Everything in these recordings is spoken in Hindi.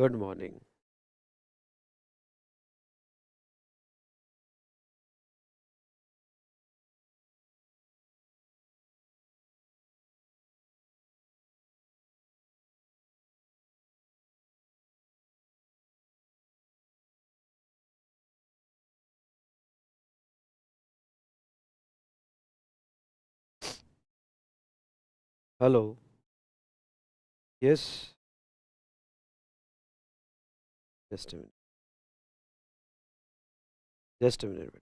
Good morning. Hello. Yes. Just a minute. Just a minute.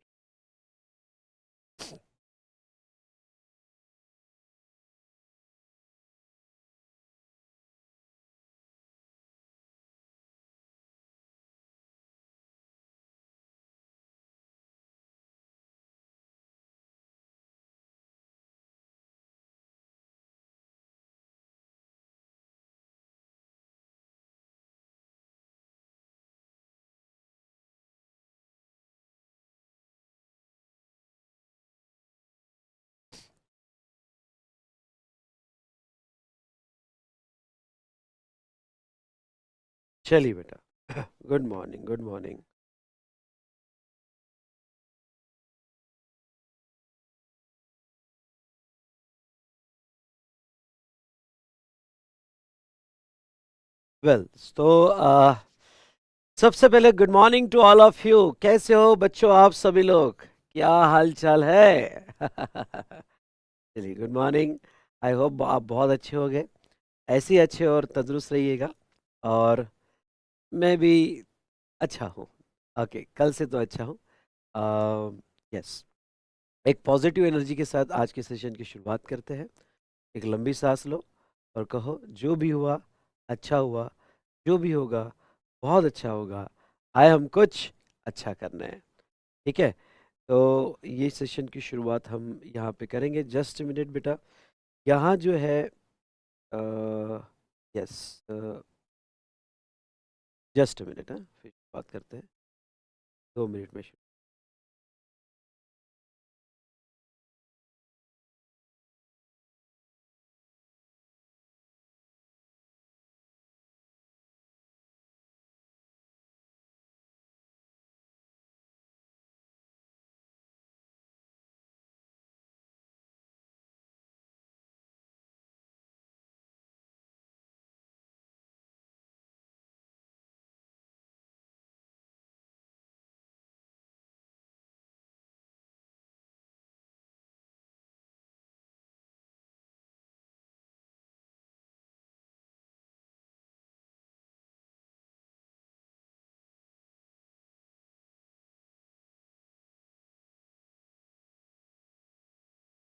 चलिए बेटा। Good morning, good morning. Well, तो सबसे पहले good morning to all of you. कैसे हो बच्चों आप सभी लोग? क्या हाल चाल है? चलिए, गुड मॉर्निंग। आई होप आप बहुत अच्छे होंगे। ऐसे ही अच्छे और तंदुरुस्त रहिएगा। और मैं भी अच्छा हूँ। ओके, कल से तो अच्छा हूँ। यस। एक पॉजिटिव एनर्जी के साथ आज के सेशन की शुरुआत करते हैं। एक लंबी सांस लो और कहो, जो भी हुआ अच्छा हुआ, जो भी होगा बहुत अच्छा होगा। आए हम कुछ अच्छा करने हैं। ठीक है। तो ये सेशन की शुरुआत हम यहाँ पे करेंगे। जस्ट मिनट बेटा। यहाँ जो है यस, जस्ट मिनट। हाँ, फिर बात करते हैं। 2 मिनट में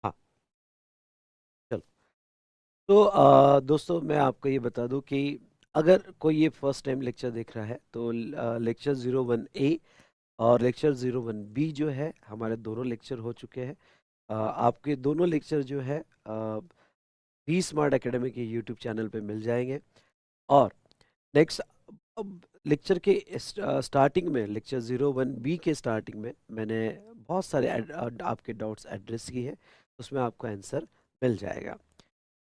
हाँ, चलो। तो दोस्तों, मैं आपको ये बता दूं कि अगर कोई ये फर्स्ट टाइम लेक्चर देख रहा है तो लेक्चर 01A और लेक्चर 01B जो है, हमारे दोनों लेक्चर हो चुके हैं। आपके दोनों लेक्चर जो है बी स्मार्ट एकेडमी के यूट्यूब चैनल पे मिल जाएंगे। और नेक्स्ट, अब लेक्चर के स्टार्टिंग में, लेक्चर 01B के स्टार्टिंग में मैंने बहुत सारे आपके डाउट्स एड्रेस किए हैं। उसमें आपको आंसर मिल जाएगा।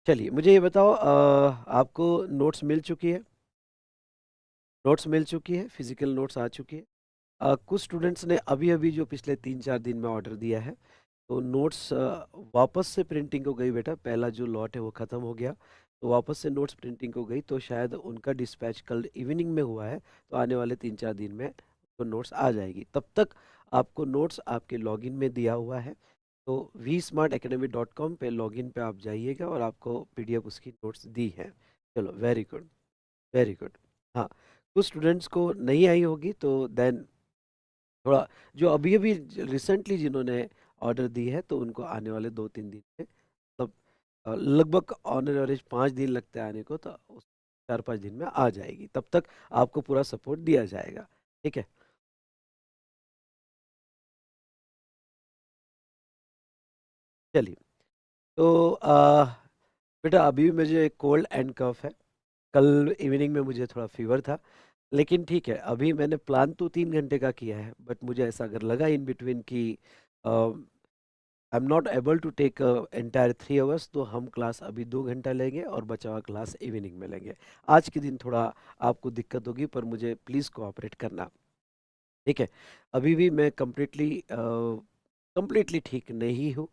चलिए, मुझे ये बताओ, आपको नोट्स मिल चुकी है? नोट्स मिल चुकी है, फिजिकल नोट्स आ चुकी है। कुछ स्टूडेंट्स ने अभी अभी जो पिछले 3-4 दिन में ऑर्डर दिया है, तो नोट्स वापस से प्रिंटिंग हो गई बेटा। पहला जो लॉट है वो ख़त्म हो गया, तो वापस से नोट्स प्रिंटिंग हो गई। तो शायद उनका डिस्पैच कल इवनिंग में हुआ है, तो आने वाले 3-4 दिन में तो नोट्स आ जाएगी। तब तक आपको नोट्स आपके लॉगिन में दिया हुआ है। तो vsmartacademy.com पे लॉगिन पे आप जाइएगा और आपको पीडीएफ उसकी नोट्स दी है। चलो, वेरी गुड, वेरी गुड। हाँ, कुछ स्टूडेंट्स को नहीं आई होगी, तो देन थोड़ा, जो अभी अभी रिसेंटली जिन्होंने ऑर्डर दी है, तो उनको आने वाले 2-3 दिन में, मतलब लगभग ऑन एवरेज 5 दिन लगते हैं आने को, तो 4-5 दिन में आ जाएगी। तब तक आपको पूरा सपोर्ट दिया जाएगा। ठीक है। चलिए, तो बेटा, अभी भी मुझे कोल्ड एंड कफ है। कल इवनिंग में मुझे थोड़ा फीवर था। लेकिन ठीक है, अभी मैंने प्लान तो 3 घंटे का किया है, बट मुझे ऐसा अगर लगा इन बिटवीन कि I am not able to take entire 3 hours, तो हम क्लास अभी 2 घंटा लेंगे और बचा हुआ क्लास इवनिंग में लेंगे। आज के दिन थोड़ा आपको दिक्कत होगी, पर मुझे प्लीज़ कोऑपरेट करना, ठीक है। अभी भी मैं कंप्लीटली ठीक नहीं हूँ।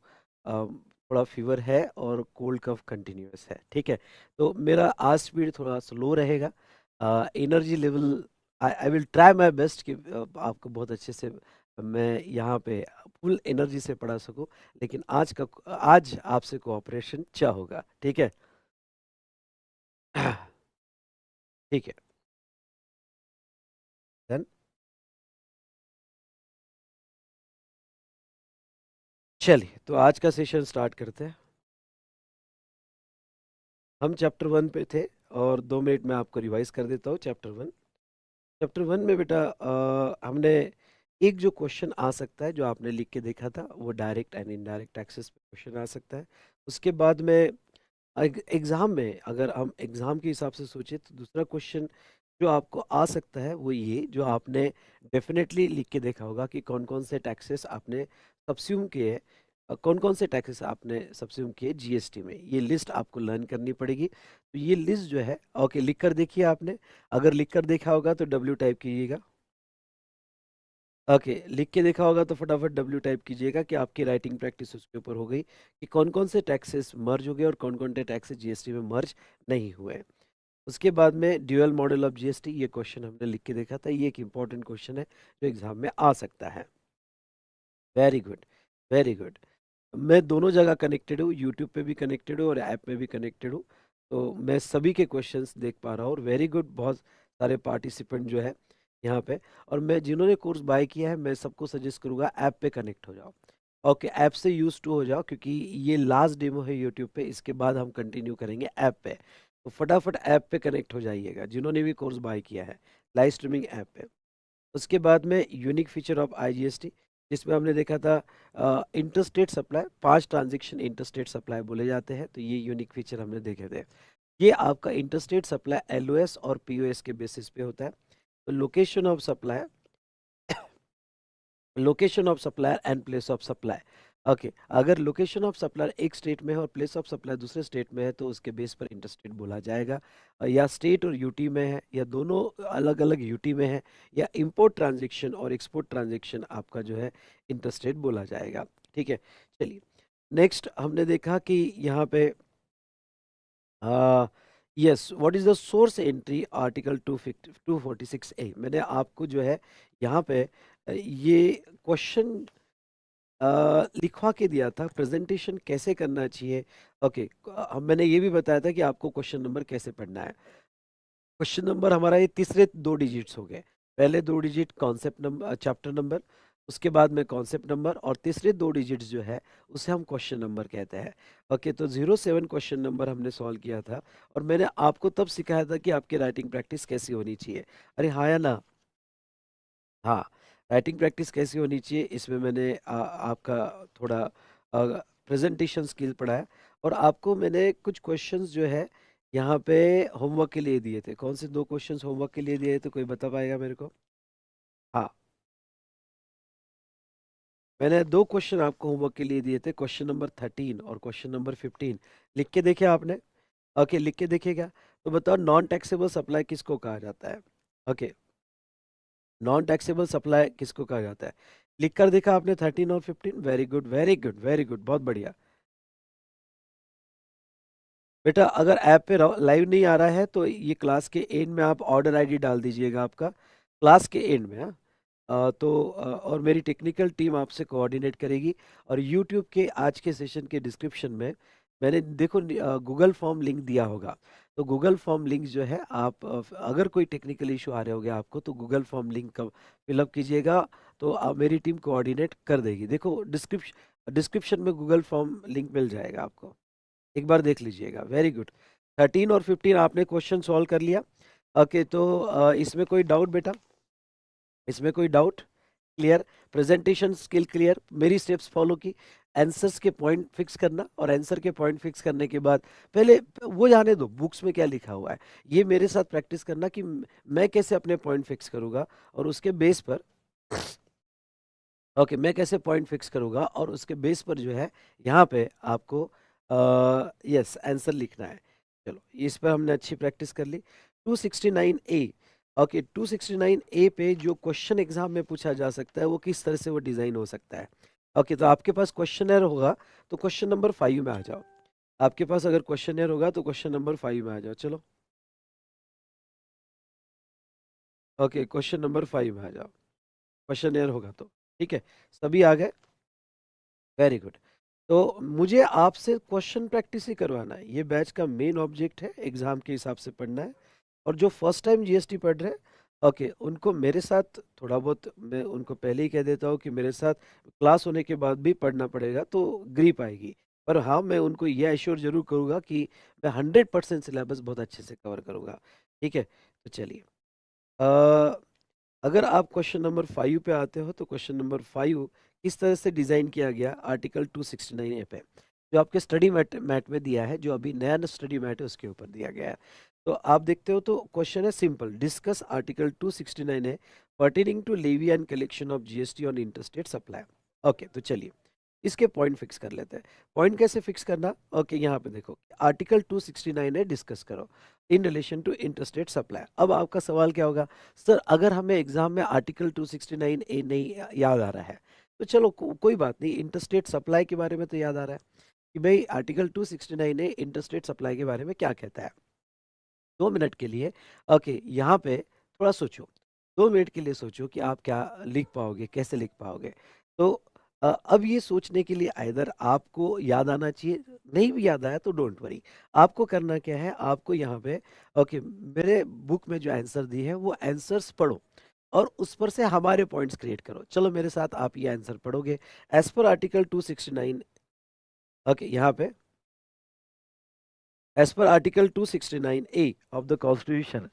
थोड़ा फीवर है और कोल्ड कफ कंटिन्यूस है, ठीक है। तो मेरा आज स्पीड थोड़ा स्लो रहेगा। Energy level, I will try my best कि आपको बहुत अच्छे से मैं यहाँ पे फुल एनर्जी से पढ़ा सकूँ। लेकिन आज आपसे कोऑपरेशन चाहूँगा, ठीक है। ठीक है। डन। चलिए, तो आज का सेशन स्टार्ट करते हैं। हम चैप्टर 1 पे थे, और 2 मिनट में आपको रिवाइज कर देता हूँ। चैप्टर 1 में बेटा हमने एक जो क्वेश्चन आ सकता है जो आपने लिख के देखा था, वो डायरेक्ट एंड इनडायरेक्ट टैक्सेस पे क्वेश्चन आ सकता है। उसके बाद में एग्जाम में, अगर हम एग्जाम के हिसाब से सोचे, तो दूसरा क्वेश्चन जो आपको आ सकता है वो ये, जो आपने डेफिनेटली लिख के देखा होगा कि कौन कौन से टैक्सेस आपने सब्स्यूम किए हैं, कौन कौन से टैक्सेस आपने सब्स्यूम किए जीएसटी में। ये लिस्ट आपको लर्न करनी पड़ेगी। तो ये लिस्ट जो है, ओके, लिख कर देखिए आपने। अगर लिख कर देखा होगा तो डब्ल्यू टाइप कीजिएगा। ओके, लिख के देखा होगा तो फटाफट डब्ल्यू टाइप कीजिएगा कि आपकी राइटिंग प्रैक्टिस उसके ऊपर हो गई कि कौन कौन से टैक्सेस मर्ज हो गए और कौन कौन से टैक्सेस जीएसटी में मर्ज नहीं हुए। उसके बाद में ड्यूअल मॉडल ऑफ जीएसटी, ये क्वेश्चन हमने लिख के देखा था। ये एक इंपॉर्टेंट क्वेश्चन है जो एग्जाम में आ सकता है। Very good, very good. मैं दोनों जगह कनेक्टेड हूँ, यूट्यूब पे भी कनेक्टेड हूँ और ऐप में भी कनेक्टेड हूँ। तो मैं सभी के क्वेश्चंस देख पा रहा हूँ, और वेरी गुड, बहुत सारे पार्टिसिपेंट जो है यहाँ पे। और मैं जिन्होंने कोर्स बाय किया है, मैं सबको सजेस्ट करूंगा ऐप पे कनेक्ट हो जाओ। ओके, ऐप से यूज टू हो जाओ, क्योंकि ये लास्ट डेमो है यूट्यूब पे। इसके बाद हम कंटिन्यू करेंगे ऐप पे। तो फटाफट ऐप पे कनेक्ट हो जाइएगा जिन्होंने भी कोर्स बाय किया है, लाइव स्ट्रीमिंग ऐप पे। उसके बाद में यूनिक फीचर ऑफ आईजीएसटी, जिसमें हमने देखा था interstate supply, 5 transaction interstate supply बोले जाते हैं। तो ये यूनिक फीचर हमने देखे थे। ये आपका इंटरस्टेट सप्लाई एलओएस और पीओएस के बेसिस पे होता है। तो location of supplier and place of supply. Okay, अगर लोकेशन ऑफ सप्लायर एक स्टेट में है और प्लेस ऑफ सप्लाई दूसरे स्टेट में है, तो उसके बेस पर इंटरस्टेट बोला जाएगा। या स्टेट और यूटी में है, या दोनों अलग अलग यूटी में है, या इंपोर्ट ट्रांजेक्शन और एक्सपोर्ट ट्रांजेक्शन आपका जो है इंटरस्टेट बोला जाएगा, ठीक है। चलिए, नेक्स्ट हमने देखा कि यहाँ पे yes, what is the source entry article 246A। मैंने आपको जो है यहाँ पे ये क्वेश्चन लिखवा के दिया था, प्रेजेंटेशन कैसे करना चाहिए। ओके, मैंने ये भी बताया था कि आपको क्वेश्चन नंबर कैसे पढ़ना है। क्वेश्चन नंबर हमारा ये तीसरे 2 डिजिट्स हो गए। पहले 2 digit concept number, chapter number, उसके बाद में कॉन्सेप्ट नंबर, और तीसरे 2 डिजिट्स जो है उसे हम क्वेश्चन नंबर कहते हैं। ओके, तो 07 क्वेश्चन नंबर हमने सॉल्व किया था, और मैंने आपको तब सिखाया था कि आपकी राइटिंग प्रैक्टिस कैसी होनी चाहिए। अरे हाँ या ना? हाँ, राइटिंग प्रैक्टिस कैसी होनी चाहिए, इसमें मैंने आपका थोड़ा प्रेजेंटेशन स्किल पढ़ाया। और आपको मैंने कुछ क्वेश्चंस जो है यहाँ पे होमवर्क के लिए दिए थे। कौन से 2 क्वेश्चंस होमवर्क के लिए दिए थे, कोई बता पाएगा मेरे को? हाँ, मैंने 2 क्वेश्चन आपको होमवर्क के लिए दिए थे, क्वेश्चन नंबर 13 और क्वेश्चन नंबर 15। लिख के देखे आपने? ओके, लिख के देखेगा। तो बताओ, नॉन टैक्सेबल सप्लाई किसको कहा जाता है? ओके, नॉन टैक्सेबल सप्लाई किसको कहा जाता है? लिख कर देखा आपने 13 और 15? Very good, very good, very good, बहुत बढ़िया। बेटा, अगर ऐप पे लाइव नहीं आ रहा है तो ये क्लास के एंड में आप ऑर्डर आईडी डाल दीजिएगा आपका, क्लास के एंड में। हाँ, और मेरी टेक्निकल टीम आपसे कोऑर्डिनेट करेगी। और यूट्यूब के आज के सेशन के डिस्क्रिप्शन में मैंने देखो गूगल फॉर्म लिंक दिया होगा। तो गूगल फॉर्म लिंक जो है, आप अगर कोई टेक्निकल इशू आ रहे होगे आपको, तो गूगल फॉर्म लिंक का फिलअप कीजिएगा। तो मेरी टीम कोऑर्डिनेट कर देगी। देखो, डिस्क्रिप्शन में गूगल फॉर्म लिंक मिल जाएगा आपको, एक बार देख लीजिएगा। वेरी गुड, 13 और 15 आपने क्वेश्चन सॉल्व कर लिया। ओके, तो इसमें कोई डाउट बेटा? इसमें कोई doubt? Clear? Presentation skill clear? मेरी स्टेप्स फॉलो की, आंसर्स के पॉइंट फिक्स करना, और आंसर के पॉइंट फिक्स करने के बाद पहले वो जाने दो बुक्स में क्या लिखा हुआ है, ये मेरे साथ प्रैक्टिस करना कि मैं कैसे अपने पॉइंट फिक्स करूंगा, और उसके बेस पर ओके, मैं कैसे पॉइंट फिक्स करूंगा और उसके बेस पर जो है यहाँ पे आपको यस आंसर लिखना है। चलो, इस पर हमने अच्छी प्रैक्टिस कर ली। 269A। ओके, 269A पे जो क्वेश्चन एग्जाम में पूछा जा सकता है वो किस तरह से वो डिजाइन हो सकता है। ओके, तो आपके पास क्वेश्चनर होगा तो क्वेश्चन नंबर 5 में आ जाओ। आपके पास अगर क्वेश्चनर होगा तो क्वेश्चन नंबर 5 में आ जाओ। चलो, ओके, क्वेश्चन नंबर 5 में आ जाओ, क्वेश्चनर होगा तो। ठीक है, सभी आ गए? Very good. तो मुझे आपसे क्वेश्चन प्रैक्टिस ही करवाना है, ये बैच का मेन ऑब्जेक्ट है, एग्जाम के हिसाब से पढ़ना है। और जो फर्स्ट टाइम जीएसटी पढ़ रहे हैं, ओके, उनको मेरे साथ थोड़ा बहुत, मैं उनको पहले ही कह देता हूँ कि मेरे साथ क्लास होने के बाद भी पढ़ना पड़ेगा तो ग्रिप आएगी। पर हाँ, मैं उनको ये एश्योर जरूर करूँगा कि मैं 100% सिलेबस बहुत अच्छे से कवर करूँगा। ठीक है, तो चलिए, अगर आप क्वेश्चन नंबर 5 पे आते हो तो क्वेश्चन नंबर 5 किस तरह से डिजाइन किया गया आर्टिकल 269A पे, जो आपके स्टडी मैट मैट में दिया है, जो अभी नया स्टडी मैट है उसके ऊपर दिया गया है। तो आप देखते हो तो क्वेश्चन है simple, discuss article 269A pertaining to levy and collection of GST on interstate supply. Okay, तो चलिए इसके पॉइंट फिक्स कर लेते हैं। पॉइंट कैसे फिक्स करना? ओके, यहाँ पे देखो, आर्टिकल 269 है, डिस्कस करो in relation to interstate supply. अब आपका सवाल क्या होगा, सर अगर हमें एग्जाम में आर्टिकल 269A नहीं याद आ रहा है तो चलो कोई बात नहीं, इंटरस्टेट सप्लाई के बारे में तो याद आ रहा है कि भाई आर्टिकल 269A इंटरस्टेट सप्लाई के बारे में क्या कहता है। 2 मिनट के लिए, ओके, यहाँ पे थोड़ा सोचो, 2 मिनट के लिए सोचो कि आप क्या लिख पाओगे, कैसे लिख पाओगे। तो अब ये सोचने के लिए आइदर आपको याद आना चाहिए, नहीं भी याद आया तो डोंट वरी। आपको करना क्या है, आपको यहाँ पे, ओके, मेरे बुक में जो आंसर दी है वो आंसर्स पढ़ो और उस पर से हमारे पॉइंट्स क्रिएट करो। चलो मेरे साथ आप ये आंसर पढ़ोगे। एज पर आर्टिकल 269, ओके, यहाँ पे as per article 269A of the constitution,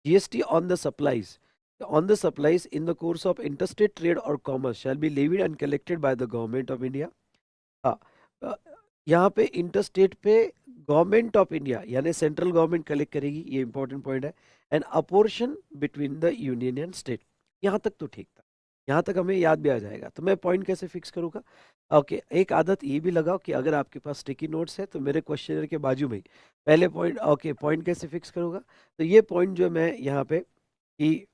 GST on the supplies in the course of interstate trade or commerce shall be levied and collected by the government of India। हाँ, अ, यहाँ पे इंटरस्टेट पे गवर्नमेंट ऑफ इंडिया यानी सेंट्रल गवर्नमेंट कलेक्ट करेगी, ये इंपॉर्टेंट पॉइंट है। And apportion between the union and state. यहाँ तक तो ठीक था, यहाँ तक हमें याद भी आ जाएगा। तो मैं पॉइंट कैसे फिक्स करूंगा? ओके, एक आदत ये भी लगाओ कि अगर आपके पास स्टिकी नोट्स है तो मेरे क्वेश्चनर के बाजू में ही पहले पॉइंट, ओके, पॉइंट कैसे फिक्स करूंगा? तो ये पॉइंट जो मैं यहाँ पे कि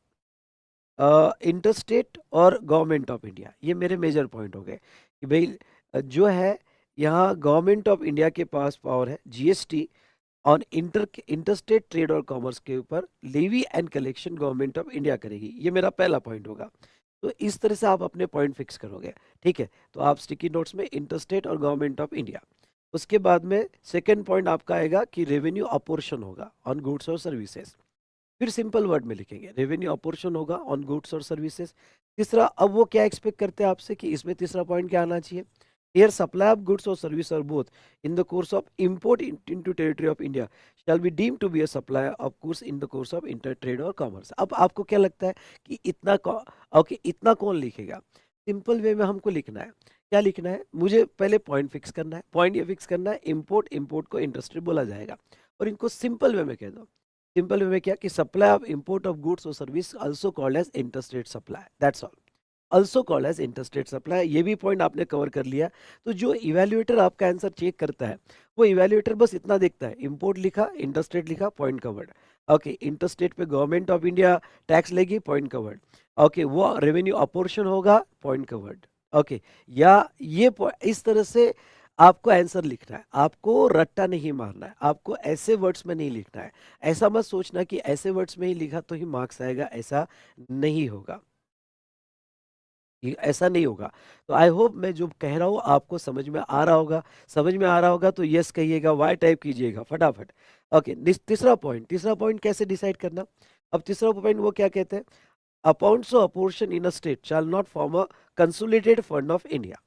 इंटरस्टेट और गवर्नमेंट ऑफ इंडिया, ये मेरे मेजर पॉइंट हो गए कि भाई जो है यहाँ गवर्नमेंट ऑफ इंडिया के पास पावर है जीएसटी ऑन इंटरस्टेट ट्रेड और कॉमर्स के ऊपर levy and collection government of India करेगी, ये मेरा पहला पॉइंट होगा। तो इस तरह से आप अपने पॉइंट फिक्स करोगे। ठीक है, तो आप स्टिकी नोट्स में इंटरस्टेट और गवर्नमेंट ऑफ इंडिया, उसके बाद में सेकंड पॉइंट आपका आएगा कि रेवेन्यू अपोर्शन होगा ऑन गुड्स और सर्विसेज। फिर सिंपल वर्ड में लिखेंगे रेवेन्यू अपोर्शन होगा ऑन गुड्स और सर्विसेज। तीसरा, अब वो क्या एक्सपेक्ट करते हैं आपसे कि इसमें तीसरा पॉइंट क्या आना चाहिए? Here supply of goods or service or both in the course of import into territory of India shall be deemed to be a supply of goods in the course of inter trade और commerce। अब आपको क्या लगता है कि इतना ओके, इतना कौन लिखेगा? सिंपल वे में हमको लिखना है। क्या लिखना है? मुझे पहले पॉइंट फिक्स करना है। पॉइंट ये फिक्स करना है, इंपोर्ट को इंटरेस्टेड बोला जाएगा। और इनको सिंपल वे में कह दो। सिंपल वे में क्या कि supply of import of goods और service also called as interstate supply, that's all. Also called as interstate supply, ये भी पॉइंट आपने कवर कर लिया। तो जो इवेल्युएटर आपका आंसर चेक करता है वो इवेल्युएटर बस इतना देखता है, इंपोर्ट लिखा, इंटरस्टेट लिखा, पॉइंट कवर्ड। ओके, इंटरस्टेट पे गवर्नमेंट ऑफ इंडिया टैक्स लेगी, पॉइंट कवर्ड। ओके, वो रेवेन्यू अपोर्शन होगा, पॉइंट कवर्ड। ओके, या ये इस तरह से आपको आंसर लिखना है, आपको रट्टा नहीं मारना है, आपको ऐसे वर्ड्स में नहीं लिखना है। ऐसा मत सोचना कि ऐसे वर्ड्स में ही लिखा तो ही मार्क्स आएगा, ऐसा नहीं होगा, ये ऐसा नहीं होगा। तो आई होप मैं जो कह रहा हूँ आपको समझ में आ रहा होगा। समझ में आ रहा होगा तो यस कहिएगा, वाई टाइप कीजिएगा फटाफट। ओके, तीसरा पॉइंट कैसे डिसाइड करना? अब तीसरा पॉइंट वो क्या कहते हैं, accounts of apportion in a state shall not form a consolidated fund of India.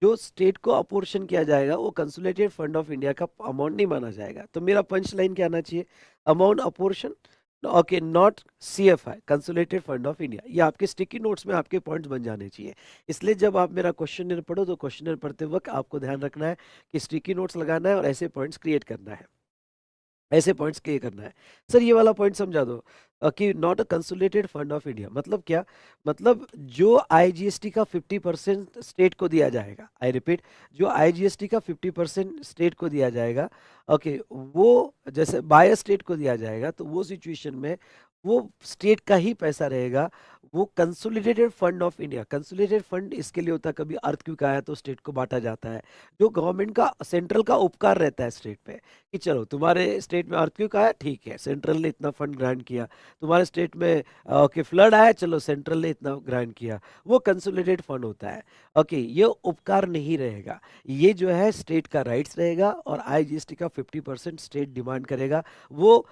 जो स्टेट को अपोर्शन किया जाएगा वो कंसोलिडेटेड फंड ऑफ इंडिया का अमाउंट नहीं माना जाएगा। तो मेरा पंच लाइन क्या आना चाहिए? Amount apportion, okay, not CFI, consolidated fund of India. ये आपके स्टिकी नोट्स में आपके पॉइंट्स बन जाने चाहिए। इसलिए जब आप मेरा क्वेश्चनर पढ़ो तो क्वेश्चनर पढ़ते वक्त आपको ध्यान रखना है कि स्टिकी नोट्स लगाना है और ऐसे पॉइंट्स क्रिएट करना है। ऐसे पॉइंट्स क्लियर करना है। सर ये वाला पॉइंट समझा दो कि not a consolidated fund of India मतलब क्या? मतलब जो आईजीएसटी का 50% स्टेट को दिया जाएगा, आई रिपीट, जो आईजीएसटी का 50% स्टेट को दिया जाएगा, ओके, वो जैसे बाय स्टेट को दिया जाएगा, तो वो सिचुएशन में वो स्टेट का ही पैसा रहेगा। वो consolidated fund of India, consolidated fund इसके लिए होता है, कभी अर्थक्वेक आया तो स्टेट को बांटा जाता है, जो गवर्नमेंट का सेंट्रल का उपकार रहता है स्टेट पे, कि चलो तुम्हारे स्टेट में अर्थक्वेक आया, ठीक है, सेंट्रल ने इतना फंड ग्रांट किया। तुम्हारे स्टेट में ओके फ्लड आया, चलो सेंट्रल ने इतना ग्रांट किया। वो कंसोलिडेटेड फंड होता है। ओके, ये उपकार नहीं रहेगा, ये जो है स्टेट का राइट्स रहेगा, और आईजीएसटी का 50% स्टेट डिमांड करेगा। वो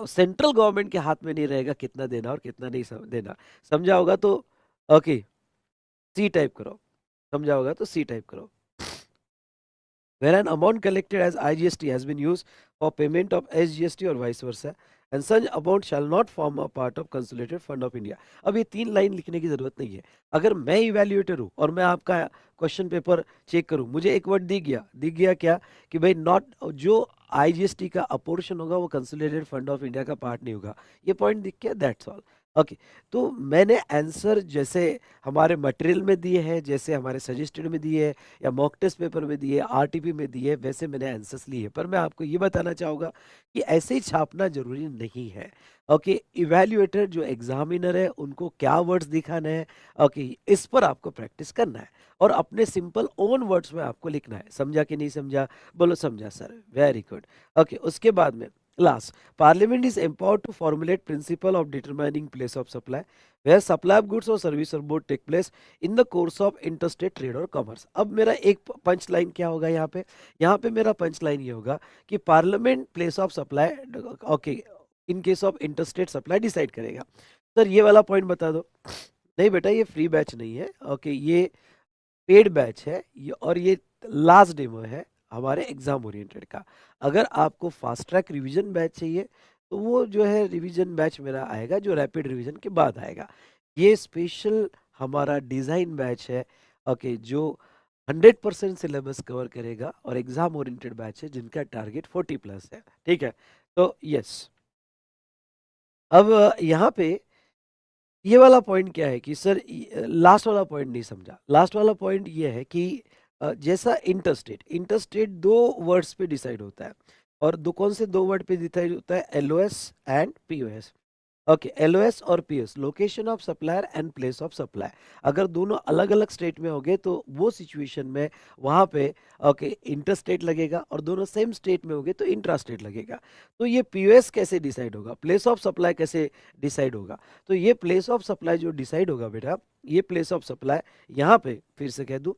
सेंट्रल गवर्नमेंट के हाथ में नहीं रहेगा कितना देना और कितना नहीं देना। समझा होगा तो ओके सी टाइप करो, समझा होगा तो सी टाइप करो। Where an amount collected as IGST has been used for payment of SGST or vice versa, and such amount shall not form a part of consolidated fund of India. अब ये 3 लाइन लिखने की जरूरत नहीं है। अगर मैं इवेल्युएटर हूँ और मैं आपका क्वेश्चन पेपर चेक करूँ, मुझे एक वर्ड दिख गया क्या, कि भाई नॉट, जो आईजीएसटी का अपोर्शन होगा वो कंसोलिडेटेड फंड ऑफ इंडिया का पार्ट नहीं होगा, ये पॉइंट दिख गया, दैट्स ऑल। ओके, तो मैंने आंसर जैसे हमारे मटेरियल में दिए हैं, जैसे हमारे सजेस्टेड में दिए हैं, या मॉक टेस्ट पेपर में दिए, आरटीपी में दिए, वैसे मैंने आंसर्स लिए। पर मैं आपको ये बताना चाहूँगा कि ऐसे ही छापना जरूरी नहीं है। ओके, इवैल्यूएटर जो एग्जामिनर है उनको क्या वर्ड्स दिखाना है, ओके, इस पर आपको प्रैक्टिस करना है, और अपने सिंपल ओन वर्ड्स में आपको लिखना है। समझा कि नहीं समझा? बोलो समझा सर, वेरी गुड। ओके, उसके बाद में last, parliament is empowered to formulate principle of determining place of supply where supply of goods or service or both take place in the course of interstate trade और कॉमर्स। अब मेरा एक पंच लाइन क्या होगा यहाँ पे मेरा पंच लाइन ये होगा कि parliament place of supply, okay, in case of interstate supply decide करेगा। सर ये वाला पॉइंट बता दो। नहीं बेटा, ये फ्री बैच नहीं है, ओके, ये पेड बैच है, ये, और ये लास्ट डेमो है हमारे एग्जाम ओरिएंटेड का। अगर आपको फास्ट ट्रैक रिवीजन बैच चाहिए, तो वो जो है रिवीजन बैच मेरा आएगा, जो रैपिड रिवीजन के बाद आएगा। ये स्पेशल हमारा डिजाइन बैच है, ओके, जो 100% सिलेबस कवर करेगा, और एग्जाम ओरिएंटेड बैच है जिनका टारगेट 40+ है। ठीक है, तो यस, अब यहाँ पे ये वाला पॉइंट क्या है कि सर, लास्ट वाला पॉइंट नहीं समझा। लास्ट वाला पॉइंट ये है कि जैसा इंटरस्टेट, इंटरस्टेट दो वर्ड्स पे डिसाइड होता है, और दो कौन से दो वर्ड पे डिसाइड होता है? LOS and POS. Okay, LOS और PS, location of supplier and place of supply. अगर दोनों अलग अलग स्टेट में हो गए तो वो सिचुएशन में वहां पे ओके इंटर स्टेट लगेगा, और दोनों सेम स्टेट में हो गए तो इंट्रा स्टेट लगेगा। तो ये पीओएस कैसे डिसाइड होगा, प्लेस ऑफ सप्लाई कैसे डिसाइड होगा? तो ये प्लेस ऑफ सप्लाई जो डिसाइड होगा बेटा, ये प्लेस ऑफ सप्लाई, यहाँ पे फिर से कह दूं,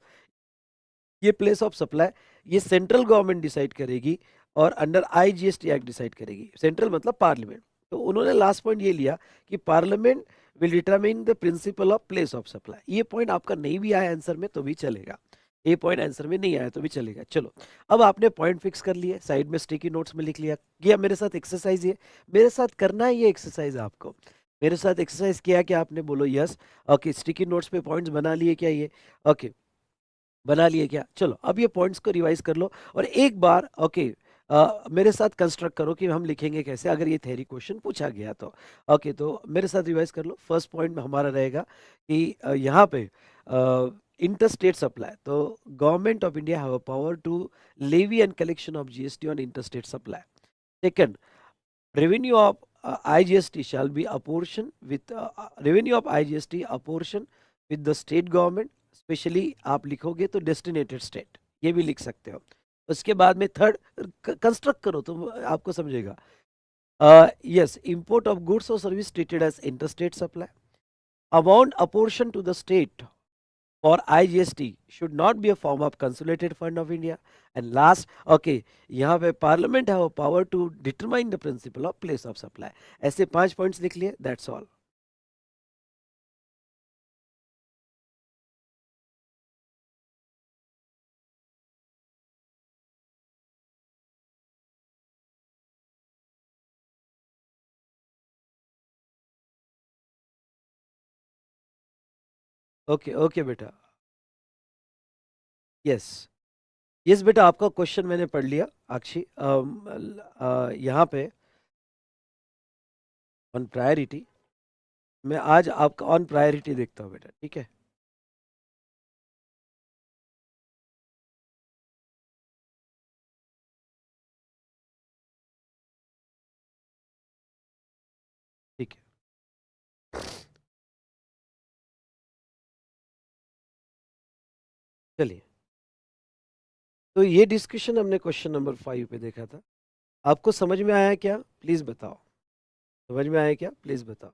ये प्लेस ऑफ सप्लाई ये सेंट्रल गवर्नमेंट डिसाइड करेगी, और अंडर आईजीएसटी एक्ट डिसाइड करेगी। सेंट्रल मतलब पार्लियामेंट। तो उन्होंने लास्ट पॉइंट ये लिया कि parliament will determine the principle of place of supply. ये पॉइंट आपका नहीं भी आया आंसर में तो भी चलेगा, ये पॉइंट आंसर में नहीं आया तो भी चलेगा। चलो, अब आपने पॉइंट फिक्स कर लिए, साइड में स्टिकी नोट्स में लिख लिया, किया मेरे साथ एक्सरसाइज, ये मेरे साथ करना है, ये एक्सरसाइज आपको मेरे साथ एक्सरसाइज किया क्या आपने? बोलो यस। ओके, स्टिकी नोट्स पे पॉइंट्स बना लिए क्या ये? ओके, बना लिए क्या? चलो, अब ये पॉइंट्स को रिवाइज कर लो, और एक बार ओके मेरे साथ कंस्ट्रक्ट करो कि हम लिखेंगे कैसे अगर ये थ्योरी क्वेश्चन पूछा गया तो। ओके, तो मेरे साथ रिवाइज कर लो। फर्स्ट पॉइंट में हमारा रहेगा कि यहाँ पे इंटर स्टेट सप्लाई, तो government of India have a power to levy and collection of GST on inter state supply. Second, revenue of IGST shall be apportioned with revenue of IGST apportion with the state government, specially आप लिखोगे तो डेस्टिनेटेड स्टेट, ये भी लिख सकते हो। उसके बाद में थर्ड, कंस्ट्रक्ट करो तो आपको समझेगा। Yes, import of goods or service treated as interstate supply, amount apportioned to the state for IGST should not be a form of consolidated fund of India. And last, okay, यहाँ पे parliament have a power to determine the principle of place of supply. ऐसे 5 पॉइंट्स लिख लिए, that's all. ओके ओके बेटा, यस, यस बेटा, आपका क्वेश्चन मैंने पढ़ लिया, आक्षी, यहाँ पे ऑन प्रायोरिटी, मैं आज आपका ऑन प्रायोरिटी देखता हूँ बेटा, ठीक है। ठीक है, चलिए। तो ये डिस्कशन हमने क्वेश्चन नंबर 5 पे देखा था। आपको समझ में आया क्या, प्लीज बताओ। समझ में आया क्या, प्लीज बताओ।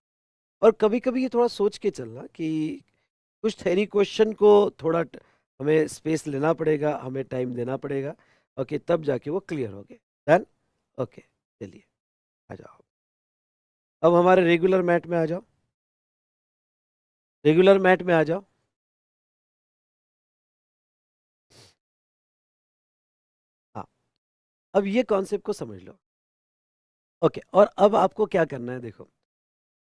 और कभी कभी ये थोड़ा सोच के चलना कि कुछ थ्योरी क्वेश्चन को थोड़ा हमें स्पेस लेना पड़ेगा, हमें टाइम देना पड़ेगा। ओके, तब जाके वो क्लियर हो गए। डन। ओके, चलिए आ जाओ। अब हमारे रेगुलर मैथ में आ जाओ, रेगुलर मैथ में आ जाओ। हाँ, अब ये कॉन्सेप्ट को समझ लो। ओके, और अब आपको क्या करना है, देखो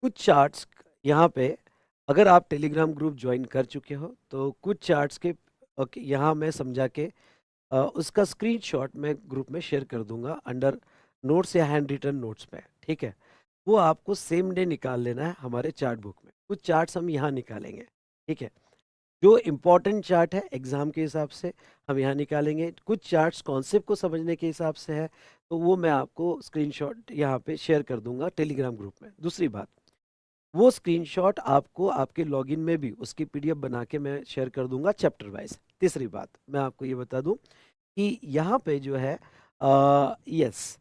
कुछ चार्ट्स यहाँ पे, अगर आप टेलीग्राम ग्रुप ज्वाइन कर चुके हो तो कुछ चार्ट्स के, ओके यहाँ मैं समझा के उसका स्क्रीनशॉट मैं ग्रुप में शेयर कर दूंगा अंडर नोट्स या हैंड रिटन नोट्स पे, ठीक है। वो आपको सेम डे निकाल लेना है हमारे चार्ट बुक में। कुछ चार्ट्स हम यहाँ निकालेंगे, ठीक है। जो इम्पोर्टेंट चार्ट है एग्जाम के हिसाब से हम यहाँ निकालेंगे। कुछ चार्ट्स कॉन्सेप्ट को समझने के हिसाब से है, तो वो मैं आपको स्क्रीनशॉट यहाँ पे शेयर कर दूंगा टेलीग्राम ग्रुप में। दूसरी बात, वो स्क्रीनशॉट आपको आपके लॉगिन में भी उसकी पीडीएफ बना के मैं शेयर कर दूंगा चैप्टर वाइज। तीसरी बात मैं आपको ये बता दूं कि यहाँ पे जो है यस,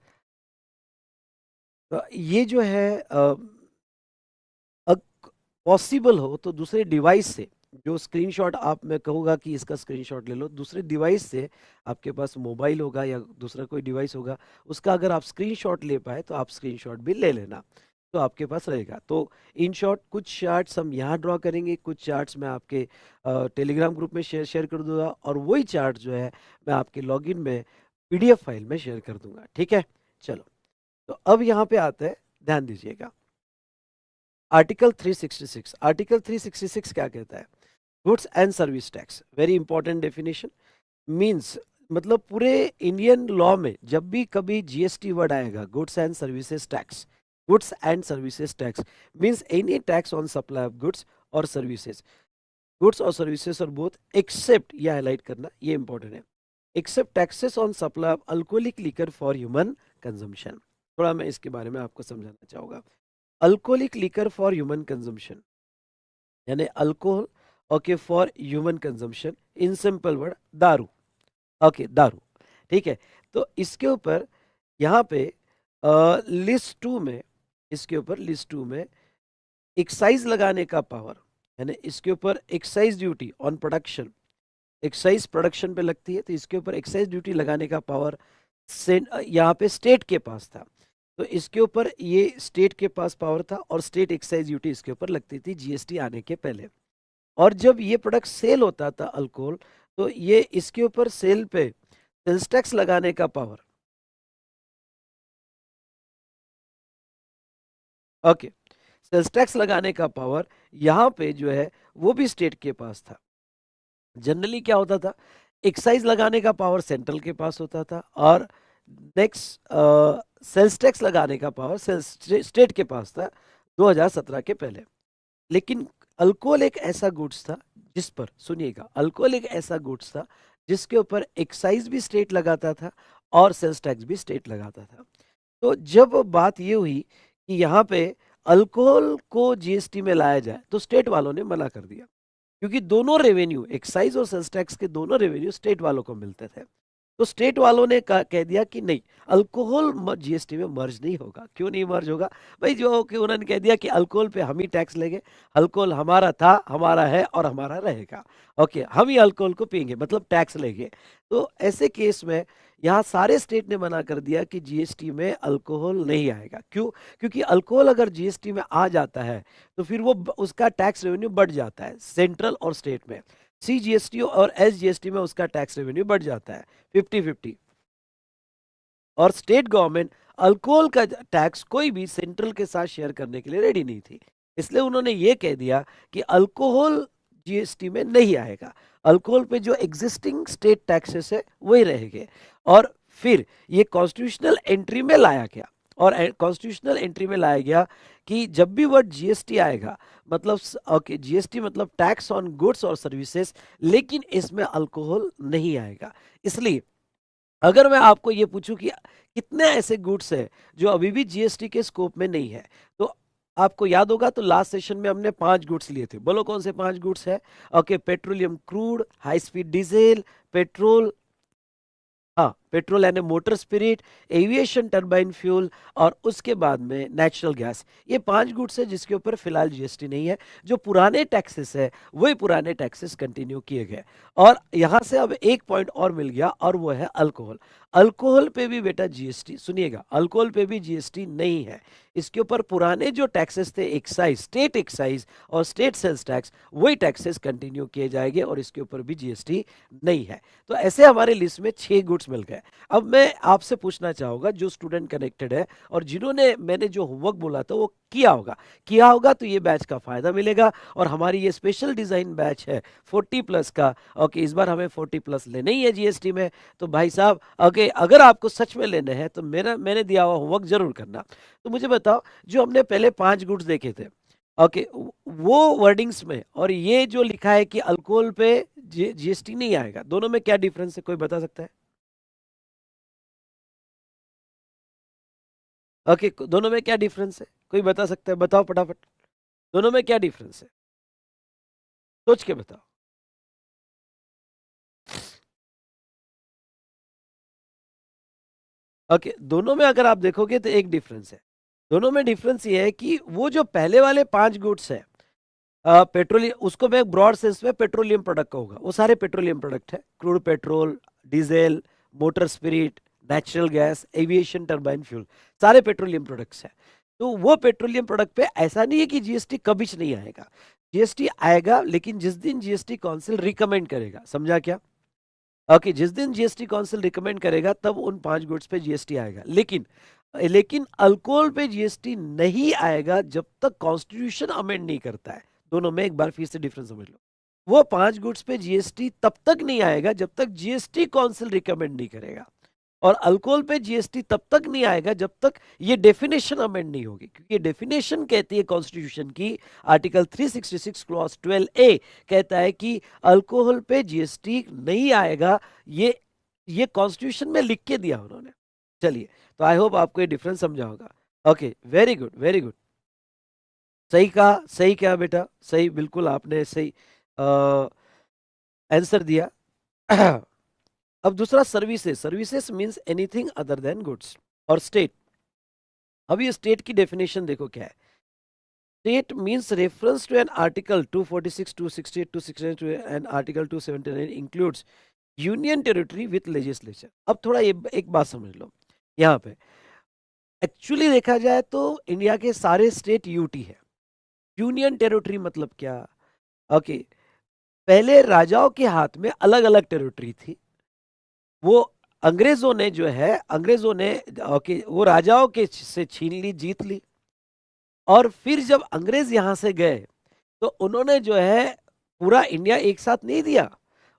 ये जो है पॉसिबल हो तो दूसरे डिवाइस से जो स्क्रीनशॉट आप, मैं कहूँगा कि इसका स्क्रीनशॉट ले लो, दूसरे डिवाइस से आपके पास मोबाइल होगा या दूसरा कोई डिवाइस होगा, उसका अगर आप स्क्रीनशॉट ले पाए तो आप स्क्रीनशॉट भी ले लेना, तो आपके पास रहेगा। तो इन शॉर्ट कुछ चार्ट्स हम यहाँ ड्रॉ करेंगे, कुछ चार्ट्स मैं आपके टेलीग्राम ग्रुप में शेयर शेयर कर दूंगा, और वही चार्ट जो है मैं आपके लॉगिन में पीडीएफ फाइल में शेयर कर दूंगा, ठीक है। चलो, तो अब यहाँ पे आते हैं, ध्यान दीजिएगा। आर्टिकल 366, आर्टिकल 366 क्या कहता है? Goods and service tax, very important definition. Means मतलब पूरे इंडियन लॉ में जब भी कभी जीएसटी वर्ड आएगा, goods and services tax, goods and services tax means any tax on supply of goods और सर्विसेज, गुड्स और सर्विसेज और बोथ एक्सेप्ट, ये हाईलाइट करना, ये इंपॉर्टेंट है, except taxes on supply of alcoholic liquor for human consumption. थोड़ा मैं इसके बारे में आपको समझाना चाहूंगा। Alcoholic liquor for human consumption यानी alcohol, okay, for human consumption, in simple word daru, okay daru, ठीक है। तो इसके ऊपर यहाँ पे लिस्ट टू में, इसके ऊपर लिस्ट टू में एक्साइज लगाने का पावर, यानी इसके ऊपर excise duty on production, excise production पे लगती है, तो इसके ऊपर एक्साइज ड्यूटी लगाने का पावर यहाँ पे स्टेट के पास था। तो इसके ऊपर ये स्टेट के पास पावर था, और स्टेट एक्साइज ड्यूटी इसके ऊपर लगती थी जीएसटी आने के पहले। और जब ये प्रोडक्ट सेल होता था अल्कोहल, तो ये इसके ऊपर सेल पे सेल्स टैक्स लगाने का पावर, ओके, सेल्स टैक्स लगाने का पावर यहाँ पे जो है वो भी स्टेट के पास था। जनरली क्या होता था, एक्साइज लगाने का पावर सेंट्रल के पास होता था, और नेक्स्ट सेल्स टैक्स लगाने का पावर स्टेट के पास था 2017 के पहले। लेकिन अल्कोहल एक ऐसा गुड्स था जिस पर, सुनिएगा, अल्कोहल एक ऐसा गुड्स था जिसके ऊपर एक्साइज भी स्टेट लगाता था और सेल्स टैक्स भी स्टेट लगाता था। तो जब बात ये हुई कि यहाँ पे अल्कोहल को जीएसटी में लाया जाए, तो स्टेट वालों ने मना कर दिया, क्योंकि दोनों रेवेन्यू, एक्साइज और सेल्स टैक्स के दोनों रेवेन्यू स्टेट वालों को मिलते थे। तो स्टेट वालों ने कह दिया कि नहीं, अल्कोहल जीएसटी में मर्ज नहीं होगा। क्यों नहीं मर्ज होगा भाई? जो कि उन्होंने कह दिया कि अल्कोहल पे हम ही टैक्स लेंगे, अल्कोहल हमारा था, हमारा है और हमारा रहेगा, ओके, हम ही अल्कोहल को पियेंगे, मतलब टैक्स लेंगे। तो ऐसे केस में यहाँ सारे स्टेट ने मना कर दिया कि जीएसटी में अल्कोहल नहीं आएगा। क्यों? क्योंकि अल्कोहल अगर जीएसटी में आ जाता है तो फिर वो उसका टैक्स रेवेन्यू बढ़ जाता है सेंट्रल और स्टेट में। सीजीएसटी और एसजीएसटी में उसका टैक्स रेवेन्यू बढ़ जाता है 50-50। और स्टेट गवर्नमेंट अल्कोहल का टैक्स कोई भी सेंट्रल के साथ शेयर करने के लिए रेडी नहीं थी, इसलिए उन्होंने ये कह दिया कि अल्कोहल जीएसटी में नहीं आएगा, अल्कोहल पे जो एग्जिस्टिंग स्टेट टैक्सेस है वही रहेंगे। और फिर ये कॉन्स्टिट्यूशनल एंट्री में लाया गया, और कॉन्स्टिट्यूशनल एंट्री में लाया गया कि जब भी वर्ड जीएसटी आएगा, मतलब ओके जीएसटी मतलब टैक्स ऑन गुड्स और सर्विसेज, लेकिन इसमें अल्कोहल नहीं आएगा। इसलिए अगर मैं आपको ये पूछूं कि कितने ऐसे गुड्स है जो अभी भी जीएसटी के स्कोप में नहीं है, तो आपको याद होगा तो लास्ट सेशन में हमने 5 गुड्स लिए थे। बोलो कौन से 5 गुड्स है? Okay, petroleum crude, high speed diesel, petrol, हाँ पेट्रोल यानी motor spirit, aviation turbine fuel, और उसके बाद में नेचुरल गैस। ये 5 गुड्स है जिसके ऊपर फिलहाल जीएसटी नहीं है। जो पुराने टैक्सेस है वही पुराने टैक्सेस कंटिन्यू किए गए, और यहां से अब एक पॉइंट और मिल गया, और वो है अल्कोहल। अल्कोहल पे भी बेटा जीएसटी, सुनिएगा, अल्कोहल पे भी जीएसटी नहीं है। इसके ऊपर पुराने जो टैक्सेस थे, एक्साइज, स्टेट एक्साइज और स्टेट सेल्स टैक्स, वही टैक्सेस कंटिन्यू किए जाएंगे, और इसके ऊपर भी जीएसटी नहीं है। तो ऐसे हमारे लिस्ट में 6 गुड्स मिल गए। अब मैं आपसे पूछना चाहूंगा, जो स्टूडेंट कनेक्टेड है और जिन्होंने मैंने जो होमवर्क बोला था वो किया होगा तो ये बैच का फायदा मिलेगा। और हमारी ये स्पेशल डिजाइन बैच है 40 प्लस का। ओके, इस बार हमें 40 प्लस लेने ही है जीएसटी में। तो भाई साहब, ओके, अगर आपको सच में लेने हैं तो मैंने दिया हुआ होमवर्क जरूर करना। तो मुझे बताओ, जो हमने पहले 5 गुड्स देखे थे, ओके, वो वर्डिंग्स में और ये जो लिखा है कि अल्कोहल पे जीएसटी नहीं आएगा, दोनों में क्या डिफरेंस है? कोई बता सकता है? ओके, दोनों में क्या डिफरेंस है? कोई बता सकता है? बताओ फटाफट, दोनों में क्या डिफरेंस है? सोच के बताओ। ओके, दोनों में अगर आप देखोगे तो एक डिफरेंस है। दोनों में डिफरेंस ये है कि वो जो पहले वाले 5 गुड्स है, पेट्रोलियम, उसको मैं ब्रॉड सेंस में पेट्रोलियम प्रोडक्ट कहूंगा, वो सारे पेट्रोलियम प्रोडक्ट है। Crude petrol, diesel, motor spirit, natural gas, aviation turbine fuel, सारे पेट्रोलियम प्रोडक्ट्स है। तो वो पेट्रोलियम प्रोडक्ट पे ऐसा नहीं है कि जीएसटी कभी नहीं आएगा। जीएसटी आएगा, लेकिन जिस दिन जीएसटी काउंसिल रिकमेंड करेगा, समझा क्या? ओके, जिस दिन जीएसटी काउंसिल रिकमेंड करेगा तब उन 5 गुड्स पे जीएसटी आएगा। लेकिन लेकिन अल्कोहल पे जीएसटी नहीं आएगा जब तक कॉन्स्टिट्यूशन अमेंड नहीं करता है। दोनों में एक बार फिर से डिफरेंस समझ लो। वो 5 गुड्स पे जीएसटी तब तक नहीं आएगा जब तक जीएसटी काउंसिल रिकमेंड नहीं करेगा, और अल्कोहल पे जीएसटी तब तक नहीं आएगा जब तक ये डेफिनेशन अमेंड नहीं होगी। क्योंकि ये डेफिनेशन कहती है कॉन्स्टिट्यूशन की, आर्टिकल 366 क्लॉज 12A कहता है कि अल्कोहल पे जीएसटी नहीं आएगा। ये कॉन्स्टिट्यूशन में लिख के दिया उन्होंने। चलिए, तो आई होप आपको ये डिफरेंस समझा होगा। Okay, very good, very good. सही कहा, सही कहा बेटा, सही, बिल्कुल आपने सही आंसर दिया। अब दूसरा services. Services means anything other than goods. और स्टेट, अब ये स्टेट की डेफिनेशन देखो क्या है। State means reference to an article 246, 268, 269 and article 279 includes union territory with legislature. अब थोड़ा ये एक बात समझ लो, यहाँ पे एक्चुअली देखा जाए तो इंडिया के सारे स्टेट यूटी है। यूनियन टेरिटरी मतलब क्या? ओके, पहले राजाओं के हाथ में अलग अलग टेरिटरी थी। वो अंग्रेजों ने जो है, अंग्रेजों ने ओके वो राजाओं के से छीन ली, जीत ली। और फिर जब अंग्रेज यहां से गए तो उन्होंने जो है पूरा इंडिया एक साथ नहीं दिया।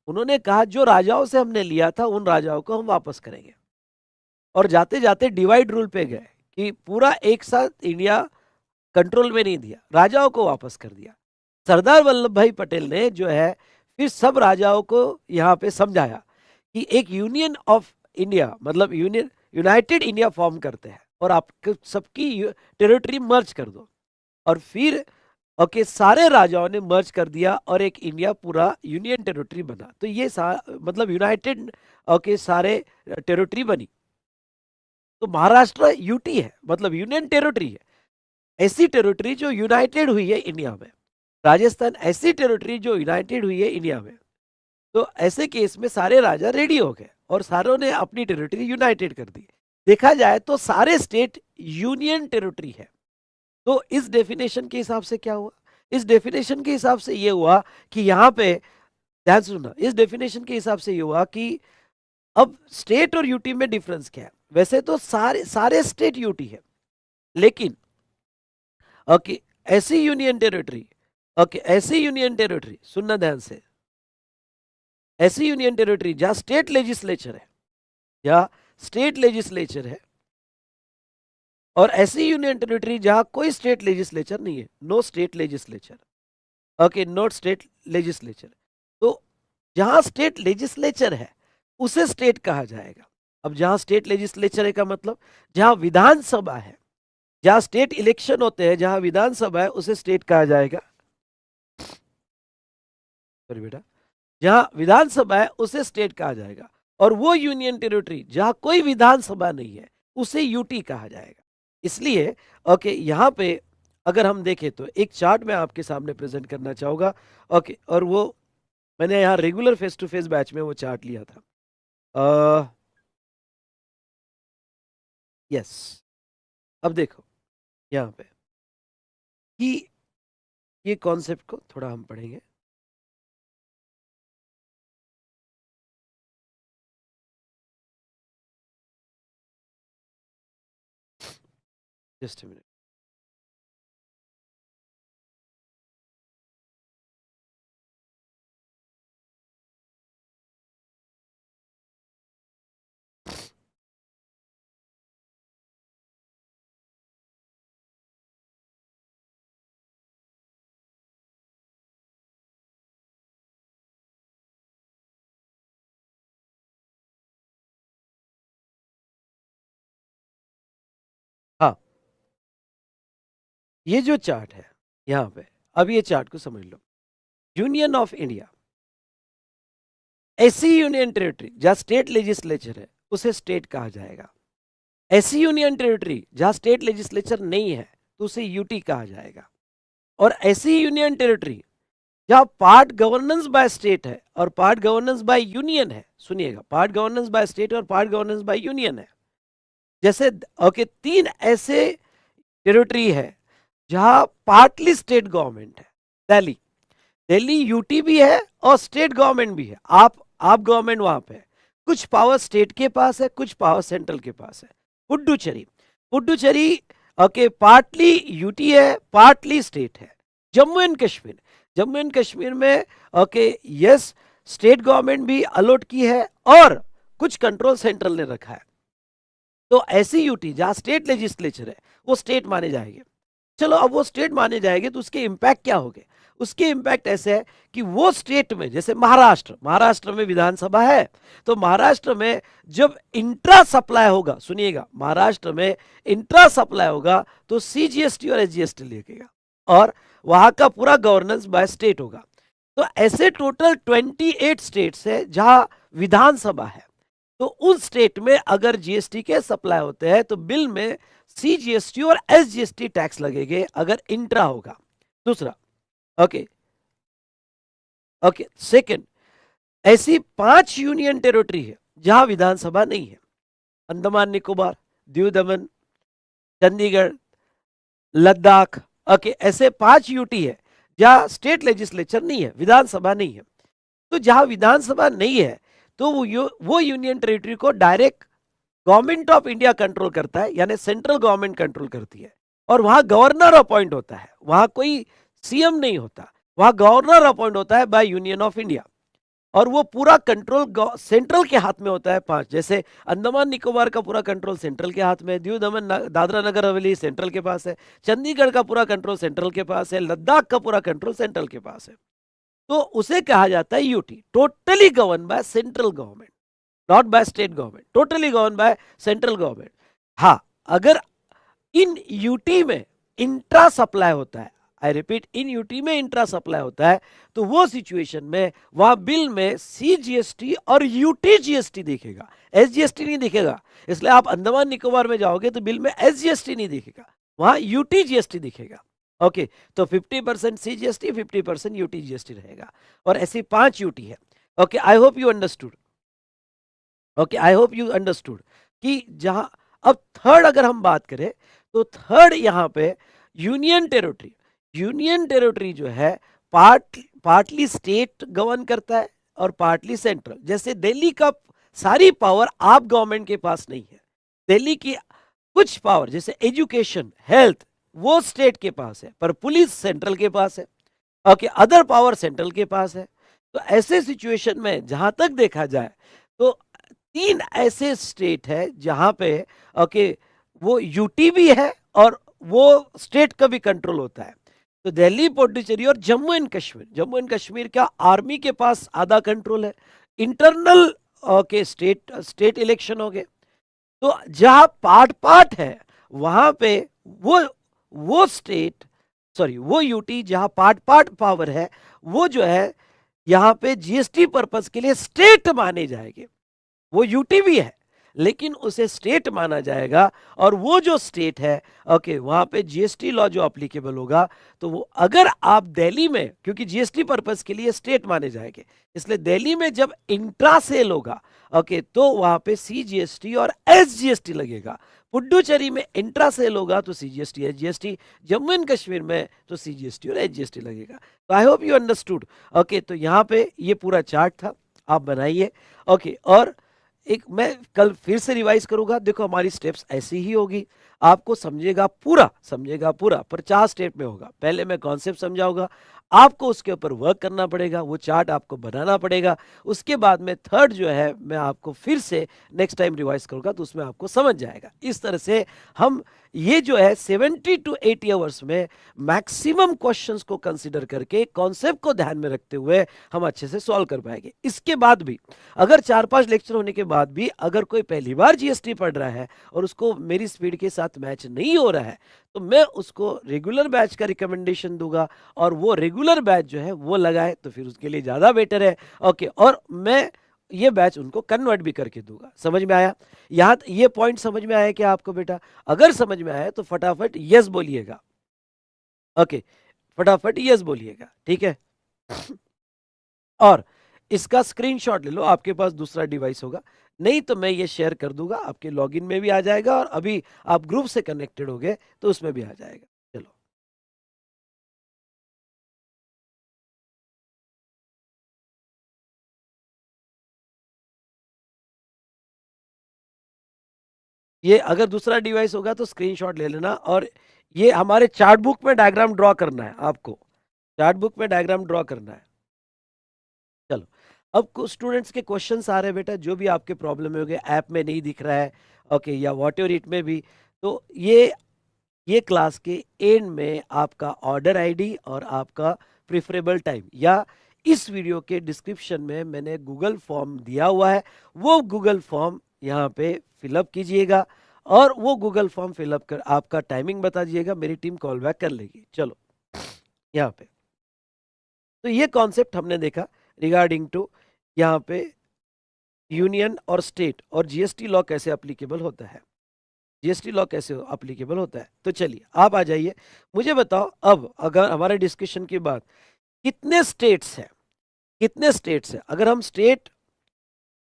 उन्होंने कहा जो राजाओं से हमने लिया था उन राजाओं को हम वापस करेंगे, और जाते जाते डिवाइड रूल पे गए कि पूरा एक साथ इंडिया कंट्रोल में नहीं दिया, राजाओं को वापस कर दिया। सरदार वल्लभ भाई पटेल ने जो है फिर सब राजाओं को यहाँ पे समझाया कि एक यूनियन ऑफ इंडिया, मतलब यूनाइटेड इंडिया फॉर्म करते हैं, और आप सबकी टेरिटरी मर्ज कर दो। और फिर ओके सारे राजाओं ने मर्ज कर दिया और एक इंडिया पूरा यूनियन टेरिटरी बना। तो ये मतलब यूनाइटेड ओके सारे टेरिटरी बनी। तो महाराष्ट्र यूटी है, मतलब यूनियन टेरिटरी है, ऐसी टेरिटरी जो यूनाइटेड हुई है इंडिया में। राजस्थान ऐसी टेरिटरी जो यूनाइटेड हुई है इंडिया में। तो ऐसे केस में सारे राजा रेडी हो गए और सारों ने अपनी टेरिटरी यूनाइटेड कर दी। देखा जाए तो सारे स्टेट यूनियन टेरिटरी है। तो इस डेफिनेशन के हिसाब से क्या हुआ? इस डेफिनेशन के हिसाब से ये हुआ कि यहाँ पे ध्यान सुनना, इस डेफिनेशन के हिसाब से ये हुआ कि अब स्टेट और यूटी में डिफरेंस क्या है? वैसे तो सारे सारे स्टेट यूटी है, लेकिन ओके ऐसी यूनियन टेरिटरी, ओके ऐसी यूनियन टेरिटरी, सुनना ध्यान से, ऐसी यूनियन टेरिटरी जहां स्टेट लेजिस्लेचर है या स्टेट लेजिस्लेचर है, और ऐसी यूनियन टेरिटरी जहां कोई स्टेट लेजिस्लेचर नहीं है, no state legislature, okay, not state legislature. तो जहां स्टेट लेजिस्लेचर है उसे स्टेट कहा जाएगा। अब जहां स्टेट लेजिस्लेचर है का मतलब जहां विधानसभा है, जहां स्टेट इलेक्शन होते हैं, जहां विधानसभा है, उसे स्टेट कहा जाएगा। सॉरी बेटा, जहां विधानसभा है उसे स्टेट कहा जाएगा, और वो यूनियन टेरिटरी जहां कोई विधानसभा नहीं है उसे यूटी कहा जाएगा। इसलिए ओके, यहाँ पे अगर हम देखें तो एक चार्ट मैं आपके सामने प्रेजेंट करना चाहूंगा, ओके, और वो मैंने यहाँ regular face to face batch में वो चार्ट लिया था। यस, अब देखो यहाँ पे कि ये कॉन्सेप्ट को थोड़ा हम पढ़ेंगे। Just minute. हाँ, ये जो चार्ट है यहाँ पे, अब ये चार्ट को समझ लो। यूनियन ऑफ इंडिया, ऐसी यूनियन टेरिटरी जहां स्टेट लेजिस्लेचर है उसे स्टेट कहा जाएगा। ऐसी यूनियन टेरिटरी जहां स्टेट लेजिस्लेचर नहीं है तो उसे यूटी कहा जाएगा। और ऐसी यूनियन टेरिटरी जहां पार्ट गवर्नेंस बाय स्टेट है और पार्ट गवर्नेंस बाय यूनियन है, सुनिएगा, पार्ट गवर्नेंस बाय स्टेट और पार्ट गवर्नेंस बाय यूनियन है। जैसे ओके, तीन ऐसे टेरिटरी है जहां पार्टली स्टेट गवर्नमेंट है। दिल्ली, दिल्ली यूटी भी है और स्टेट गवर्नमेंट भी है। आप गवर्नमेंट वहां पे है, कुछ पावर स्टेट के पास है, कुछ पावर सेंट्रल के पास है। Puducherry, Puducherry okay, partly UT है, पार्टली स्टेट है। जम्मू एंड कश्मीर, जम्मू एंड कश्मीर में ओके, यस, स्टेट गवर्नमेंट भी अलॉट की है और कुछ कंट्रोल सेंट्रल ने रखा है। तो ऐसी यूटी जहां स्टेट लेजिस्लेचर है वो स्टेट माने जाएंगे। चलो, अब वो स्टेट माने जाएंगे तो उसके इम्पैक्ट क्या होंगे? उसके इम्पैक्ट ऐसे है कि वो स्टेट में, जैसे महाराष्ट्र में विधानसभा है, तो महाराष्ट्र में जब इंट्रा सप्लाई होगा, सुनिएगा, महाराष्ट्र में इंट्रा सप्लाई होगा तो सीजीएसटी और एसजीएसटी लगेगा और वहां का पूरा गवर्नेंस बाय स्टेट होगा। तो ऐसे टोटल 28 स्टेट्स है जहां विधानसभा है। तो उस स्टेट में अगर जीएसटी के सप्लाई होते हैं तो बिल में सीजीएसटी और एसजीएसटी टैक्स लगेंगे अगर इंट्रा होगा। दूसरा, ओके ओके, सेकंड, ऐसी 5 यूनियन टेरिटरी है जहां विधानसभा नहीं है। अंडमान निकोबार, दीव दमन, चंडीगढ़, लद्दाख, ओके, ऐसे 5 यूटी है जहां स्टेट लेजिस्लेचर नहीं है, विधानसभा नहीं है। तो जहां विधानसभा नहीं है तो वो यूनियन टेरिटरी को direct government of India control करता है, यानी सेंट्रल गवर्नमेंट कंट्रोल करती है, और वहां गवर्नर अपॉइंट होता है, वहां कोई सीएम नहीं होता, वहां गवर्नर अपॉइंट होता है बाय यूनियन ऑफ इंडिया, और वो पूरा कंट्रोल सेंट्रल के हाथ में होता है। 5, जैसे अंडमान निकोबार का पूरा कंट्रोल सेंट्रल के हाथ में है, दीव दमन दादरा नगर हवेली सेंट्रल के पास है, चंडीगढ़ का पूरा कंट्रोल सेंट्रल के पास है, लद्दाख का पूरा कंट्रोल सेंट्रल के पास है। तो उसे कहा जाता है UT, totally govern by central government, not by state government, totally govern by central government. हाँ, अगर इन यूटी में इंट्रा सप्लाई होता है, आई रिपीट, इन यूटी में इंट्रा सप्लाई होता है, तो वो सिचुएशन में वहां बिल में सीजीएसटी और यूटी जीएसटी दिखेगा, एसजीएसटी नहीं दिखेगा। इसलिए आप अंडमान निकोबार में जाओगे तो बिल में एसजीएसटी नहीं दिखेगा, वहां यूटी जीएसटी दिखेगा। ओके, तो 50% सीजीएसटी, 50% यूटी जीएसटी रहेगा, और ऐसी 5 यूटी है। Okay, I hope you understood. Okay, I hope you understood कि जहां, अब थर्ड अगर हम बात करें तो थर्ड यहां पे यूनियन टेरिटरी, यूनियन टेरिटरी जो है पार्टली स्टेट गवर्न करता है और पार्टली सेंट्रल। जैसे दिल्ली का सारी पावर आप गवर्नमेंट के पास नहीं है, दिल्ली की कुछ पावर जैसे एजुकेशन, हेल्थ, वो स्टेट के पास है, पर पुलिस सेंट्रल के पास है। ओके, अदर पावर सेंट्रल के पास है। तो ऐसे सिचुएशन में जहां तक देखा जाए तो 3 ऐसे स्टेट है जहां पे ओके वो यूटी भी है और वो स्टेट का भी कंट्रोल होता है। तो दिल्ली, पुडुचेरी और जम्मू एंड कश्मीर। जम्मू एंड कश्मीर का आर्मी के पास आधा कंट्रोल है। Internal okay state state election हो गए। तो जहां पार्ट पार्ट है वहां पे वो वो स्टेट सॉरी वो यूटी जहां पार्ट पार्ट पावर है वो जो है यहाँ पे जीएसटी पर्पस के लिए स्टेट माने जाएंगे। वो यूटी भी है लेकिन उसे स्टेट माना जाएगा और वो जो स्टेट है ओके वहां पे जीएसटी लॉ जो अप्लीकेबल होगा तो वो अगर आप दिल्ली में क्योंकि जीएसटी पर्पस के लिए स्टेट माने जाएंगे इसलिए दिल्ली में जब इंट्रा सेल होगा ओके तो वहां पे सीजीएसटी और एसजीएसटी लगेगा। पुडुचेरी में इंट्रा सेल होगा तो CGST SGST, Jammu and Kashmir में तो सीजीएसटी और एसजीएसटी लगेगा। तो I hope you understood. Okay तो यहाँ पे ये पूरा चार्ट था, आप बनाइए। ओके और एक मैं कल फिर से रिवाइज करूंगा। देखो हमारी स्टेप्स ऐसी ही होगी, आपको समझेगा पूरा पर 4 स्टेप में होगा। पहले मैं कॉन्सेप्ट समझाऊंगा, आपको उसके ऊपर वर्क करना पड़ेगा, वो चार्ट आपको बनाना पड़ेगा। उसके बाद में थर्ड जो है मैं आपको फिर से नेक्स्ट टाइम रिवाइज करूंगा तो उसमें आपको समझ जाएगा। इस तरह से हम ये जो है 70 to 80 आवर्स में मैक्सिमम क्वेश्चंस को कंसीडर करके कॉन्सेप्ट को ध्यान में रखते हुए हम अच्छे से सॉल्व कर पाएंगे। इसके बाद भी अगर 4-5 लेक्चर होने के बाद भी अगर कोई पहली बार जीएसटी पढ़ रहा है और उसको मेरी स्पीड के साथ मैच नहीं हो रहा है तो मैं उसको रेगुलर बैच का रिकमेंडेशन दूंगा और वो रेगुलर बैच जो है वो लगाए तो फिर उसके लिए ज्यादा बेटर है। ओके और मैं ये बैच उनको कन्वर्ट भी करके दूंगा। समझ में आया? यहाँ ये पॉइंट समझ में आया क्या आपको बेटा? अगर समझ में आया तो फटाफट यस बोलिएगा। ओके फटाफट यस बोलिएगा, ठीक है। और इसका स्क्रीनशॉट ले लो, आपके पास दूसरा डिवाइस होगा, नहीं तो मैं ये शेयर कर दूंगा, आपके लॉगिन में भी आ जाएगा और अभी आप ग्रुप से कनेक्टेड हो गए तो उसमें भी आ जाएगा। चलो ये अगर दूसरा डिवाइस होगा तो स्क्रीनशॉट ले लेना। और ये हमारे चार्ट बुक में डायग्राम ड्रॉ करना है, आपको चार्ट बुक में डायग्राम ड्रॉ करना है। चलो अब कुछ स्टूडेंट्स के क्वेश्चंस आ रहे हैं बेटा, जो भी आपके प्रॉब्लम हो गए, ऐप में नहीं दिख रहा है ओके या वॉट एवर इट में भी, तो ये क्लास के एंड में आपका ऑर्डर आईडी और आपका प्रिफरेबल टाइम या इस वीडियो के डिस्क्रिप्शन में मैंने गूगल फॉर्म दिया हुआ है, वो गूगल फॉर्म यहाँ पे फिलअप कीजिएगा और वो गूगल फॉर्म फिलअप कर आपका टाइमिंग बता दीजिएगा, मेरी टीम कॉल बैक कर लेगी। चलो यहाँ पे तो ये कॉन्सेप्ट हमने देखा रिगार्डिंग टू यहाँ पे यूनियन और स्टेट और जीएसटी लॉ कैसे अप्लीकेबल होता है, जीएसटी लॉ कैसे अप्लीकेबल होता है। तो चलिए आप आ जाइए, मुझे बताओ अब अगर हमारे डिस्कशन के बाद कितने स्टेट्स हैं, कितने स्टेट्स हैं? अगर हम स्टेट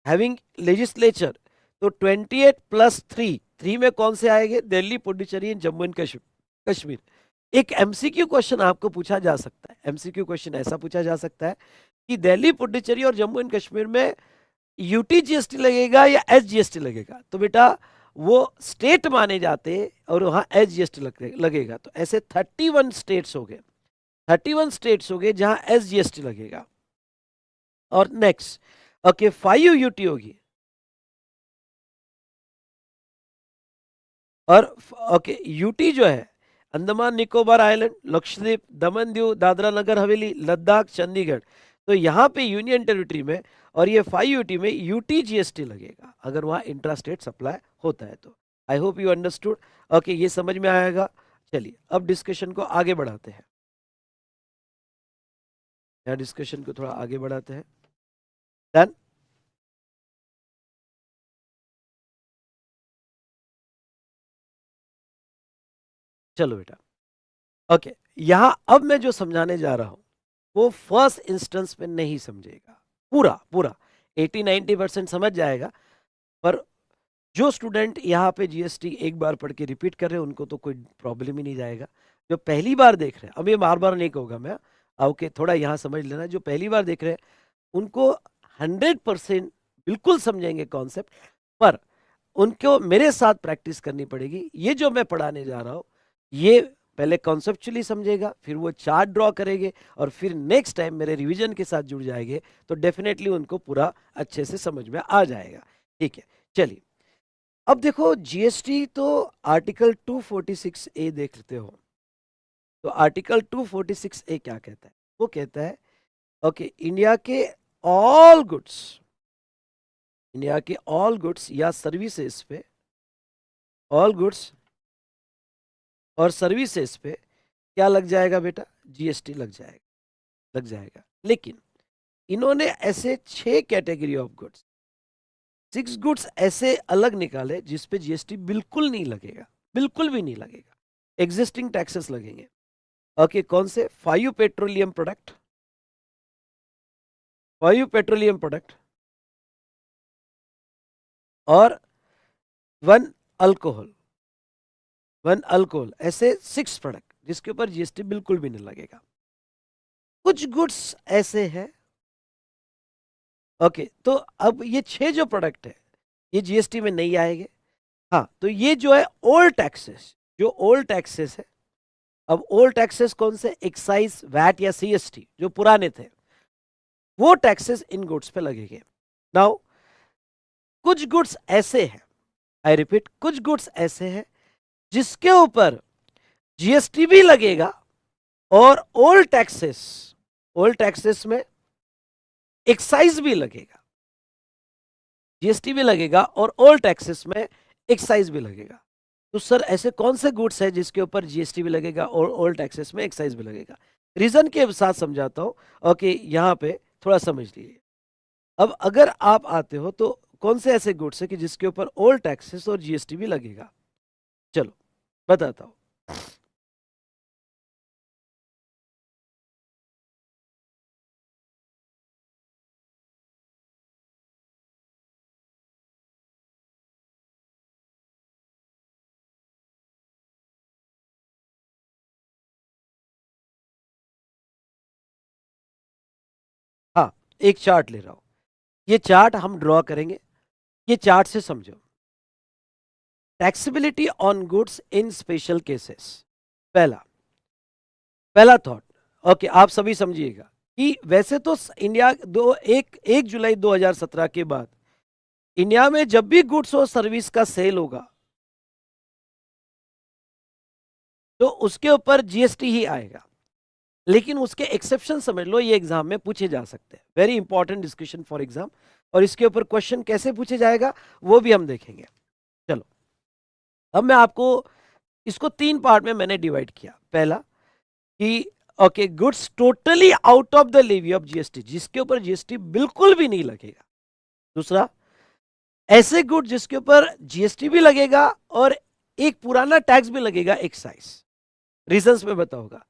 हैविंग लेजिस्लेचर तो 28 प्लस 3 में कौन से आएंगे? दिल्ली, पुडुचेरी, जम्मू एंड कश्मीर। एक एमसीक्यू क्वेश्चन आपको पूछा जा सकता है, एमसीक्यू क्वेश्चन ऐसा पूछा जा सकता है कि दिल्ली, पुडुचेरी और जम्मू एंड कश्मीर में यूटी जीएसटी लगेगा या एस जीएसटी लगेगा? तो बेटा वो स्टेट माने जाते और वहां एस जीएसटी लगेगा। तो ऐसे 31 स्टेट्स हो गए, 31 स्टेट्स हो गए जहां एस जीएसटी लगेगा। और नेक्स्ट ओके 5 यूटी होगी और ओके यूटी जो है अंडमान निकोबार आइलैंड, लक्षद्वीप, दमन दीव, दादरा नगर हवेली, लद्दाख, चंडीगढ़। तो यहाँ पे यूनियन टेरिटरी में और ये 5 यूटी में यूटी जीएसटी लगेगा अगर वहाँ इंट्रा स्टेट सप्लाई होता है तो। I hope you understood. Okay ये समझ में आएगा। चलिए अब डिस्कशन को आगे बढ़ाते हैं, यहाँ डिस्कशन को थोड़ा आगे बढ़ाते हैं। डन? चलो बेटा ओके यहाँ अब मैं जो समझाने जा रहा हूँ वो फर्स्ट इंस्टेंस में नहीं समझेगा, पूरा पूरा 80-90% समझ जाएगा। पर जो स्टूडेंट यहाँ पे जीएसटी एक बार पढ़ के रिपीट कर रहे हैं उनको तो कोई प्रॉब्लम ही नहीं जाएगा। जो पहली बार देख रहे हैं, अब ये बार बार नहीं कहूँगा मैं, ओके थोड़ा यहाँ समझ लेना, जो पहली बार देख रहे हैं उनको 100% बिल्कुल समझेंगे कॉन्सेप्ट, पर उनको मेरे साथ प्रैक्टिस करनी पड़ेगी। ये जो मैं पढ़ाने जा रहा हूँ ये पहले कॉन्सेप्चुअली समझेगा, फिर वो चार्ट ड्रॉ करेंगे और फिर नेक्स्ट टाइम मेरे रिवीजन के साथ जुड़ जाएंगे तो डेफिनेटली उनको पूरा अच्छे से समझ में आ जाएगा। ठीक है, चलिए अब देखो जीएसटी तो आर्टिकल 246A देख लेते हो। तो आर्टिकल 246A क्या कहता है? वो कहता है ओके, इंडिया के ऑल गुड्स, इंडिया के ऑल गुड्स या सर्विसेज पे, ऑल गुड्स और सर्विसेज पे क्या लग जाएगा बेटा? जीएसटी लग जाएगा, लग जाएगा। लेकिन इन्होंने ऐसे 6 कैटेगरी ऑफ गुड्स, 6 गुड्स ऐसे अलग निकाले जिस पे जीएसटी बिल्कुल नहीं लगेगा, बिल्कुल भी नहीं लगेगा, एग्जिस्टिंग टैक्सेस लगेंगे। ओके, कौन से? 5 पेट्रोलियम प्रोडक्ट, 5 पेट्रोलियम प्रोडक्ट और 1 अल्कोहल, 1 अल्कोहल, ऐसे 6 प्रोडक्ट जिसके ऊपर जीएसटी बिल्कुल भी नहीं लगेगा। कुछ गुड्स ऐसे हैं, ओके, तो अब ये 6 जो प्रोडक्ट है ये जीएसटी में नहीं आएंगे। हाँ, तो ये जो है ओल्ड टैक्सेस, जो ओल्ड टैक्सेस है, अब ओल्ड टैक्सेस कौन से? एक्साइज, वैट या सीएसटी, जो पुराने थे, वो टैक्सेस इन गुड्स पे लगेंगे। नाउ कुछ गुड्स ऐसे हैं, आई रिपीट, कुछ गुड्स ऐसे हैं जिसके ऊपर जीएसटी भी लगेगा और ओल्ड टैक्सेस में एक्साइज भी लगेगा, जीएसटी भी लगेगा और ओल्ड टैक्सेस में एक्साइज भी लगेगा। तो सर ऐसे कौन से गुड्स है जिसके ऊपर जीएसटी भी लगेगा और ओल्ड टैक्सेस में एक्साइज भी लगेगा? रीजन के साथ समझाता हूं। ओके, यहां पे थोड़ा समझ लीजिए। अब अगर आप आते हो तो कौन से ऐसे गुड्स है कि जिसके ऊपर ओल्ड टैक्सेस और जीएसटी भी लगेगा? चलो बताता हूं। हाँ, एक चार्ट ले रहा हूं, ये चार्ट हम ड्रॉ करेंगे, ये चार्ट से समझो। Taxability on goods in special cases, पहला पहला थॉट। ओके, आप सभी समझिएगा कि वैसे तो इंडिया 1 जुलाई 2017 के बाद इंडिया में जब भी गुड्स और सर्विस का सेल होगा तो उसके ऊपर जीएसटी ही आएगा। लेकिन उसके एक्सेप्शन समझ लो, ये एग्जाम में पूछे जा सकते हैं, very important discussion for exam. और इसके ऊपर क्वेश्चन कैसे पूछे जाएगा वो भी हम देखेंगे। चलो, अब मैं आपको इसको 3 पार्ट में मैंने डिवाइड किया। पहला कि okay, goods totally out of the levy of GST, जिसके ऊपर जीएसटी बिल्कुल भी नहीं लगेगा। दूसरा, ऐसे गुड जिसके ऊपर जीएसटी भी लगेगा और एक पुराना टैक्स भी लगेगा, एक्साइज, रीजंस में बताऊंगा।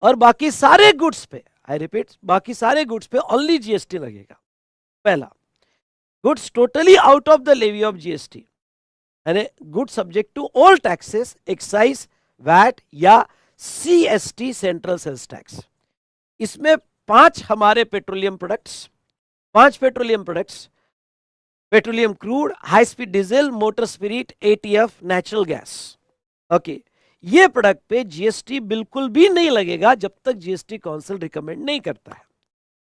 और बाकी सारे गुड्स पे, आई रिपीट, बाकी सारे गुड्स पे ओनली जीएसटी लगेगा। पहला, goods totally out of the levy of GST, यानी good subject to all taxes, excise, VAT या सीएसटी, सेंट्रल सेल्स टैक्स। इसमें 5 हमारे petroleum products, 5 petroleum products, petroleum crude, high speed diesel, motor spirit, ATF, natural gas. Okay, ये प्रोडक्ट पे जीएसटी बिल्कुल भी नहीं लगेगा जब तक जीएसटी काउंसिल रिकमेंड नहीं करता है।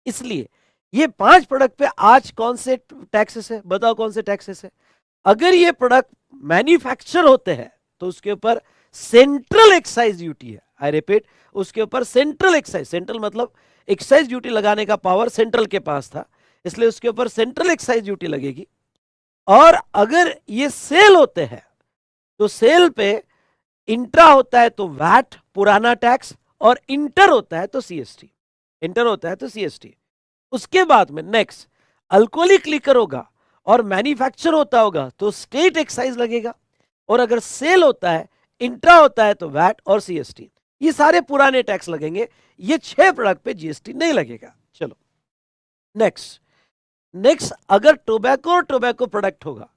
इसलिए ये 5 प्रोडक्ट पे आज कौन से टैक्सेस है? बताओ कौन से टैक्सेस है? अगर ये प्रोडक्ट मैन्युफैक्चर होते हैं तो उसके ऊपर सेंट्रल एक्साइज ड्यूटी है। आई रिपीट, उसके ऊपर सेंट्रल एक्साइज, सेंट्रल मतलब एक्साइज ड्यूटी लगाने का पावर सेंट्रल के पास था, इसलिए उसके ऊपर सेंट्रल एक्साइज ड्यूटी लगेगी। और अगर ये सेल होते हैं तो सेल पे इंट्रा होता है तो वैट, पुराना टैक्स, और इंटर होता है तो सीएसटी, इंटर होता है तो सीएसटी। उसके बाद में नेक्स्ट, अल्कोहलिक लिकर होगा और मैन्युफैक्चर होता होगा तो स्टेट एक्साइज लगेगा, और अगर सेल होता है, इंट्रा होता है तो वैट और सीएसटी। ये सारे पुराने टैक्स लगेंगे, ये 6 प्रोडक्ट पे जीएसटी नहीं लगेगा। चलो नेक्स्ट, अगर टोबैको प्रोडक्ट होगा,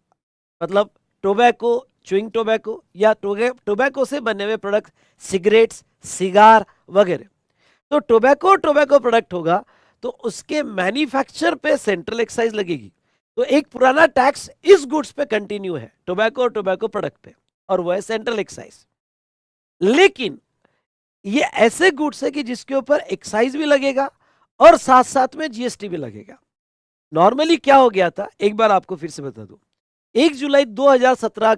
मतलब टोबैको, च्युइंग टोबैको या टोबैको से बने हुए प्रोडक्ट, सिगरेट्स, सिगार वगैरह, तो टोबैको प्रोडक्ट होगा तो उसके मैन्युफैक्चर पे सेंट्रल एक्साइज लगेगी। तो एक पुराना टैक्स इस गुड्स पे कंटिन्यू है, टोबैको और टोबैको प्रोडक्ट पे, और वो है सेंट्रल एक्साइज। लेकिन ये ऐसे गुड्स है कि जिसके ऊपर एक्साइज भी लगेगा और साथ साथ में जीएसटी भी लगेगा। नॉर्मली क्या हो गया था, एक बार आपको फिर से बता दूं, 1 जुलाई 2017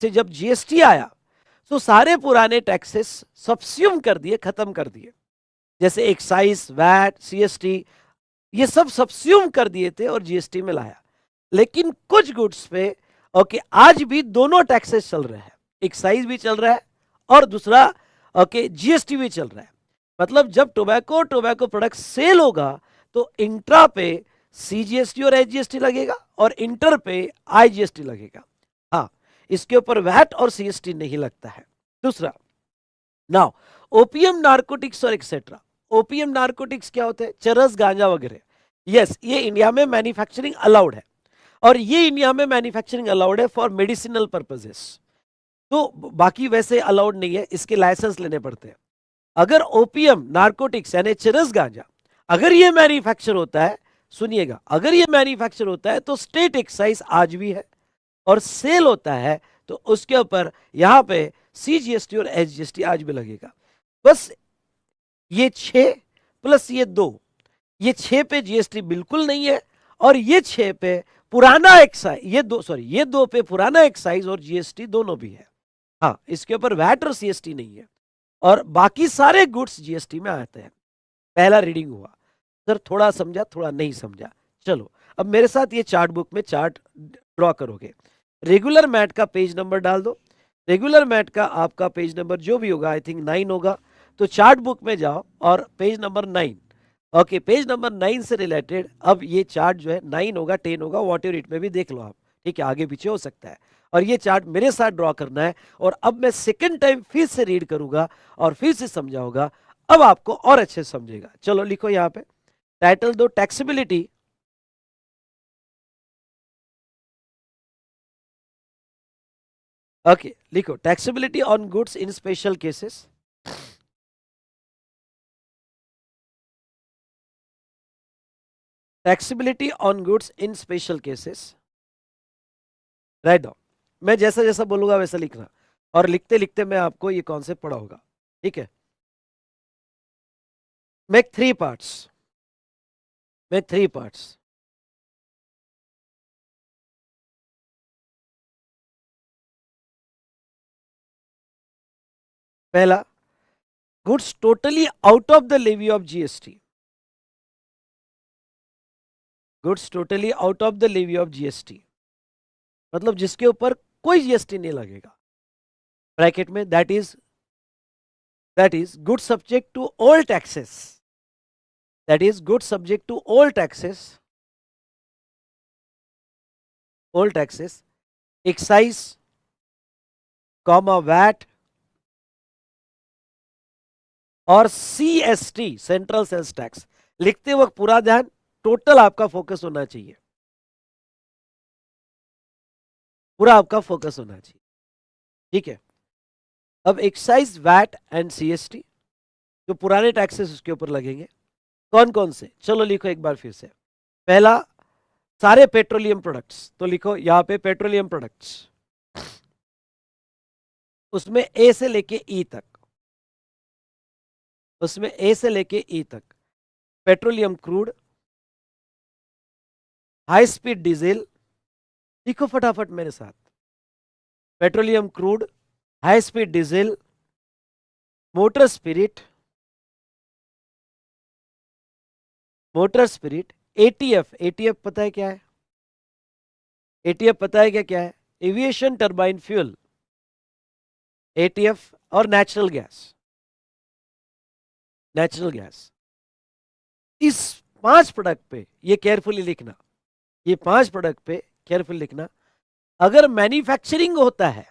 से जब जीएसटी आया तो सारे पुराने टैक्सेस सब्स्यूम कर दिए, खत्म कर दिए, जैसे एक्साइज, वैट, सीएसटी, ये सब सब्स्यूम कर दिए थे और जीएसटी में लाया। लेकिन कुछ गुड्स पे ओके आज भी दोनों टैक्सेस चल रहे हैं, एक्साइज भी चल रहा है और दूसरा ओके जीएसटी भी चल रहा है। मतलब जब टोबैको प्रोडक्ट सेल होगा तो इंट्रा पे सीजीएसटी और एचजीएसटी लगेगा और इंटर पे आईजीएसटी लगेगा। हाँ, इसके ऊपर वैट और सीएसटी नहीं लगता है। दूसरा, नाउ ओपीएम, नारकोटिक्स और एक्सेट्रा। ओपीएम नारकोटिक्स क्या होते हैं? चरस, गांजा वगैरह। यस, ये इंडिया में मैन्युफैक्चरिंग अलाउड है और ये इंडिया में मैन्युफैक्चरिंग अलाउड है फॉर मेडिसिनल पर्पजेस। तो बाकी वैसे अलाउड नहीं है, इसके लाइसेंस लेने पड़ते हैं। अगर ओपीएम, नारकोटिक्स यानी चरस, गांजा अगर ये मैन्युफैक्चर होता है, सुनिएगा, अगर ये मैन्युफैक्चर होता है तो स्टेट एक्साइज आज भी है और सेल होता है तो उसके ऊपर यहां पे सीजीएसटी और एचजीएसटी आज भी लगेगा। बस ये 6 प्लस ये 2, ये 6 पे जीएसटी बिल्कुल नहीं है और ये 6 पे पुराना एक्साइज, ये 2 पे पुराना एक्साइज और जीएसटी दोनों भी है। हाँ, इसके ऊपर वैट और सीएसटी नहीं है और बाकी सारे गुड्स जीएसटी में आते हैं। पहला रीडिंग हुआ सर, थोड़ा समझा थोड़ा नहीं समझा। चलो अब मेरे साथ ये चार्ट बुक में चार्ट ड्रॉ करोगे। रेगुलर मैट का पेज नंबर डाल दो। रेगुलर मैट का आपका पेज नंबर जो भी होगा, आई थिंक 9 होगा, तो चार्ट बुक में जाओ और page number 9, okay, page number 9 से रिलेटेड अब ये चार्ट जो है 9 होगा, 10 होगा, वॉट एवर इट में भी देख लो आप, ठीक है, आगे पीछे हो सकता है। और ये चार्ट मेरे साथ ड्रॉ करना है और अब मैं सेकंड टाइम फिर से रीड करूंगा और फिर से समझाऊंगा, अब आपको और अच्छे से समझेगा। चलो लिखो यहाँ पे, टाइटल दो टैक्सेबिलिटी ओके, लिखो taxability on goods in special cases. Taxability on goods in special cases, write down. मैं जैसा जैसा बोलूंगा वैसा लिखना और लिखते लिखते मैं आपको ये कॉन्सेप्ट पढ़ा होगा, ठीक है। Make 3 parts, make 3 parts. पहला, goods totally out of the levy of GST, goods totally out of the levy of GST, मतलब जिसके ऊपर कोई जीएसटी नहीं लगेगा, ब्रैकेट में that is good subject to all taxes, that is good subject to all taxes, all taxes, excise, comma VAT और सीएसटी, सेंट्रल सेल्स टैक्स। लिखते वक्त पूरा ध्यान, टोटल आपका फोकस होना चाहिए, पूरा आपका फोकस होना चाहिए, ठीक है। अब एक्साइज, वैट एंड सीएसटी जो पुराने टैक्सेस उसके ऊपर लगेंगे, कौन कौन से, चलो लिखो एक बार फिर से। पहला, सारे पेट्रोलियम प्रोडक्ट्स, तो लिखो यहां पे पेट्रोलियम प्रोडक्ट्स, उसमें ए से लेके ई तक, उसमें ए से लेके ई तक, petroleum crude, high speed diesel, लिखो फटाफट मेरे साथ, petroleum crude, high speed diesel, motor spirit, motor spirit, ETF, ETF पता है क्या है? एटीएफ पता है क्या क्या है? एविएशन टर्बाइन फ्यूल, एटीएफ, और नेचुरल गैस, नेचुरल गैस। इस 5 प्रोडक्ट पे ये केयरफुली लिखना, ये 5 प्रोडक्ट पे केयरफुली लिखना। अगर मैन्युफैक्चरिंग होता है,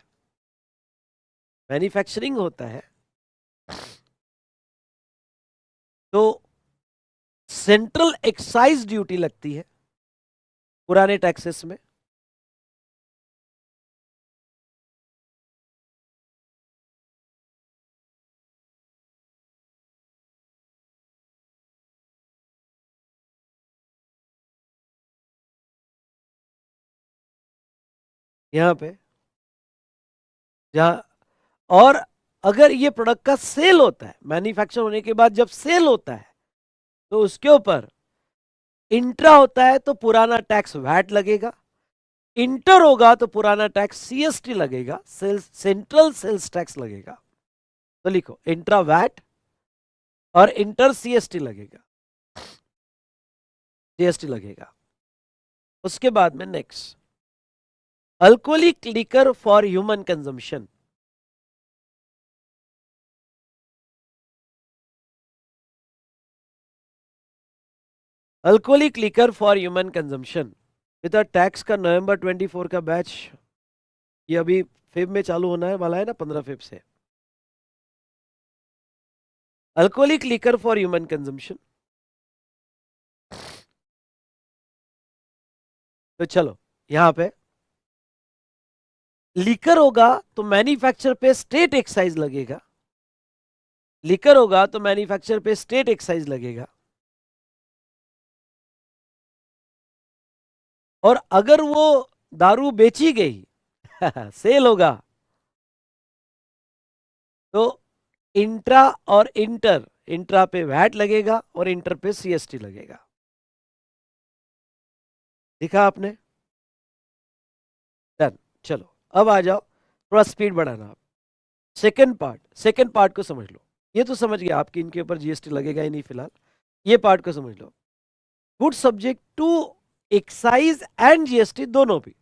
मैन्युफैक्चरिंग होता है तो सेंट्रल एक्साइज ड्यूटी लगती है पुराने टैक्सेस में, यहां पे जहां, और अगर ये प्रोडक्ट का सेल होता है, मैन्युफैक्चर होने के बाद जब सेल होता है तो उसके ऊपर इंट्रा होता है तो पुराना टैक्स वैट लगेगा इंटर होगा तो पुराना टैक्स सीएसटी लगेगा, सेंट्रल सेल्स टैक्स लगेगा। तो लिखो इंट्रा वैट और इंटर सीएसटी लगेगा, जीएसटी लगेगा। उसके बाद में next, alcoholic liquor for human consumption. Alcoholic liquor for human consumption with tax का नवंबर 24 का बैच, ये अभी फेब में चालू होना है वाला है ना, 15 फेब से। Alcoholic liquor for human consumption. तो चलो यहां पे लिकर होगा तो मैन्युफैक्चर पे स्टेट एक्साइज लगेगा, लिकर होगा तो मैन्युफैक्चर पे स्टेट एक्साइज लगेगा। और अगर वो दारू बेची गई सेल होगा तो इंट्रा और इंटर, इंट्रा पे वैट लगेगा और इंटर पे सीएसटी लगेगा। दिखा आपने? डन। चलो अब आ जाओ, थोड़ा स्पीड बढ़ाना आप। सेकंड पार्ट को समझ लो। ये तो समझ गया आपकी इनके ऊपर जीएसटी लगेगा ही नहीं फिलहाल, ये पार्ट को समझ लो। Good subject to excise and GST दोनों भी।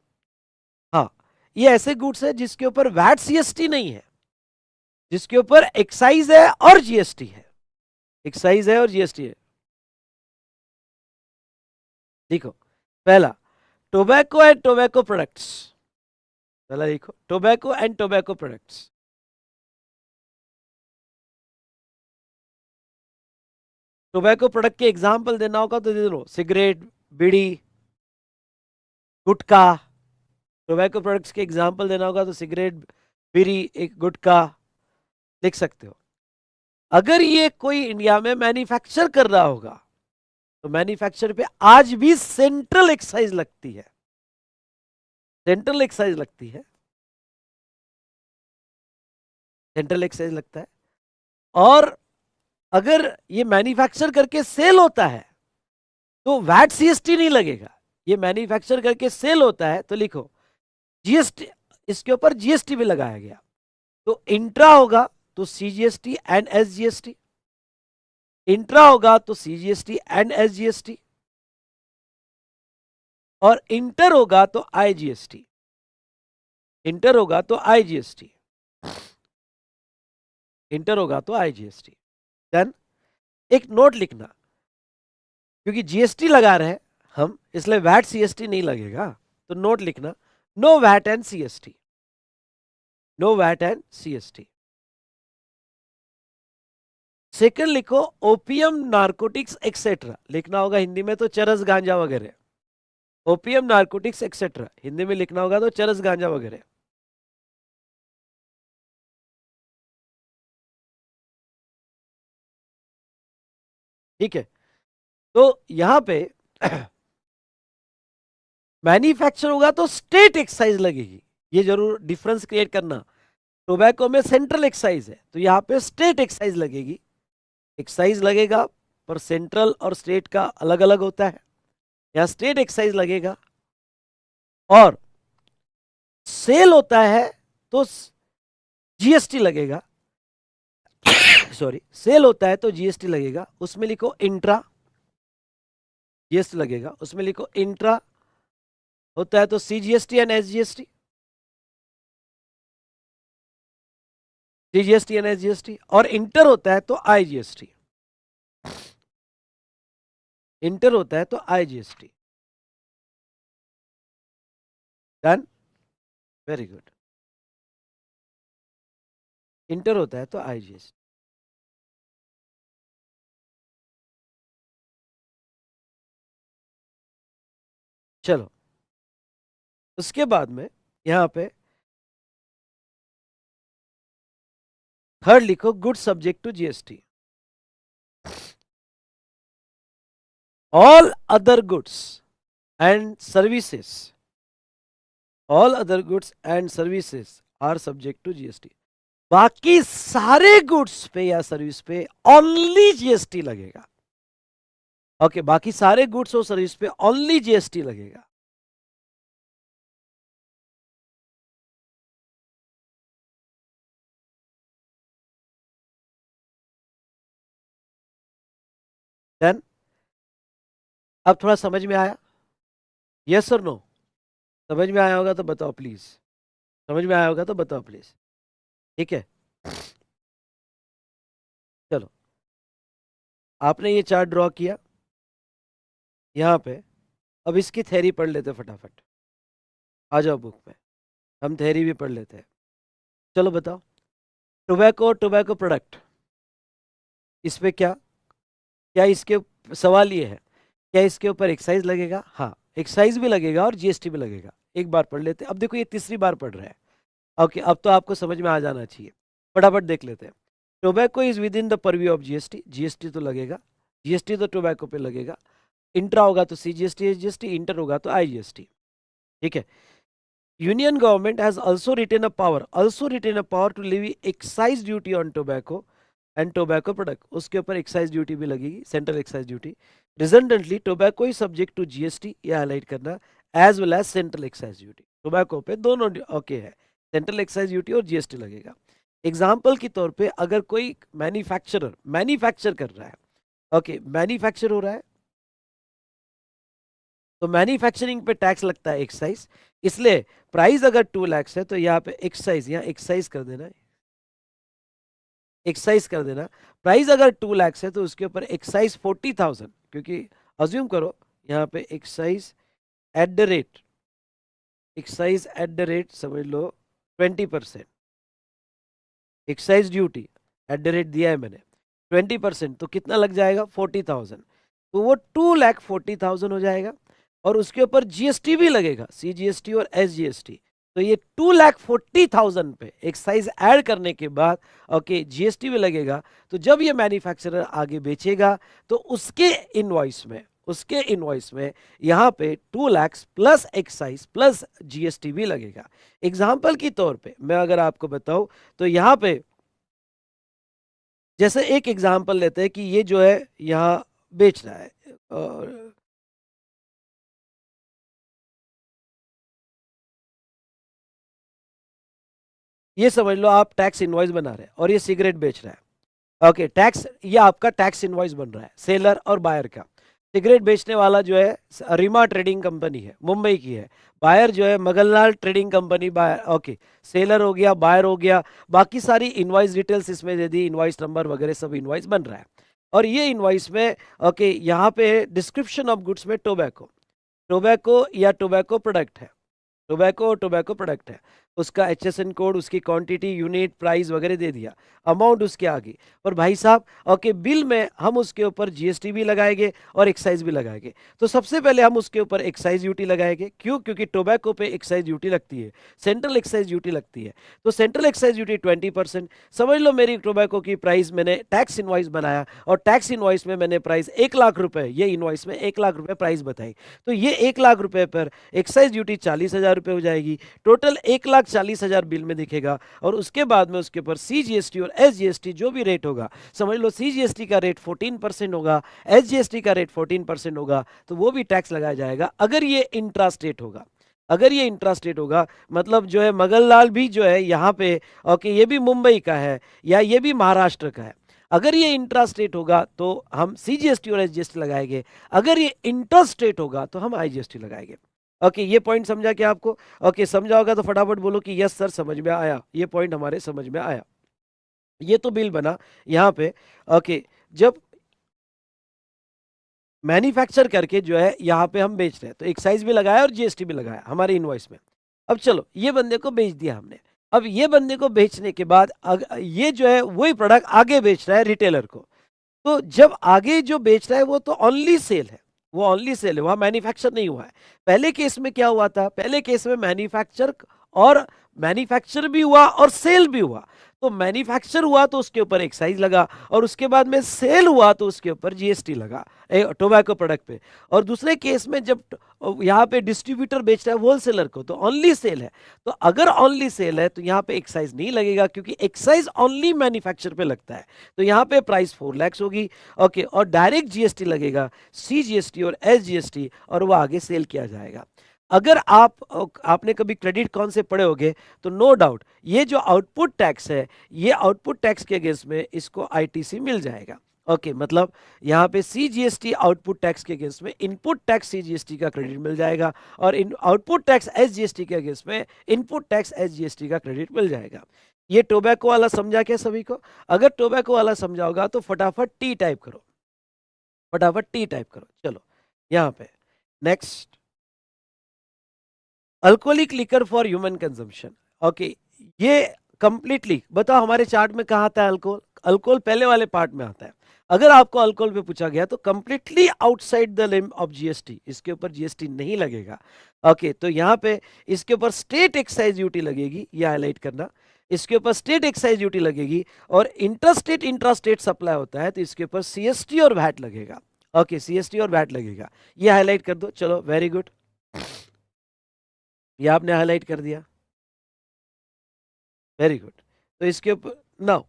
हाँ, ये ऐसे गुड्स है जिसके ऊपर वैट सीएसटी नहीं है, जिसके ऊपर एक्साइज है और जीएसटी है, एक्साइज है और जीएसटी है। देखो पहला टोबैको एंड टोबैको प्रोडक्ट्स, पहला देखो tobacco and tobacco products. Tobacco product के एग्जांपल देना होगा तो दे दो, सिगरेट, बीड़ी, गुटखा। टोबैको प्रोडक्ट्स के एग्जांपल देना होगा तो सिगरेट, बीड़ी, एक गुटखा लिख सकते हो। अगर ये कोई इंडिया में मैन्युफैक्चर कर रहा होगा तो मैन्युफैक्चर पे आज भी सेंट्रल एक्साइज लगती है, सेंट्रल एक्साइज लगती है, सेंट्रल एक्साइज लगता है। और अगर ये मैन्युफैक्चर करके सेल होता है तो वैट सीएसटी नहीं लगेगा। ये मैन्युफैक्चर करके सेल होता है तो लिखो जीएसटी, इसके ऊपर जीएसटी भी लगाया गया। तो इंट्रा होगा तो सीजीएसटी एंड एसजीएसटी, इंट्रा होगा तो सीजीएसटी एंड एसजीएसटी, और इंटर होगा तो आईजीएसटी, इंटर होगा तो आईजीएसटी, इंटर होगा तो आईजीएसटी। देन एक नोट लिखना, क्योंकि जीएसटी लगा रहे हैं हम इसलिए वैट सीएसटी नहीं लगेगा, तो नोट लिखना no VAT and CST, no VAT and CST. Second लिखो ओपियम, नारकोटिक्स एक्सेट्रा, लिखना होगा हिंदी में तो चरस गांजा वगैरह, ओपियम, नारकोटिक्स एक्सेट्रा, हिंदी में लिखना होगा तो चरस गांजा वगैरह। ठीक है, तो यहां पे मैन्युफैक्चर होगा तो स्टेट एक्साइज लगेगी, ये जरूर डिफरेंस क्रिएट करना। टोबैको में सेंट्रल एक्साइज है तो यहां पे स्टेट एक्साइज लगेगी, एक्साइज लगेगा पर सेंट्रल और स्टेट का अलग अलग होता है, यहां स्टेट एक्साइज लगेगा। और सेल होता है तो जीएसटी लगेगा, सॉरी, सेल होता है तो जीएसटी लगेगा, उसमें लिखो इंट्रा, जीएसटी लगेगा, उसमें लिखो इंट्रा होता है तो CGST and SGST, CGST and SGST, और इंटर होता है तो आईजीएसटी, इंटर होता है तो IGST. Done, very good. Inter होता है तो आईजीएसटी। चलो उसके बाद में यहां पे थर्ड लिखो good subject to GST, all other goods and services, all other goods and services are subject to GST। बाकी सारे गुड्स पे या सर्विस पे ओनली जीएसटी लगेगा। ओके, बाकी सारे गुड्स और सर्विस पे ओनली जीएसटी लगेगा। अब थोड़ा समझ में आया? यस और नो? समझ में आया होगा तो बताओ प्लीज। समझ में आया होगा तो बताओ प्लीज। ठीक है, चलो आपने ये चार्ट ड्रॉ किया यहाँ पे। अब इसकी थ्योरी पढ़ लेते फटाफट। आ जाओ बुक पे, हम थ्योरी भी पढ़ लेते हैं। चलो बताओ, टोबैको, टोबैको प्रोडक्ट, इस पे क्या क्या इसके सवाल ये है, क्या इसके ऊपर एक्साइज लगेगा? हाँ, एक्साइज भी लगेगा और जीएसटी भी लगेगा। एक बार पढ़ लेते हैं। अब देखो ये तीसरी बार पढ़ रहा है। ओके, अब तो आपको समझ में आ जाना चाहिए। फटाफट देख लेते हैं। Tobacco is with in the purview of GST, GST तो लगेगा, जीएसटी तो टोबैको पे लगेगा। इंट्रा होगा तो सीजीएसटी एसजीएसटी, इंटर होगा तो आईजीएसटी। ठीक है। Union government has also retained a power to levy excise duty on tobacco and tobacco product, उसके ऊपर एक्साइज ड्यूटी भी लगेगी, central excise duty. Resultantly tobacco is subject to GST, ये हाईलाइट करना, as well as central excise duty. Tobacco पे दोनों ओके है, सेंट्रल एक्साइज ड्यूटी और जीएसटी लगेगा। एग्जाम्पल के तौर पे अगर कोई मैन्युफैक्चरर मैन्युफैक्चर कर रहा है, ओके मैन्युफैक्चर हो रहा है, तो मैन्युफैक्चरिंग पे टैक्स लगता है एक्साइज। इसलिए प्राइस अगर 2 लाख है तो यहाँ पे एक्साइज, यहाँ एक्साइज कर देना, एक्साइज कर देना। प्राइस अगर 2 लाख है तो उसके ऊपर एक्साइज 40,000, क्योंकि अज्यूम करो यहाँ पे excise at the rate, excise at the rate समझ लो 20%, excise duty at the rate दिया है मैंने 20%, तो कितना लग जाएगा? 40,000। तो वो 2,40,000 हो जाएगा। और उसके ऊपर जीएसटी भी लगेगा, सीजीएसटी और एसजीएसटी। तो ये 2,40,000 पे एक्साइज ऐड करने के बाद ओके जीएसटी भी लगेगा। तो जब ये मैन्युफैक्चरर आगे बेचेगा तो उसके इनवॉइस में यहाँ पे 2 lakh plus excise plus GST भी लगेगा। एग्जाम्पल की तौर पे मैं अगर आपको बताऊं तो यहाँ पे जैसे एक एग्जाम्पल लेते हैं कि ये जो है यहाँ बेच रहा है, और ये समझ लो आप टैक्स इनवॉइस बना रहे हैं और ये सिगरेट बेच रहा है। ओके, टैक्स, ये आपका टैक्स इनवॉइस बन रहा है सेलर और बायर का। सिगरेट बेचने वाला जो है रीमा ट्रेडिंग कंपनी है, मुंबई की है। बायर जो है Maganlal trading company buyer. Okay, seller हो गया, बायर हो गया, बाकी सारी इनवॉइस डिटेल्स इसमें दे दी, इनवॉइस नंबर वगैरह सब इनवॉइस बन रहा है। और ये इनवॉइस में ओके यहाँ पे डिस्क्रिप्शन ऑफ गुड्स में टोबैको, टोबैको या टोबैको प्रोडक्ट है, टोबैको टोबैको प्रोडक्ट है, उसका एचएसएन कोड, उसकी क्वांटिटी, यूनिट, प्राइस वगैरह दे दिया, अमाउंट उसके आगे। और भाई साहब ओके बिल में हम उसके ऊपर जीएसटी भी लगाएंगे और एक्साइज भी लगाएंगे। तो सबसे पहले हम उसके ऊपर एक्साइज ड्यूटी लगाएंगे। क्यों? क्योंकि टोबैको पे एक्साइज ड्यूटी लगती है, सेंट्रल एक्साइज ड्यूटी लगती है। तो सेंट्रल एक्साइज ड्यूटी 20%। समझ लो मेरी टोबैको की प्राइस, मैंने टैक्स इनवॉइस बनाया और टैक्स इनवॉइस में मैंने प्राइस 1,00,000 रुपए, ये इनवॉइस में 1,00,000 रुपए प्राइस बताई। तो ये 1,00,000 रुपए पर एक्साइज ड्यूटी 40,000 रुपए हो जाएगी। टोटल 1,40,000 बिल में दिखेगा। और उसके बाद में उसके ऊपर सीजीएसटी और एसजीएसटी जो भी रेट होगा, समझ लो सीजीएसटी का रेट 14% होगा, एसजीएसटी का रेट 14% होगा, तो वो भी टैक्स लगाया जाएगा। अगर ये इंट्रास्टेट होगा, अगर ये इंट्रास्टेट होगा, मतलब जो है मगललाल भी जो है यहाँ पे ओके ये भी मुंबई का है या ये भी महाराष्ट्र का है, अगर ये इंट्रास्टेट होगा तो हम सीजीएसटी और एसजीएसटी लगाएंगे। अगर ये इंटरस्टेट होगा तो हम आईजीएसटी लगाएंगे। ओके, ये पॉइंट समझा क्या आपको? ओके, समझा होगा तो फटाफट बोलो कि यस सर समझ में आया, ये पॉइंट हमारे समझ में आया। ये तो बिल बना यहाँ पे। ओके, जब मैन्युफैक्चर करके जो है यहाँ पे हम बेच रहे हैं तो एक्साइज भी लगाया और जीएसटी भी लगाया हमारे इनवॉइस में। अब चलो ये बंदे को बेच दिया हमने। अब ये बंदे को बेचने के बाद ये जो है वही प्रोडक्ट आगे बेच रहा है रिटेलर को। तो जब आगे जो बेच रहा है वो तो ऑनली सेल है, वो ऑनली सेल है, वहां मैन्युफैक्चर नहीं हुआ है। पहले केस में क्या हुआ था? पहले केस में मैन्युफैक्चर भी हुआ और सेल भी हुआ। तो मैन्युफैक्चर हुआ तो उसके ऊपर एक्साइज लगा और उसके बाद में सेल हुआ तो उसके ऊपर जीएसटी लगा टोबैको प्रोडक्ट पे। और दूसरे केस में जब यहाँ पे डिस्ट्रीब्यूटर बेच रहा है होलसेलर को तो ऑनली सेल है। तो अगर ऑनली सेल है तो यहाँ पे एक्साइज नहीं लगेगा क्योंकि एक्साइज ऑनली मैन्युफैक्चर पे लगता है। तो यहाँ पे प्राइस 4 लाख होगी। ओके, और डायरेक्ट जीएसटी लगेगा, सीजीएसटी और एसजीएसटी, और वो आगे सेल किया जाएगा। अगर आपने कभी क्रेडिट कॉन्सेप्ट पढ़े होंगे तो नो डाउट ये जो आउटपुट टैक्स है, ये आउटपुट टैक्स के अगेंस्ट में इसको आईटीसी मिल जाएगा। ओके मतलब यहाँ पे सीजीएसटी आउटपुट टैक्स के अगेंस्ट में इनपुट टैक्स सीजीएसटी का क्रेडिट मिल जाएगा, और इन आउटपुट टैक्स एसजीएसटी के अगेंस्ट में इनपुट टैक्स एसजीएसटी का क्रेडिट मिल जाएगा। ये टोबैको वाला समझा क्या सभी को? अगर टोबैको वाला समझा होगा तो फटाफट टी टाइप करो, फटाफट टी टाइप करो। चलो यहाँ पे next, alcoholic liquor for human consumption. Okay, ये कंप्लीटली बताओ हमारे चार्ट में कहाँ आता है अल्कोहल? अल्कोहल पहले वाले पार्ट में आता है। अगर आपको अल्कोहल पे पूछा गया तो completely outside the limit of GST, इसके ऊपर जीएसटी नहीं लगेगा। ओके, तो यहाँ पे इसके ऊपर स्टेट एक्साइज ड्यूटी लगेगी, ये हाईलाइट करना, इसके ऊपर स्टेट एक्साइज ड्यूटी लगेगी, और इंट्रास्टेट इंट्रास्टेट सप्लाई होता है तो इसके ऊपर सीएसटी और वैट लगेगा। ओके, सीएसटी और वैट लगेगा, ये हाईलाइट कर दो। चलो वेरी गुड, ये आपने हाईलाइट कर दिया, वेरी गुड। तो इसके ऊपर नाउ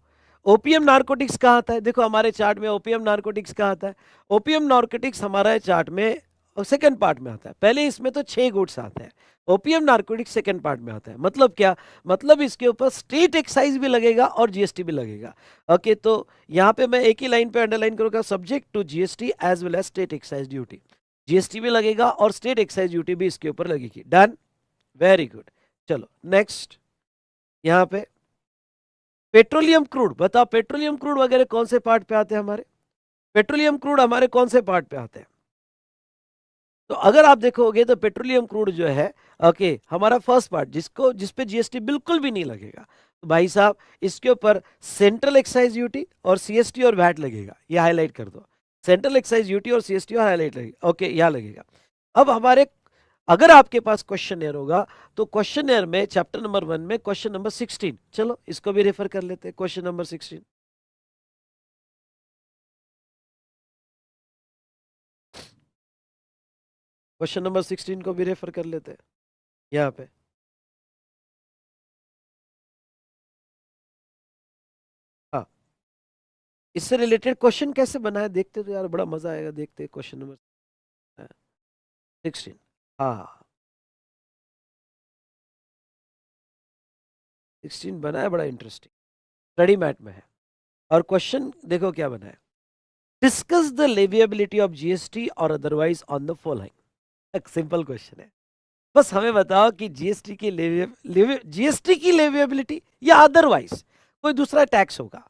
ओपीएम नारकोटिक्स कहाँ आता है? देखो हमारे चार्ट में ओपीएम नारकोटिक्स कहाँ आता है? ओपीएम नारकोटिक्स हमारे चार्ट में सेकंड पार्ट में आता है। पहले इसमें तो 6 गुड्स आते हैं, ओपीएम नारकोटिक्स सेकंड पार्ट में आता है। मतलब क्या? मतलब इसके ऊपर स्टेट एक्साइज भी लगेगा और जीएसटी भी लगेगा। ओके, तो यहाँ पे मैं एक ही लाइन पे अंडरलाइन करूंगा, subject to GST as well as state excise duty. GST भी लगेगा और स्टेट एक्साइज ड्यूटी भी इसके ऊपर लगेगी। Done, very good. चलो नेक्स्ट, यहाँ पे पेट्रोलियम क्रूड, बताओ पेट्रोलियम क्रूड वगैरह कौन से पार्ट पे आते हैं हमारे? पेट्रोलियम क्रूड हमारे कौन से पार्ट पे आते हैं? तो अगर आप देखोगे तो पेट्रोलियम क्रूड जो है, ओके, हमारा फर्स्ट पार्ट जिस पे जीएसटी बिल्कुल भी नहीं लगेगा, तो भाई साहब इसके ऊपर सेंट्रल एक्साइज ड्यूटी और सीएसटी और वैट लगेगा, ये हाईलाइट कर दो। सेंट्रल एक्साइज ड्यूटी और सीएसटी और हाईलाइट लगेगा, ओके, यहाँ लगेगा। अब हमारे अगर आपके पास क्वेश्चन एयर होगा तो क्वेश्चन एयर में चैप्टर नंबर 1 में क्वेश्चन नंबर 16, चलो इसको भी रेफर कर लेते हैं, क्वेश्चन नंबर 16। क्वेश्चन नंबर 16 को भी रेफर कर लेते हैं यहाँ पे। हाँ, इससे रिलेटेड क्वेश्चन कैसे बनाए देखते तो यार बड़ा मजा आएगा, देखते क्वेश्चन नंबर 16। हाँ, 16 बनाया, बड़ा इंटरेस्टिंग, स्टडी मैट में है। और क्वेश्चन देखो क्या बना है, डिस्कस द लेविएबिलिटी ऑफ जीएसटी और अदरवाइज ऑन द फॉलोइंग। एक सिंपल क्वेश्चन है, बस हमें बताओ कि जीएसटी की लेविएबिलिटी या अदरवाइज कोई दूसरा टैक्स होगा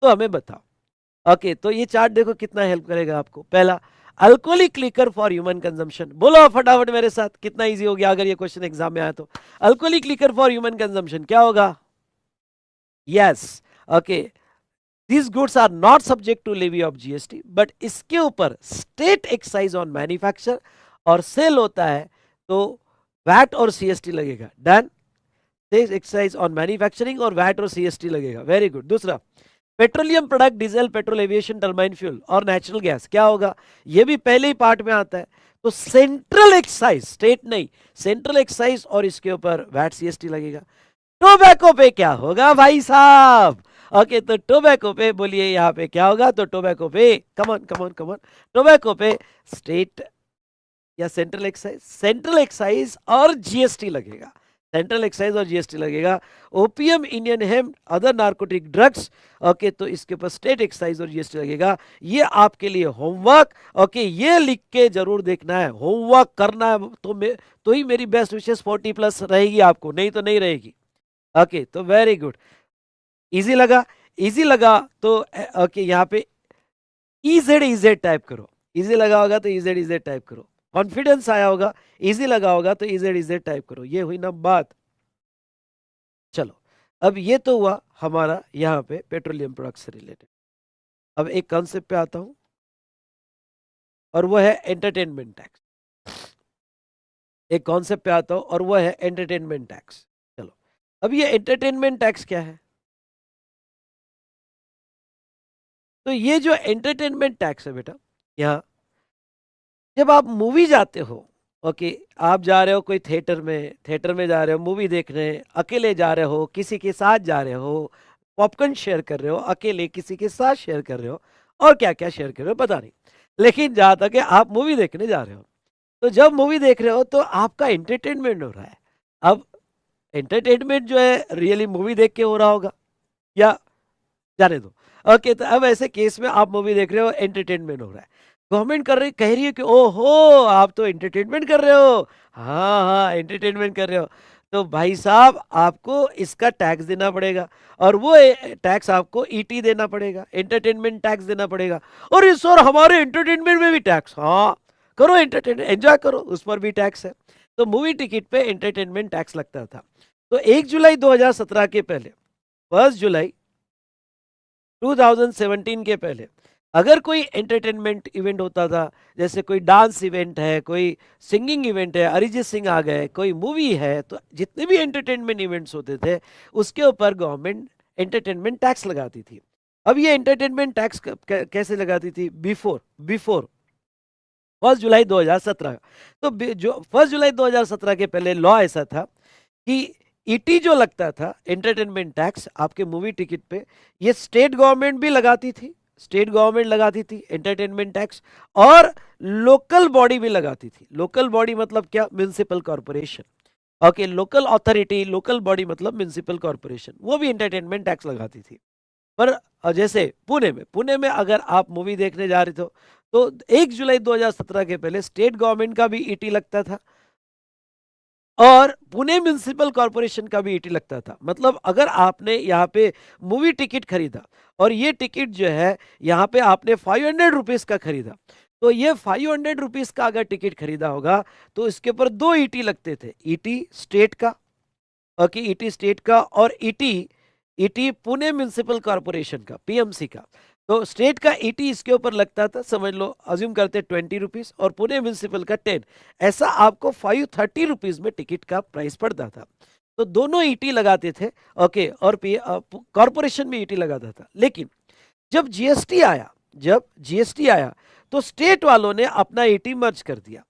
तो हमें बताओ। ओके, तो ये चार्ट देखो कितना हेल्प करेगा आपको। पहला, alcoholic liquor for human consumption, बोलो फटाफट मेरे साथ, कितना इजी हो गया अगर ये क्वेश्चन एग्जाम में आया तो। Alcoholic liquor for human consumption क्या होगा? Yes, okay, These goods are not subject to levy of GST, but इसके ऊपर स्टेट एक्साइज ऑन मैन्युफैक्चर और सेल होता है तो वैट और सीएसटी लगेगा। Done, state excise on manufacturing और वैट और सीएसटी लगेगा, वेरी गुड। दूसरा, petroleum product, diesel, petrol, aviation, turbine fuel और नेचुरल गैस क्या होगा? ये भी पहले ही पार्ट में आता है, तो सेंट्रल एक्साइज, स्टेट नहीं, सेंट्रल एक्साइज और इसके ऊपर वैट सीएसटी लगेगा। टोबैको पे क्या होगा भाई साहब? ओके, तो टोबैको पे बोलिए यहाँ पे क्या होगा? तो टोबैको पे, कमन कमन कमन, टोबैको पे स्टेट या सेंट्रल एक्साइज, सेंट्रल एक्साइज और जीएसटी लगेगा, सेंट्रल एक्साइज और जीएसटी लगेगा। Opium, Indian hemp, other narcotic drugs, okay, तो इसके ऊपर स्टेट एक्साइज और जीएसटी लगेगा। ये आपके लिए होमवर्क, ओके, ये लिख के जरूर देखना है, होमवर्क करना है तो ही मेरी बेस्ट विशेष 40+ रहेगी आपको, नहीं तो नहीं रहेगी। ओके, तो वेरी गुड, इजी लगा? इजी लगा तो ओके, यहाँ पे इजेड इजेड टाइप करो, इजी लगा होगा तो इजेड इजेड टाइप करो, कॉन्फिडेंस आया होगा, इजी लगा होगा तो इजेड इजेड टाइप करो, ये हुई ना बात। चलो, अब ये तो हुआ हमारा यहाँ पे पेट्रोलियम प्रोडक्ट से रिलेटेड। अब एक कॉन्सेप्ट पे आता हूं और वो है एंटरटेनमेंट टैक्स। एक कॉन्सेप्ट पे आता हूं और वो है एंटरटेनमेंट टैक्स। चलो, अब ये एंटरटेनमेंट टैक्स क्या है? तो ये जो एंटरटेनमेंट टैक्स है बेटा, यहाँ जब आप मूवी जाते हो, ओके, आप जा रहे हो कोई थिएटर में जा रहे हो मूवी देखने, अकेले जा रहे हो, किसी के साथ जा रहे हो, पॉपकॉर्न शेयर कर रहे हो, अकेले किसी के साथ शेयर कर रहे हो, और क्या क्या शेयर कर रहे हो पता नहीं, लेकिन जहाँ तक है आप मूवी देखने जा रहे हो, तो जब मूवी देख रहे हो तो आपका एंटरटेनमेंट हो रहा है। अब एंटरटेनमेंट जो है रियली मूवी देख के हो रहा होगा या जाने दो, ओके, तो अब ऐसे केस में आप मूवी देख रहे हो, एंटरटेनमेंट हो रहा है, गवर्नमेंट कह रही है कि ओहो आप तो एंटरटेनमेंट कर रहे हो, हाँ हाँ एंटरटेनमेंट कर रहे हो, तो भाई साहब आपको इसका टैक्स देना पड़ेगा, और वो टैक्स आपको ईटी देना पड़ेगा, एंटरटेनमेंट टैक्स देना पड़ेगा। और इस और हमारे एंटरटेनमेंट में भी टैक्स, हाँ करो एंटरटेनमेंट, एंजॉय करो, उस पर भी टैक्स है। तो मूवी टिकट पे एंटरटेनमेंट टैक्स लगता था। तो 1 जुलाई 2017 के पहले, 1 जुलाई 2017 के पहले, अगर कोई एंटरटेनमेंट इवेंट होता था, जैसे कोई डांस इवेंट है, कोई सिंगिंग इवेंट है, अरिजीत सिंह आ गए, कोई मूवी है, तो जितने भी एंटरटेनमेंट इवेंट्स होते थे उसके ऊपर गवर्नमेंट एंटरटेनमेंट टैक्स लगाती थी। अब ये एंटरटेनमेंट टैक्स कैसे लगाती थी? बिफोर बिफोर 1 जुलाई 2017। तो जो 1 जुलाई 2017 के पहले लॉ ऐसा था कि ईटी जो लगता था, एंटरटेनमेंट टैक्स आपके मूवी टिकट पे, ये स्टेट गवर्नमेंट भी लगाती थी, स्टेट गवर्नमेंट लगाती थी एंटरटेनमेंट टैक्स, और लोकल बॉडी भी लगाती थी। लोकल बॉडी मतलब क्या? Municipal corporation. Okay, local authority, local body मतलब म्युनिसिपल कॉर्पोरेशन, वो भी एंटरटेनमेंट टैक्स लगाती थी। पर जैसे पुणे में अगर आप मूवी देखने जा रहे थे तो 1 जुलाई 2017 के पहले स्टेट गवर्नमेंट का भी ईटी लगता था, और पुणे म्युनिसिपल कॉर्पोरेशन का भी ईटी लगता था। मतलब अगर आपने यहाँ पे मूवी टिकट खरीदा, और ये टिकट जो है यहाँ पे आपने 500 रुपीज का खरीदा, तो ये 500 रुपीज का अगर टिकट खरीदा होगा तो इसके ऊपर 2 ईटी लगते थे, ईटी स्टेट का, ओके, ईटी स्टेट का, और ET ET Pune municipal corporation का, पीएमसी का। तो स्टेट का ईटी इसके ऊपर लगता था, समझ लो अज्यूम करते 20 रुपीज, और पुणे म्युनिसिपल का 10। ऐसा आपको 530 रुपीज में टिकट का प्राइस पड़ता था। तो दोनों ईटी लगाते थे, ओके, और कॉर्पोरेशन में ईटी लगाता था। लेकिन जब जीएसटी आया तो स्टेट वालों ने अपना ईटी मर्ज कर दिया।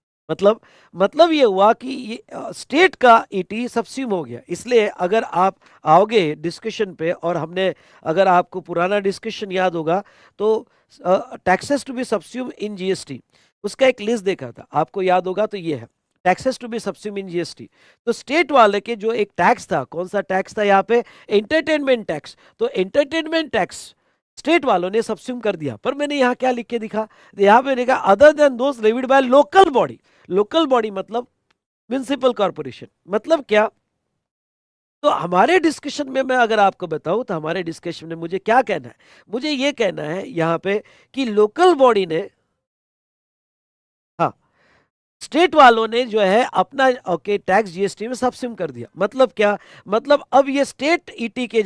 मतलब ये हुआ कि ये स्टेट का ईटी सब्स्यूम हो गया। इसलिए अगर आप आओगे डिस्कशन पे, और हमने, अगर आपको पुराना डिस्कशन याद होगा तो taxes to be subsume in GST, उसका एक लिस्ट देखा था, आपको याद होगा तो ये है taxes to be subsume in GST. तो स्टेट वाले के जो एक टैक्स था, कौन सा टैक्स था यहाँ पे? Entertainment tax. तो एंटरटेनमेंट टैक्स स्टेट वालों ने सब्स्यूम कर दिया। पर मैंने यहाँ क्या लिख के दिखा, यहाँ पे लिखा other than those levied by local body. Local body मतलब म्युनिसिपल कॉर्पोरेशन। मतलब क्या? तो हमारे डिस्कशन में मैं अगर आपको बताऊं तो हमारे डिस्कशन में मुझे क्या कहना है, मुझे ये कहना है यहाँ पे कि लोकल बॉडी ने, हाँ, स्टेट वालों ने जो है अपना, ओके, टैक्स जीएसटी में सब्स्यूम कर दिया। मतलब क्या? मतलब अब ये स्टेट ईटी के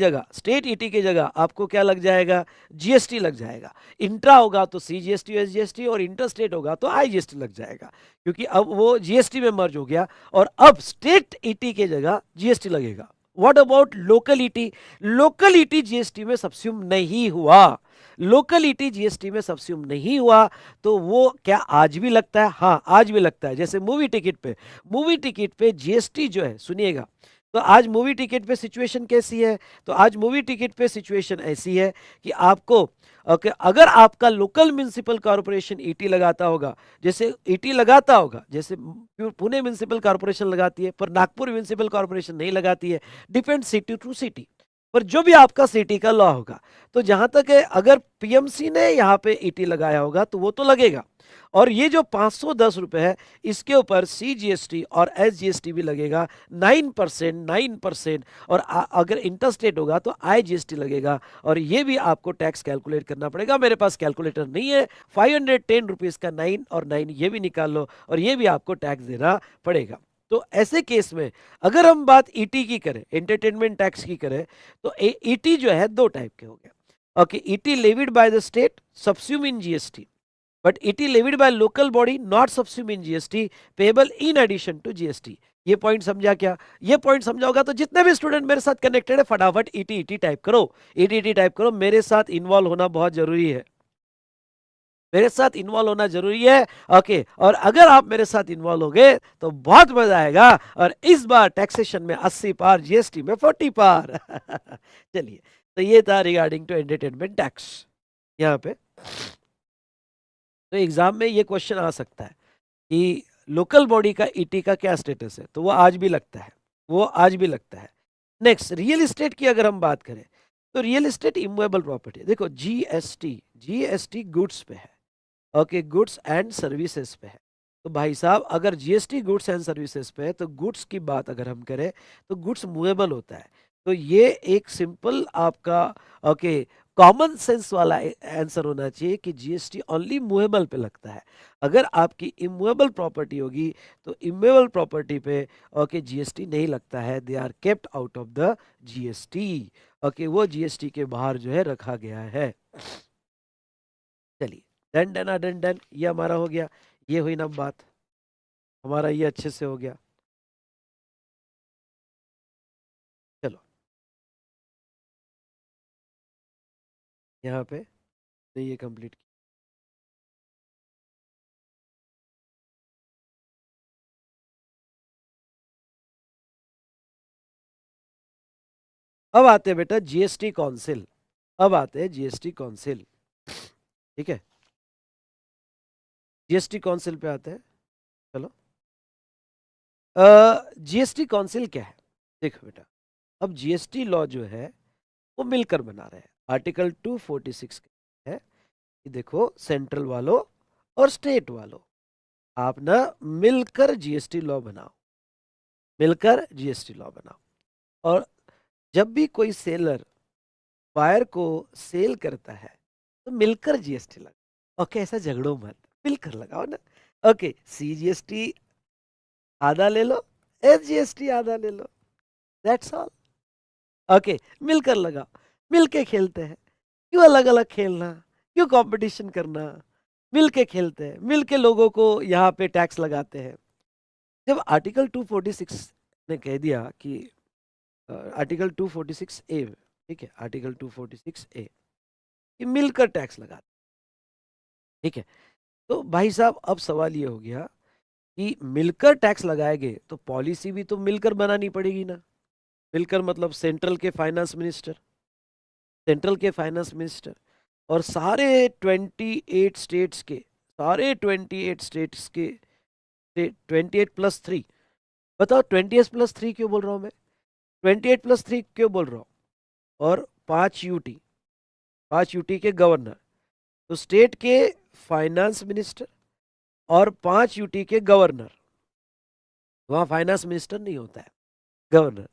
जगह आपको क्या लग जाएगा? जीएसटी लग जाएगा। इंट्रा होगा तो सीजीएसटी एसजीएसटी, और इंटर स्टेट होगा तो आईजीएसटी लग जाएगा, क्योंकि अब वो जीएसटी में मर्ज हो गया, और अब स्टेट ईटी के जगह जीएसटी लगेगा। What about local ET? Local ET GST में सब्स्यूम नहीं हुआ। लोकल ईटी जीएसटी में सब्स्यूम नहीं हुआ, तो वो क्या आज भी लगता है? हाँ, आज भी लगता है। जैसे मूवी टिकट पे जीएसटी जो है, सुनिएगा, तो आज मूवी टिकट पे सिचुएशन कैसी है? तो आज मूवी टिकट पे सिचुएशन ऐसी है कि आपको, ओके, अगर आपका लोकल म्युनिसिपल कॉर्पोरेशन ईटी लगाता होगा, जैसे ईटी लगाता होगा, जैसे पुणे म्युनिसिपल कॉर्पोरेशन लगाती है, पर नागपुर म्युनिसिपल कॉर्पोरेशन नहीं लगाती है, डिपेंड सिटी टू सिटी, पर जो भी आपका सिटी का लॉ होगा। तो जहां तक है, अगर पीएमसी ने यहाँ पे ईटी लगाया होगा तो वो तो लगेगा, और ये जो 510 रुपए है, इसके ऊपर सीजीएसटी और एसजीएसटी भी लगेगा 9%। और अगर इंटरस्टेट होगा तो आईजीएसटी लगेगा, और ये भी आपको टैक्स कैलकुलेट करना पड़ेगा। मेरे पास कैलकुलेटर नहीं है, 510 रुपीज का 9 और 9 ये भी निकाल लो, और ये भी आपको टैक्स देना पड़ेगा। तो ऐसे केस में अगर हम बात ईटी की करें, एंटरटेनमेंट टैक्स की करें, तो ईटी जो है 2 टाइप के हो गए। Okay, ET levied by the state subsume in GST, but ET levied by local body not subsume in GST, payable in addition to GST. ये पॉइंट समझा क्या? ये पॉइंट समझा होगा तो जितने भी स्टूडेंट मेरे साथ कनेक्टेड है, फटाफट ईटी टाइप करो, ईटी टाइप करो। मेरे साथ इन्वॉल्व होना बहुत जरूरी है, मेरे साथ इन्वॉल्व होना जरूरी है। ओके, और अगर आप मेरे साथ इन्वॉल्व हो गए तो बहुत मजा आएगा, और इस बार टैक्सेशन में 80 पार, जीएसटी में 40 पार। चलिए, तो ये था रिगार्डिंग टू एंटरटेनमेंट टैक्स यहाँ पे। तो एग्जाम में ये क्वेश्चन आ सकता है कि लोकल बॉडी का ईटी का क्या स्टेटस है, तो वो आज भी लगता है, नेक्स्ट, रियल एस्टेट की अगर हम बात करें, तो रियल एस्टेट इमूवेबल प्रॉपर्टी, देखो जीएसटी गुड्स पे है, ओके, गुड्स एंड सर्विसेज पे है। तो भाई साहब अगर जीएसटी गुड्स एंड सर्विसेज पे है तो गुड्स की बात अगर हम करें तो गुड्स मूवेबल होता है। तो ये एक सिंपल आपका ओके कॉमन सेंस वाला आंसर होना चाहिए कि जीएसटी ओनली मूवेबल पे लगता है। अगर आपकी इमूवेबल प्रॉपर्टी होगी तो इमूवेबल प्रॉपर्टी पे ओके जीएसटी नहीं लगता है, they are kept out of the GST, okay, वो जीएसटी के बाहर जो है रखा गया है। चलिए डन डन डन डन, ये हमारा हो गया, ये हुई ना बात, हमारा ये अच्छे से हो गया। चलो यहाँ पे तो ये कंप्लीट, अब आते हैं बेटा जीएसटी काउंसिल, अब आते हैं जीएसटी काउंसिल, ठीक है, जीएसटी काउंसिल पे आते हैं। चलो जीएसटी काउंसिल क्या है, देखो बेटा, अब जीएसटी लॉ जो है वो मिलकर बना रहे हैं। आर्टिकल 246 है कि देखो सेंट्रल वालों और स्टेट वालों आप ना मिलकर जीएसटी लॉ बनाओ, मिलकर जीएसटी लॉ बनाओ, और जब भी कोई सेलर बायर को सेल करता है तो मिलकर जीएसटी लगाओ। ओके, ऐसा झगड़ो मत, मिलकर लगाओ ना। ओके, सीजीएसटी आधा ले लो, एसजीएसटी आधा ले लो, दैट्स ऑल। ओके, मिलकर लगाओ, मिलके खेलते हैं, क्यों अलग अलग खेलना, क्यों कंपटीशन करना, मिलके खेलते हैं, मिलके लोगों को यहाँ पे टैक्स लगाते हैं। जब आर्टिकल 246 ने कह दिया कि आर्टिकल 246 ए, ठीक है, आर्टिकल 246 ए कि मिलकर टैक्स लगाते, ठीक है, तो भाई साहब अब सवाल ये हो गया कि मिलकर टैक्स लगाएंगे तो पॉलिसी भी तो मिलकर बनानी पड़ेगी ना। मिलकर मतलब सेंट्रल के फाइनेंस मिनिस्टर, सेंट्रल के फाइनेंस मिनिस्टर और सारे 28 स्टेट्स के, सारे 28 स्टेट्स के 28+3, बताओ 28+3 क्यों बोल रहा हूँ मैं, 28+3 क्यों बोल रहा हूँ, और 5 यूटी, 5 यूटी के गवर्नर, तो स्टेट के फाइनेंस मिनिस्टर और 5 यूटी के गवर्नर, वहां फाइनेंस मिनिस्टर नहीं होता है, गवर्नर,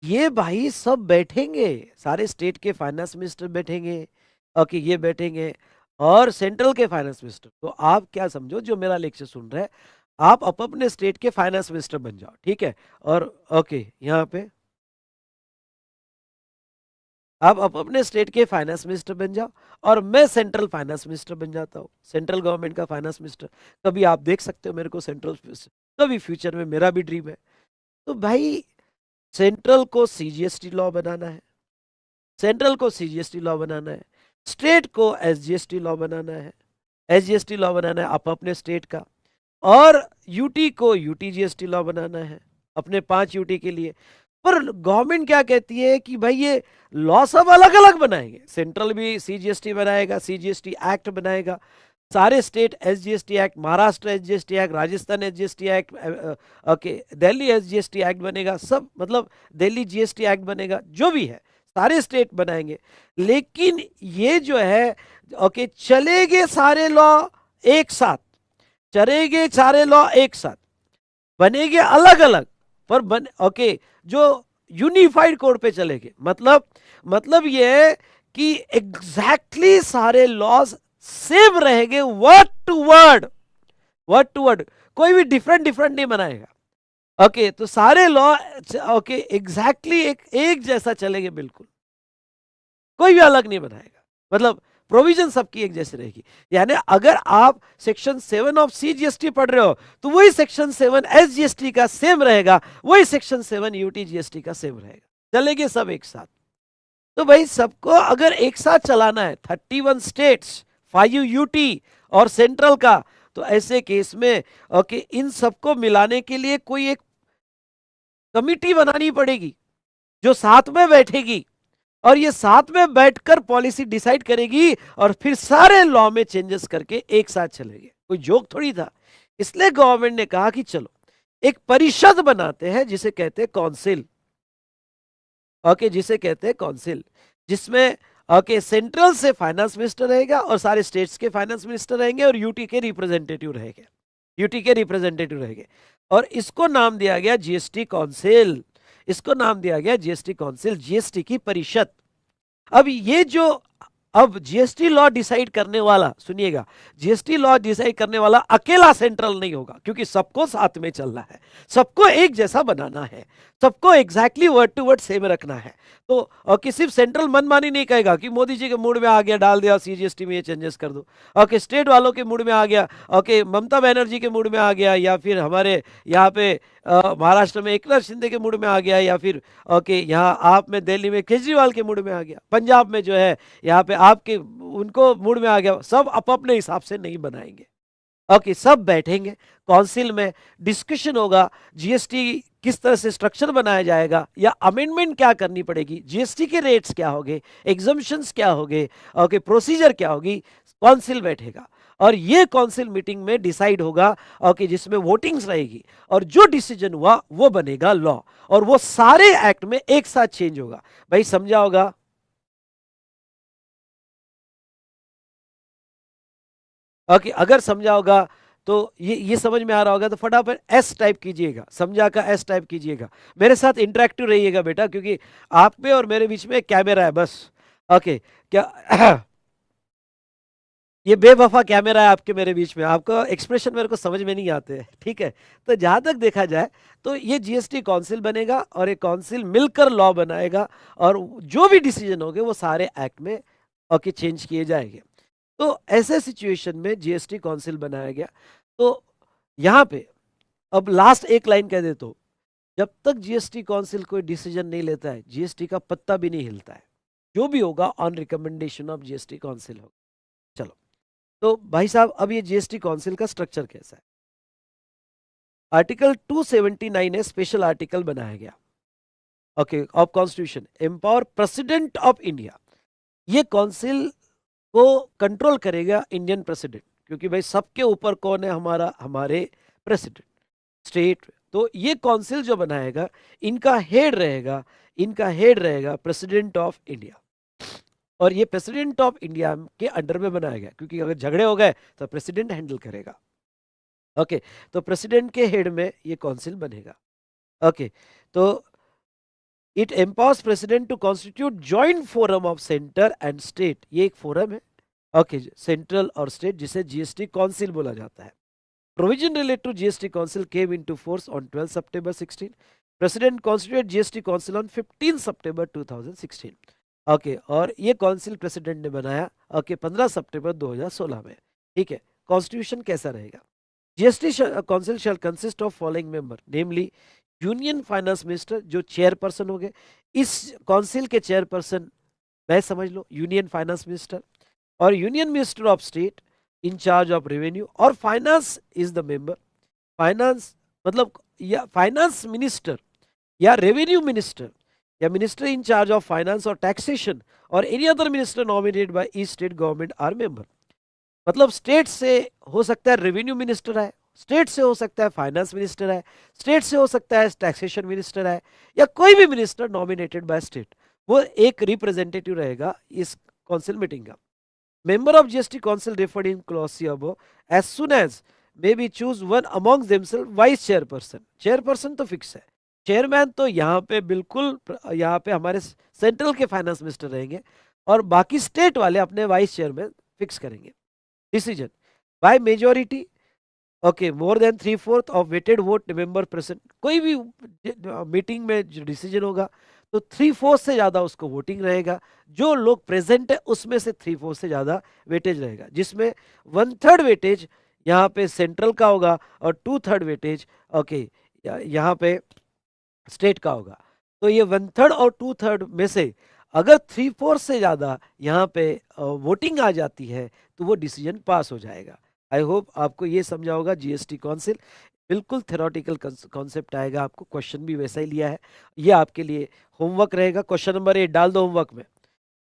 ये भाई सब बैठेंगे, सारे स्टेट के फाइनेंस मिनिस्टर बैठेंगे, ओके, ये बैठेंगे और सेंट्रल के फाइनेंस मिनिस्टर। तो आप क्या समझो, जो मेरा लेक्चर सुन रहे हैं आप अपने स्टेट के फाइनेंस मिनिस्टर बन जाओ, ठीक है, और ओके यहाँ पे आप अपने स्टेट के फाइनेंस मिनिस्टर बन जाओ और मैं सेंट्रल फाइनेंस मिनिस्टर बन जाता हूँ, सेंट्रल गवर्नमेंट का फाइनेंस मिनिस्टर। कभी आप देख सकते हो मेरे को सेंट्रल, कभी फ्यूचर में मेरा भी ड्रीम है। तो भाई सेंट्रल को सीजीएसटी लॉ बनाना है, सेंट्रल को सीजीएसटी लॉ बनाना है, स्टेट को एसजीएसटी लॉ बनाना है, एसजीएसटी लॉ बनाना है आप अपने स्टेट का, और यूटी को यूटी जीएसटी लॉ बनाना है अपने 5 यूटी के लिए। पर गवर्नमेंट क्या कहती है कि भाई ये लॉ सब अलग अलग बनाएंगे, सेंट्रल भी सीजीएसटी बनाएगा, सीजीएसटी एक्ट बनाएगा, सारे state SGST act, Maharashtra SGST act, Rajasthan SGST act, okay, Delhi SGST act बनेगा, सब मतलब दिल्ली जीएसटी एक्ट बनेगा, जो भी है सारे स्टेट बनाएंगे। लेकिन ये जो है ओके चलेंगे सारे लॉ एक साथ, चलेंगे सारे लॉ एक साथ, बनेंगे अलग अलग पर ओके जो यूनिफाइड कोड पे चलेंगे। मतलब ये कि एग्जैक्टली सारे लॉज सेम रहेंगे, word to word, word to word, कोई भी डिफरेंट डिफरेंट नहीं बनाएगा। ओके, तो सारे लॉ ओके एग्जैक्टली एक जैसा चलेंगे, बिल्कुल कोई भी अलग नहीं बनाएगा, मतलब प्रोविजन सबकी एक जैसी रहेगी। यानी अगर आप सेक्शन 7 ऑफ सीजीएसटी पढ़ रहे हो तो वही सेक्शन 7 एसजीएसटी का सेम रहेगा, वही सेक्शन 7 यूटी जीएसटी का सेम रहेगा, चलेंगे सब एक साथ। तो भाई सबको अगर एक साथ चलाना है, 31 स्टेट्स, 5 यूटी और सेंट्रल का, तो ऐसे केस में ओके इन सबको मिलाने के लिए कोई एक कमिटी बनानी पड़ेगी जो साथ में बैठेगी और ये साथ में बैठकर पॉलिसी डिसाइड करेगी और फिर सारे लॉ में चेंजेस करके एक साथ चलेंगे। कोई जोक थोड़ी था। इसलिए गवर्नमेंट ने कहा कि चलो एक परिषद बनाते हैं जिसे कहते हैं काउंसिल, ओके, जिसे कहते हैं काउंसिल। जिसमें ओके सेंट्रल से फाइनेंस मिनिस्टर रहेगा और सारे स्टेट्स के फाइनेंस मिनिस्टर रहेंगे और यूटी के रिप्रेजेंटेटिव रहेंगे, यूटी के रिप्रेजेंटेटिव रहेंगे। और इसको नाम दिया गया जीएसटी काउंसिल, इसको नाम दिया गया जीएसटी काउंसिल, जीएसटी की परिषद। अब ये जो अब जीएसटी लॉ डिसाइड करने वाला, सुनिएगा, जीएसटी लॉ डिसाइड करने वाला अकेला सेंट्रल नहीं होगा, क्योंकि सबको साथ में चलना है, सबको एक जैसा बनाना है, सबको exactly word to word same रखना है। तो कि सिर्फ सेंट्रल मनमानी नहीं कहेगा कि मोदी जी के मूड में आ गया डाल दिया सीजीएसटी में ये चेंजेस कर दो, ओके स्टेट वालों के मूड में आ गया, ओके ममता बनर्जी के मूड में आ गया, या फिर हमारे यहाँ पे महाराष्ट्र में एकनाथ शिंदे के मूड में आ गया, या फिर ओके यहाँ आप में दिल्ली में केजरीवाल के मूड में आ गया, पंजाब में जो है यहाँ पे आपके उनको मूड में आ गया। सब अपने हिसाब से नहीं बनाएंगे, ओके सब बैठेंगे काउंसिल में, डिस्कशन होगा, जीएसटी किस तरह से स्ट्रक्चर बनाया जाएगा या अमेंडमेंट क्या करनी पड़ेगी, जीएसटी के रेट्स क्या होंगे, एग्जम्पशंस क्या होंगे, ओके प्रोसीजर क्या होगी, काउंसिल बैठेगा और ये काउंसिल मीटिंग में डिसाइड होगा, ओके जिसमें वोटिंग्स रहेगी और जो डिसीजन हुआ वो बनेगा लॉ और वो सारे एक्ट में एक साथ चेंज होगा। भाई समझा होगा? ओके अगर समझा होगा तो ये समझ में आ रहा होगा तो फटाफट एस टाइप कीजिएगा, समझा का एस टाइप कीजिएगा। मेरे साथ इंटरेक्टिव रहिएगा बेटा, क्योंकि आप में और मेरे बीच में कैमरा है बस। ओके क्या ये बेवफा कैमरा है आपके मेरे बीच में, आपका एक्सप्रेशन मेरे को समझ में नहीं आते हैं, ठीक है। तो जहां तक देखा जाए तो ये जीएसटी काउंसिल बनेगा और एक काउंसिल मिलकर लॉ बनाएगा और जो भी डिसीजन होंगे वो सारे एक्ट में ओके चेंज किए जाएंगे। तो ऐसे सिचुएशन में जीएसटी काउंसिल बनाया गया। तो यहाँ पे अब लास्ट एक लाइन कह दे तो, जब तक जीएसटी काउंसिल कोई डिसीजन नहीं लेता है जीएसटी का पत्ता भी नहीं हिलता है, जो भी होगा on recommendation of GST council होगा। चलो तो भाई साहब अब ये जीएसटी काउंसिल का स्ट्रक्चर कैसा है? आर्टिकल 279 है, स्पेशल आर्टिकल बनाया गया okay of constitution, empower president of India. ये काउंसिल को कंट्रोल करेगा इंडियन प्रेसिडेंट, क्योंकि भाई सबके ऊपर कौन है? हमारा हमारे प्रेसिडेंट स्टेट। तो ये काउंसिल जो बनाएगा इनका हेड रहेगा, इनका हेड रहेगा प्रेसिडेंट ऑफ इंडिया और ये प्रेसिडेंट ऑफ इंडिया के अंडर में बनाया गया, क्योंकि अगर झगड़े हो गए तो प्रेसिडेंट हैंडल करेगा। ओके तो प्रेसिडेंट के हेड में ये काउंसिल बनेगा। ओके तो it empowers president to constitute joint forum of centre and state, ये एक फोरम है ओके सेंट्रल और स्टेट, जिसे जीएसटी काउंसिल बोला जाता है। Provision related to GST council came into force on 12 सितंबर 16। President constitute GST council on 15 September 2016। Okay और ये काउंसिल प्रेसिडेंट ने बनाया ओके 15 सितंबर 2016 में, ठीक है। कॉन्स्टिट्यूशन कैसा रहेगा? GST council shall consist of following member, namely union finance minister जो चेयरपर्सन हो गए, इस काउंसिल के चेयरपर्सन मैं समझ लो यूनियन फाइनेंस मिनिस्टर, और union minister of state in charge of revenue, और finance is the member. Finance मतलब या फाइनेंस मिनिस्टर या रेवेन्यू मिनिस्टर या minister in charge of finance और टैक्सेशन और any other minister nominated by each state government are member. मतलब स्टेट से हो सकता है रेवेन्यू मिनिस्टर है, स्टेट से हो सकता है फाइनेंस मिनिस्टर है, स्टेट से हो सकता है टैक्सेशन मिनिस्टर है, या कोई भी मिनिस्टर नॉमिनेटेड बाय स्टेट, वो एक रिप्रेजेंटेटिव रहेगा इस काउंसिल मीटिंग का। Member of GST council referred in clause C above as soon as may be choose one amongst themselves vice chairperson. Chairperson तो फिक्स है, चेयरमैन तो यहाँ पे बिल्कुल यहाँ पे हमारे सेंट्रल के फाइनेंस मिनिस्टर रहेंगे और बाकी स्टेट वाले अपने वाइस चेयरमैन फिक्स करेंगे। Decision by majority okay more than 3/4 of weighted vote member present. कोई भी मीटिंग में जो डिसीजन होगा तो 3/4 से ज्यादा उसको वोटिंग रहेगा, जो लोग प्रेजेंट है उसमें से 3/4 से ज्यादा वेटेज रहेगा, जिसमें 1/3 वेटेज यहाँ पे सेंट्रल का होगा और 2/3 वेटेज ओके यहाँ पे स्टेट का होगा। तो ये 1/3 और 2/3 में से अगर 3/4 से ज्यादा यहाँ पे वोटिंग आ जाती है तो वो डिसीजन पास हो जाएगा। आई होप आपको ये समझा होगा जीएसटी काउंसिल बिल्कुल थ्योरेटिकल कॉन्सेप्ट आएगा, आपको क्वेश्चन भी वैसा ही लिया है। ये आपके लिए होमवर्क रहेगा। क्वेश्चन नंबर 8 डाल दो होमवर्क में,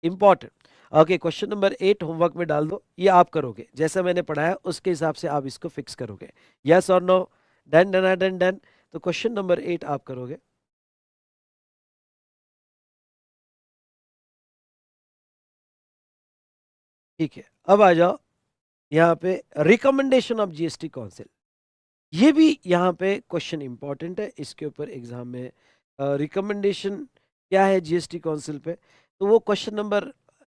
important. Okay question number 8 homework में डाल दो, ये आप करोगे जैसा मैंने पढ़ाया उसके हिसाब से आप इसको फिक्स करोगे। यस और no? Done done done done. तो क्वेश्चन नंबर 8 आप करोगे। ठीक है, अब आ जाओ यहाँ पे रिकमेंडेशन ऑफ जीएसटी काउंसिल। ये भी यहाँ पे क्वेश्चन इंपॉर्टेंट है, इसके ऊपर एग्जाम में रिकमेंडेशन क्या है जीएसटी काउंसिल पे, तो वो क्वेश्चन नंबर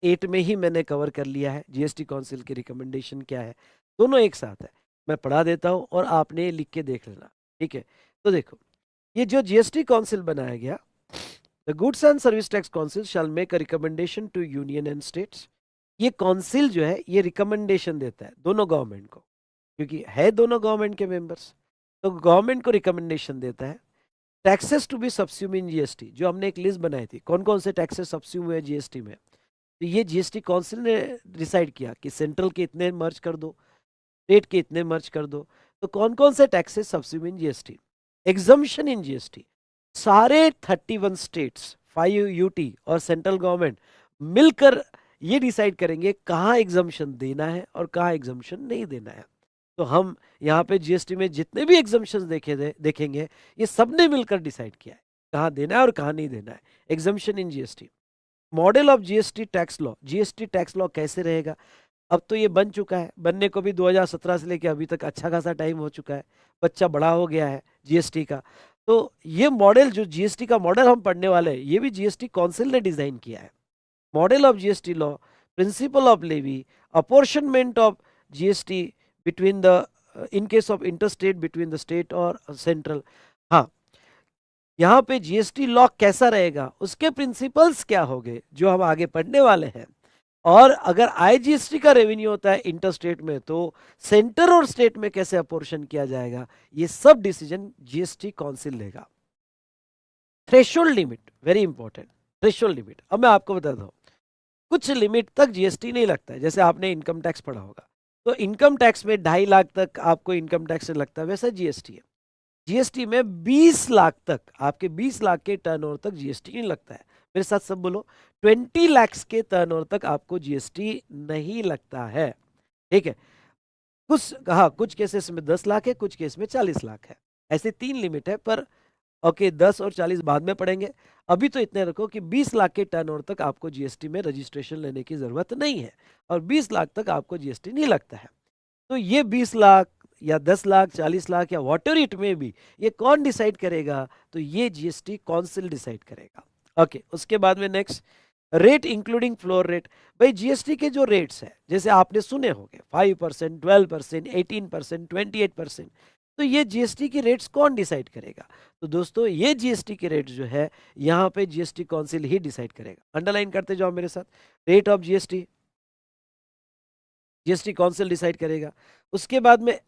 8 में ही मैंने कवर कर लिया है। जीएसटी काउंसिल की रिकमेंडेशन क्या है, दोनों एक साथ है, मैं पढ़ा देता हूँ और आपने लिख के देख लेना। ठीक है, तो देखो ये जो जीएसटी काउंसिल बनाया गया, the goods and service tax council shall make a recommendation to union and states. ये काउंसिल जो है ये रिकमेंडेशन देता है दोनों गवर्नमेंट को, क्योंकि है दोनों गवर्नमेंट के मेंबर्स, तो गवर्नमेंट को रिकमेंडेशन देता है taxes to be subsume in GST. जो हमने एक लिस्ट बनाई थी कौन कौन से टैक्सेस सब्स्यूम हुए जीएसटी में, तो ये जीएसटी काउंसिल ने डिसाइड किया कि सेंट्रल के इतने मर्ज कर दो, स्टेट के इतने मर्ज कर दो। तो कौन कौन से taxes subsume in GST, exemption in GST, सारे 31 स्टेट्स 5 यूटी और सेंट्रल गवर्नमेंट मिलकर ये डिसाइड करेंगे कहाँ एग्जम्पशन देना है और कहाँ एग्जम्पशन नहीं देना है। तो हम यहाँ पे जीएसटी में जितने भी एग्जम्पशन देखेंगे ये सबने मिलकर डिसाइड किया है कहाँ देना है और कहाँ नहीं देना है। Exemption in GST, model of GST tax law, GST tax law कैसे रहेगा। अब तो ये बन चुका है, बनने को भी 2017 से लेकर अभी तक अच्छा खासा टाइम हो चुका है, बच्चा बड़ा हो गया है जीएसटी का। तो ये मॉडल जो जीएसटी का मॉडल हम पढ़ने वाले हैं ये भी जीएसटी काउंसिल ने डिजाइन किया है। Model of GST law, principle of levy, apportionment of GST between the in case of interstate between the state और सेंट्रल। हाँ, यहाँ पे जीएसटी लॉ कैसा रहेगा, उसके प्रिंसिपल्स क्या होंगे जो हम आगे पढ़ने वाले हैं। और अगर आईजीएसटी का रेवेन्यू होता है इंटरस्टेट में तो सेंटर और स्टेट में कैसे अपोर्शन किया जाएगा, ये सब डिसीजन जीएसटी काउंसिल लेगा। Threshold limit very important, threshold limit अब मैं आपको बताता हूँ। कुछ लिमिट तक जीएसटी नहीं लगता है, जैसे आपने इनकम टैक्स पढ़ा होगा, तो इनकम टैक्स में 2.5 लाख तक आपको इनकम टैक्स से लगता है, वैसा जीएसटी है। जीएसटी में 20 लाख तक, आपके 20 लाख के टर्नओवर तक जीएसटी नहीं लगता है। मेरे साथ सब बोलो, 20 लाख के टर्नओवर तक आपको जीएसटी नहीं लगता है। ठीक है, कुछ हाँ कुछ केसेस में 10 लाख है, कुछ केस में 40 लाख है, ऐसे 3 लिमिट है। पर ओके 10 और 40 बाद में पढ़ेंगे, अभी तो इतने रखो कि 20 लाख के टर्नओवर तक आपको जीएसटी में रजिस्ट्रेशन लेने की जरूरत नहीं है और 20 लाख तक आपको जीएसटी नहीं लगता है। तो ये 20 लाख या 10 लाख 40 लाख या वॉट एवर इट में भी, ये कौन डिसाइड करेगा, तो ये जीएसटी काउंसिल डिसाइड करेगा। ओके, उसके बाद में next rate including floor rate. भाई जीएसटी के जो रेट्स है जैसे आपने सुने होंगे 5%, 12%, 18%, 28%, तो ये जीएसटी की रेट्स कौन डिसाइड करेगा, तो दोस्तों ये जीएसटी के रेट्स जो है यहाँ पे जीएसटी काउंसिल ही डिसाइड करेगा। अंडरलाइन करते जाओ मेरे साथ, rate of GST GST council decide करेगा। उसके बाद में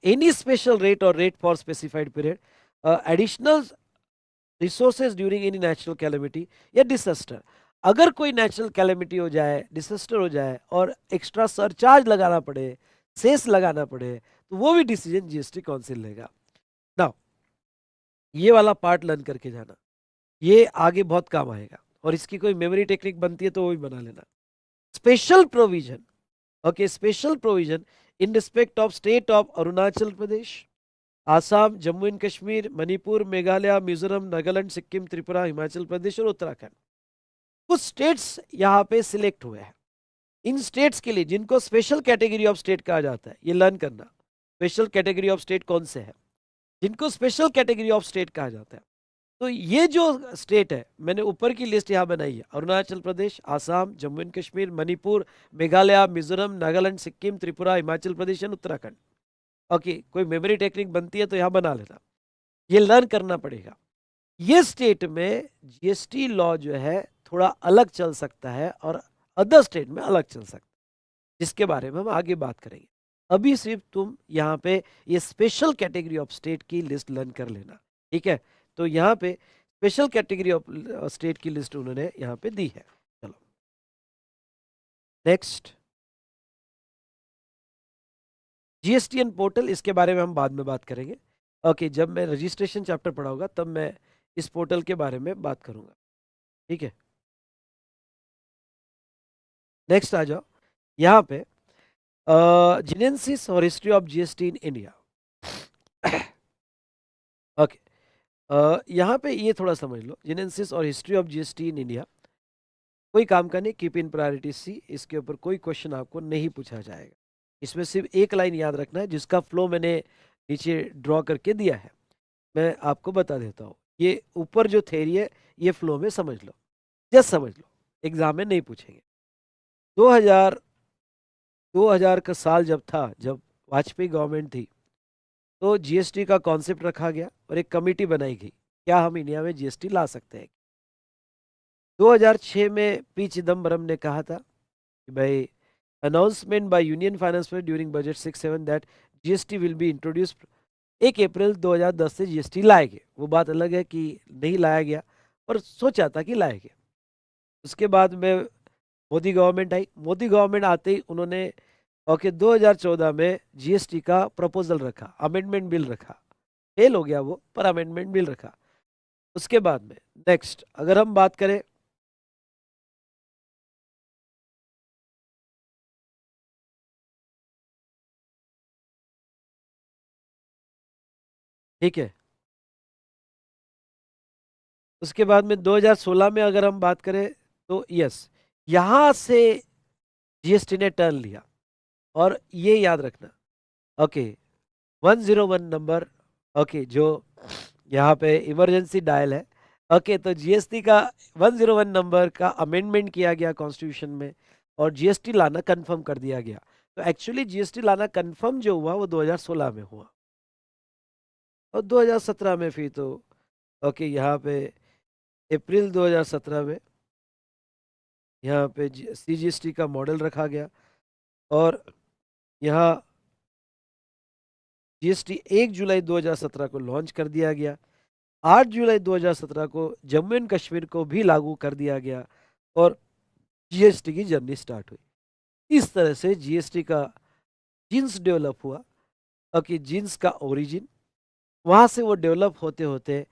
एनी स्पेशल रेट और rate for specified period, additional resources during any natural calamity या डिसास्टर। अगर कोई नेचुरल कैलेमिटी हो जाए, डिसास्टर हो जाए और एक्स्ट्रा सरचार्ज लगाना पड़े, सेस लगाना पड़े, तो वो भी डिसीजन जीएसटी काउंसिल लेगा। नाउ ये वाला पार्ट लर्न करके जाना, ये आगे बहुत काम आएगा और इसकी कोई मेमोरी टेक्निक बनती है तो वो भी बना लेना। Special provision, okay, special provision in respect of state of Arunachal Pradesh, Assam, Jammu and Kashmir, Manipur, Meghalaya, Mizoram, Nagaland, Sikkim, Tripura, Himachal Pradesh और उत्तराखंड। कुछ स्टेट्स यहाँ पे सिलेक्ट हुए हैं। इन स्टेट्स के लिए जिनको स्पेशल कैटेगरी ऑफ स्टेट कहा जाता है, ये लर्न करना, स्पेशल कैटेगरी ऑफ स्टेट कौन से है, जिनको स्पेशल कैटेगरी ऑफ स्टेट कहा जाता है। तो ये जो स्टेट है, मैंने ऊपर की लिस्ट यहाँ बनाई है, अरुणाचल प्रदेश, आसाम, जम्मू एंड कश्मीर, मणिपुर, मेघालय, मिजोरम, नागालैंड, सिक्किम, त्रिपुरा, हिमाचल प्रदेश और उत्तराखंड। ओके, कोई मेमोरी टेक्निक बनती है तो यहाँ बना लेना, ये लर्न करना पड़ेगा। ये स्टेट में जीएसटी लॉ जो है थोड़ा अलग चल सकता है और अदर स्टेट में अलग चल सकता है, जिसके बारे में हम आगे बात करेंगे। अभी सिर्फ तुम यहाँ पे ये स्पेशल कैटेगरी ऑफ स्टेट की लिस्ट लर्न कर लेना, ठीक है। तो यहाँ पे स्पेशल कैटेगरी ऑफ स्टेट की लिस्ट उन्होंने यहाँ पे दी है। चलो नेक्स्ट, जीएसटीएन पोर्टल, इसके बारे में हम बाद में बात करेंगे। ओके, जब मैं रजिस्ट्रेशन चैप्टर पढ़ाऊंगा तब मैं इस पोर्टल के बारे में बात करूंगा, ठीक है। नेक्स्ट आ जाओ यहाँ पे, जेनेसिस और history of GST in India. Okay, यहाँ पे ये थोड़ा समझ लो, जेनेसिस और history of GST in India. कोई काम का नहीं, कीप इन प्रायोरिटी सी, इसके ऊपर कोई क्वेश्चन आपको नहीं पूछा जाएगा। इसमें सिर्फ एक लाइन याद रखना है जिसका फ्लो मैंने नीचे ड्रॉ करके दिया है। मैं आपको बता देता हूँ, ये ऊपर जो थ्योरी है ये फ्लो में समझ लो, जस्ट समझ लो, एग्जाम में नहीं पूछेंगे। 2000 2000 का साल जब था, जब वाजपेयी गवर्नमेंट थी, तो जीएसटी का कॉन्सेप्ट रखा गया और एक कमेटी बनाई गई, क्या हम इंडिया में जीएसटी ला सकते हैं। 2006 में पी चिदम्बरम ने कहा था कि भाई, announcement by union finance minister during budget 6-7 that GST will be introduced 1 अप्रैल 2010 से जीएसटी लाएंगे। वो बात अलग है कि नहीं लाया गया, पर सोचा था कि लाएंगे। उसके बाद में मोदी गवर्नमेंट आई, मोदी गवर्नमेंट आते ही उन्होंने 2014 में जीएसटी का प्रपोजल रखा, अमेंडमेंट बिल रखा, फेल हो गया वो, पर अमेंडमेंट बिल रखा। उसके बाद में नेक्स्ट अगर हम बात करें, ठीक है, उसके बाद में 2016 में अगर हम बात करें तो यस, यहां से जीएसटी ने टर्न लिया। और ये याद रखना, ओके, 101 नंबर, ओके, जो यहाँ पे इमरजेंसी डायल है, ओके, तो जीएसटी का 101 नंबर का अमेंडमेंट किया गया कॉन्स्टिट्यूशन में, और जीएसटी लाना कंफर्म कर दिया गया। तो एक्चुअली जीएसटी लाना कंफर्म जो हुआ वो 2016 में हुआ, और 2017 में फिर तो ओके, यहाँ पे अप्रैल 2017 में यहाँ पे सीजीएसटी का मॉडल रखा गया, और यहाँ जीएसटी 1 जुलाई 2017 को लॉन्च कर दिया गया। 8 जुलाई 2017 को जम्मू एंड कश्मीर को भी लागू कर दिया गया, और जीएसटी की जर्नी स्टार्ट हुई। इस तरह से जीएसटी का जीन्स डेवलप हुआ, और कि जीन्स का ओरिजिन, वहां से वो डेवलप होते होते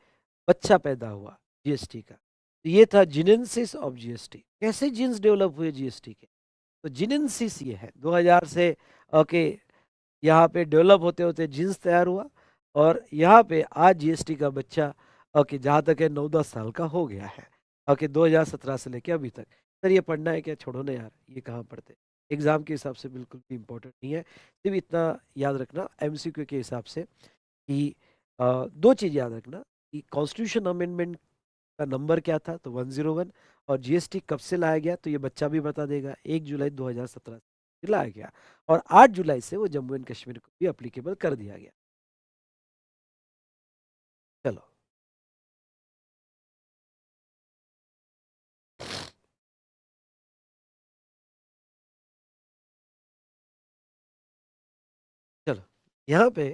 बच्चा पैदा हुआ जीएसटी का। तो ये था जीनेसिस ऑफ जीएसटी। कैसे जीन्स डेवलप हुए जीएसटी के, तो जीनेसिस ये है 2000 से, ओके, यहाँ पे डेवलप होते होते जीन्स तैयार हुआ, और यहाँ पे आज जीएसटी का बच्चा, ओके, जहाँ तक है 9-10 साल का हो गया है, ओके, 2017 से लेके अभी तक। सर ये पढ़ना है क्या, छोड़ो ना यार, ये कहाँ पढ़ते, एग्जाम के हिसाब से बिल्कुल भी इम्पोर्टेंट नहीं है। सिर्फ इतना याद रखना एमसीक्यू के हिसाब से कि दो चीज़ याद रखना कि कॉन्स्टिट्यूशन अमेंडमेंट का नंबर क्या था, तो 101, और जीएसटी कब से लाया गया, तो ये बच्चा भी बता देगा, 1 जुलाई 2017 से लाया गया, और 8 जुलाई से वो जम्मू एंड कश्मीर को भी अप्लीकेबल कर दिया गया। चलो, चलो, यहाँ पे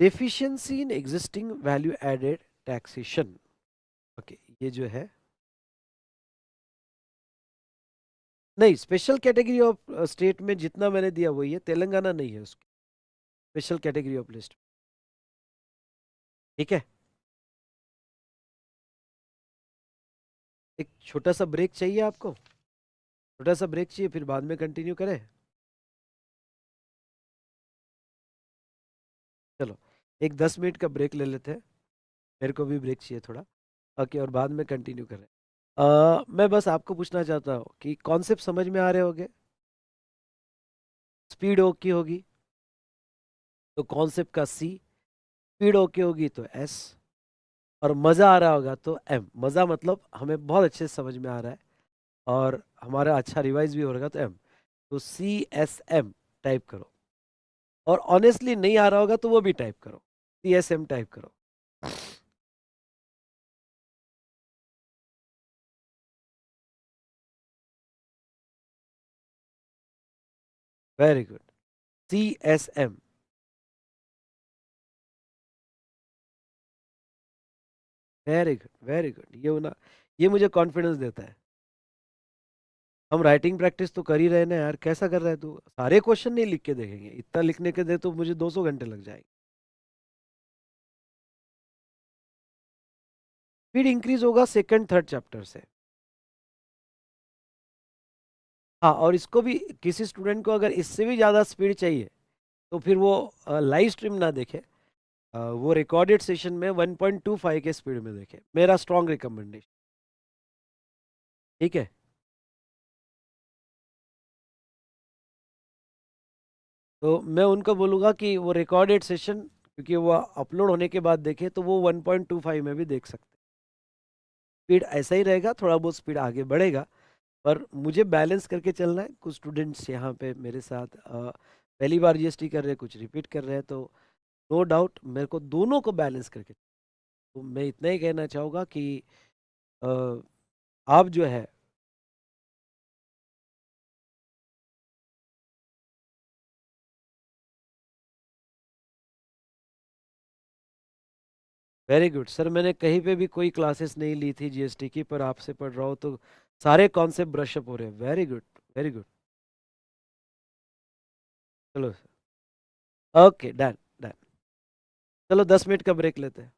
deficiency in existing value added taxation, okay, ये जो है, नहीं, स्पेशल कैटेगरी ऑफ स्टेट में जितना मैंने दिया वही है, तेलंगाना नहीं है उसकी स्पेशल कैटेगरी ऑफ लिस्ट, ठीक है। एक छोटा सा ब्रेक चाहिए आपको, छोटा सा ब्रेक चाहिए, फिर बाद में कंटिन्यू करें। चलो, एक 10 मिनट का ब्रेक ले लेते हैं, मेरे को भी ब्रेक चाहिए थोड़ा, ओके, और बाद में कंटिन्यू करें। मैं बस आपको पूछना चाहता हूँ कि कॉन्सेप्ट समझ में आ रहे होंगे, स्पीड ओके होगी तो कॉन्सेप्ट का सी, स्पीड ओके होगी तो एस, और मज़ा आ रहा होगा तो एम। मज़ा मतलब हमें बहुत अच्छे से समझ में आ रहा है और हमारा अच्छा रिवाइज भी हो रहा तो एम, तो CSM टाइप करो, और ऑनेस्टली नहीं आ रहा होगा तो वो भी टाइप करो, CSM टाइप करो। Very good, CSM, very good, very good. ये ना, ये मुझे कॉन्फिडेंस देता है। हम राइटिंग प्रैक्टिस तो कर ही रहे ना यार, कैसा कर रहा है तू, सारे क्वेश्चन नहीं लिख के देखेंगे, इतना लिखने के दे तो मुझे 200 घंटे लग जाएंगे। स्पीड इंक्रीज होगा सेकंड थर्ड चैप्टर से। हाँ, और इसको भी किसी स्टूडेंट को अगर इससे भी ज़्यादा स्पीड चाहिए तो फिर वो लाइव स्ट्रीम ना देखे, वो रिकॉर्डेड सेशन में 1.25 के स्पीड में देखे, मेरा स्ट्रॉन्ग रिकमेंडेशन। ठीक है। तो मैं उनको बोलूँगा कि वो रिकॉर्डेड सेशन, क्योंकि वो अपलोड होने के बाद देखें तो वो 1.25 में भी देख सकते हैं। स्पीड ऐसा ही रहेगा, थोड़ा बहुत स्पीड आगे बढ़ेगा, पर मुझे बैलेंस करके चलना है। कुछ स्टूडेंट्स यहाँ पे मेरे साथ पहली बार जीएसटी कर रहे हैं, कुछ रिपीट कर रहे हैं, तो नो डाउट मेरे को दोनों को बैलेंस करके, तो मैं इतना ही कहना चाहूँगा कि अ, आप जो है, वेरी गुड सर। मैंने कहीं पे भी कोई क्लासेस नहीं ली थी जीएसटी की, पर आपसे पढ़ रहा हूँ तो सारे कॉन्सेप्ट ब्रशअप हो रहे हैं। Very good, very good. चलो, ओके, डन, डन। चलो 10 मिनट का ब्रेक लेते हैं।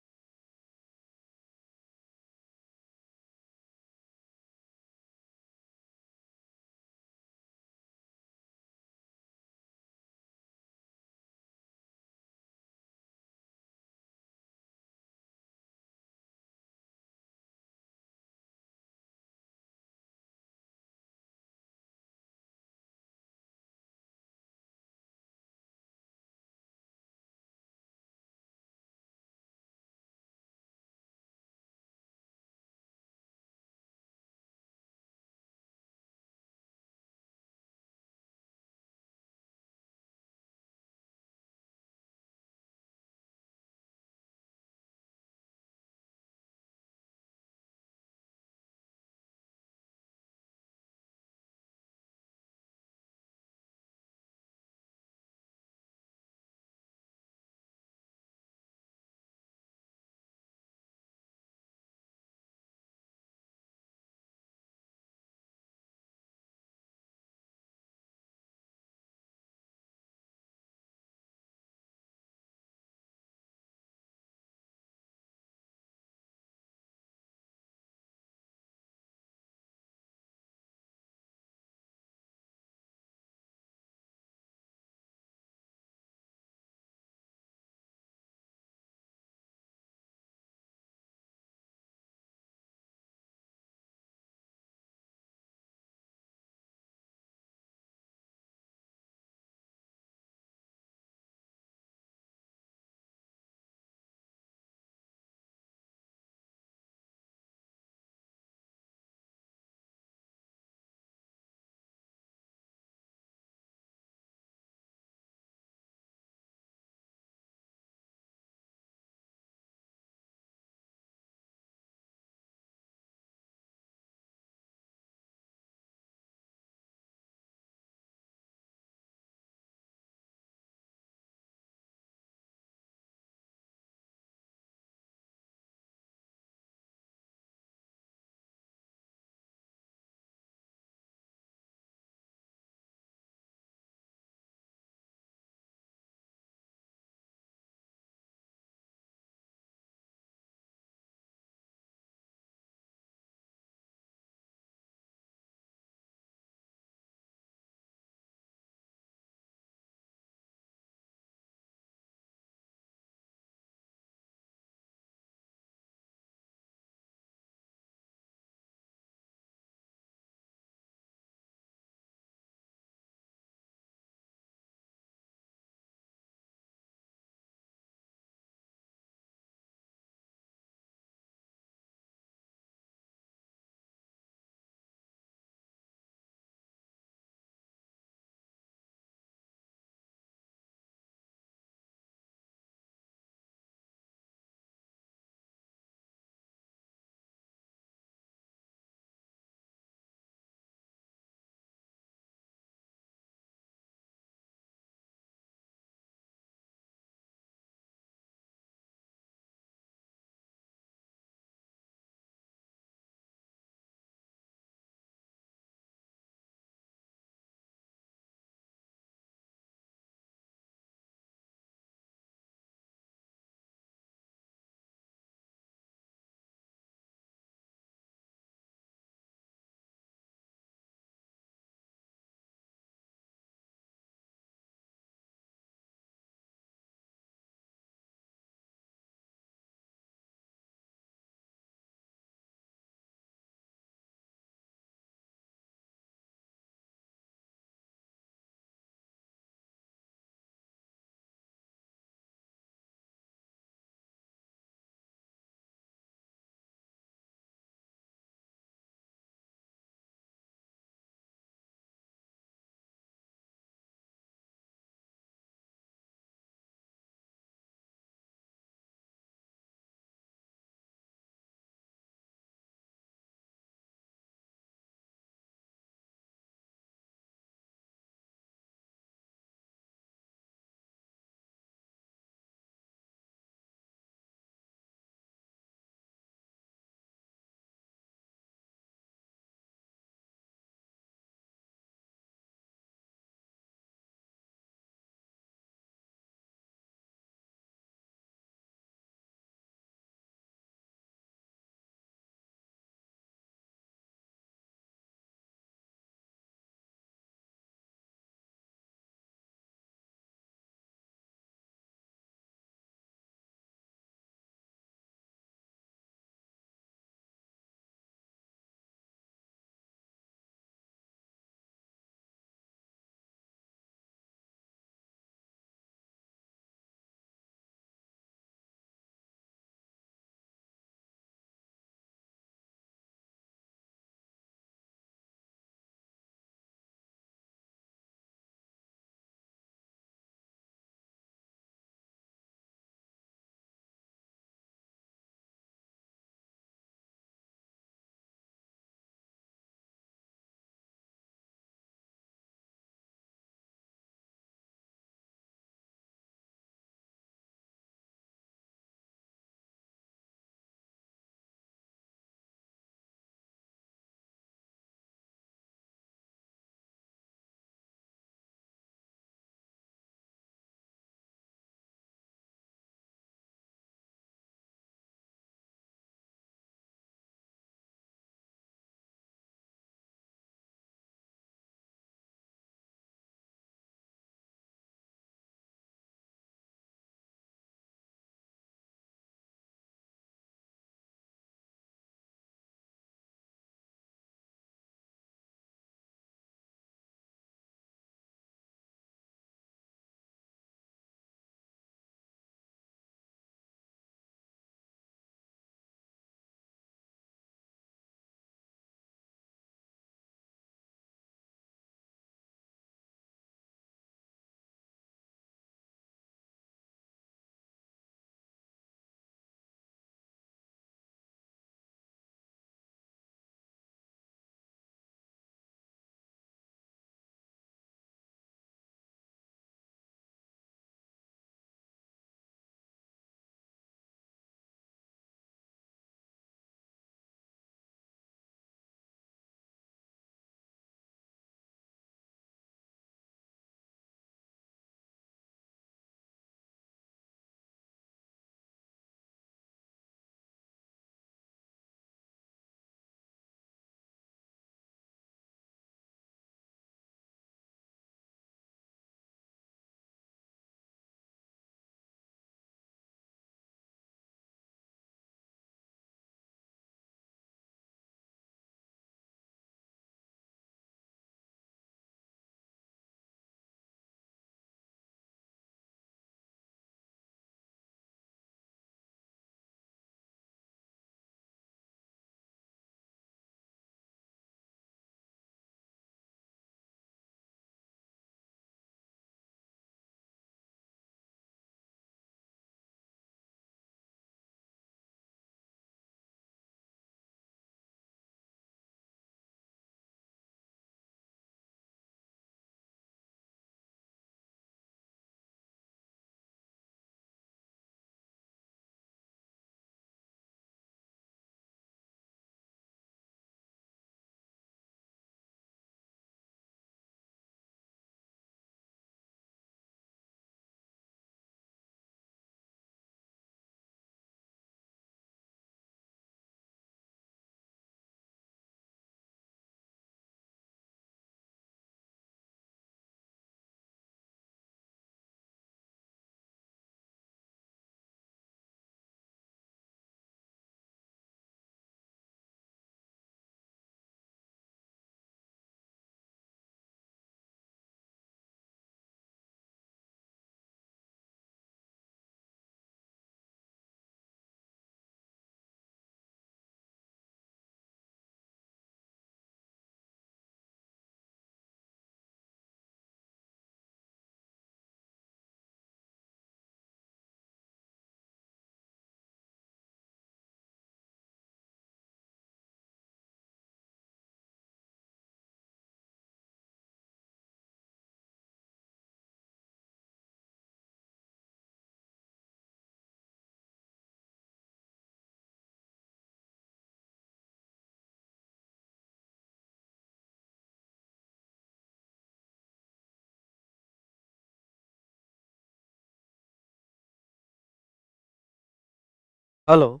हेलो।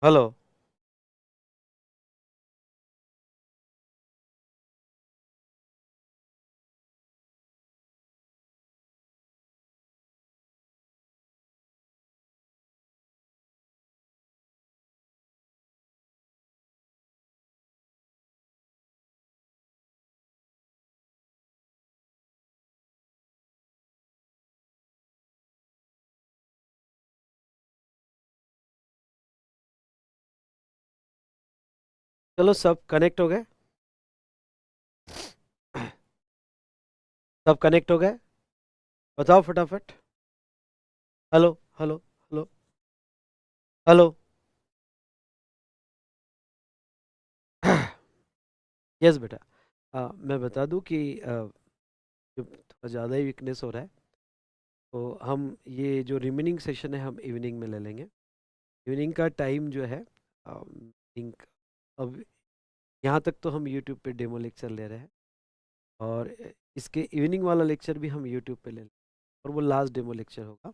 हेलो। चलो, सब कनेक्ट हो गए? सब कनेक्ट हो गए? बताओ फटाफट। Hello. Hello. Hello. Hello. Yes बेटा। मैं बता दूं कि जो थोड़ा ज़्यादा ही वीकनेस हो रहा है, तो हम ये जो रिमेनिंग सेशन है हम इवनिंग में ले लेंगे। इवनिंग का टाइम जो है, थिंक, अब यहाँ तक तो हम यूट्यूब पे डेमो लेक्चर ले रहे हैं, और इसके इवनिंग वाला लेक्चर भी हम यूट्यूब पे ले लेंगे, और वो लास्ट डेमो लेक्चर होगा।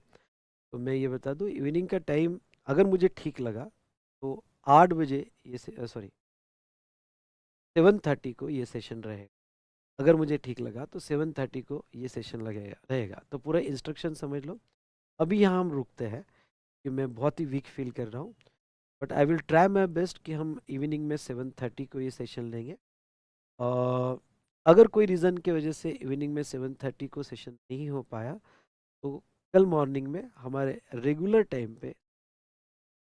तो मैं ये बता दूं, इवनिंग का टाइम अगर मुझे ठीक लगा तो 8 बजे ये, सॉरी, 7:30 को ये सेशन रहेगा। अगर मुझे ठीक लगा तो 7:30 को ये सेशन लगेगा रहेगा, तो पूरा इंस्ट्रक्शन समझ लो। अभी यहाँ हम रुकते हैं कि मैं बहुत ही वीक फील कर रहा हूँ, but I will try my best कि हम इवनिंग में 7:30 को ये सेशन लेंगे। और अगर कोई रीज़न की वजह से इवनिंग में 7:30 को सेशन नहीं हो पाया, तो कल मॉर्निंग में हमारे रेगुलर टाइम पे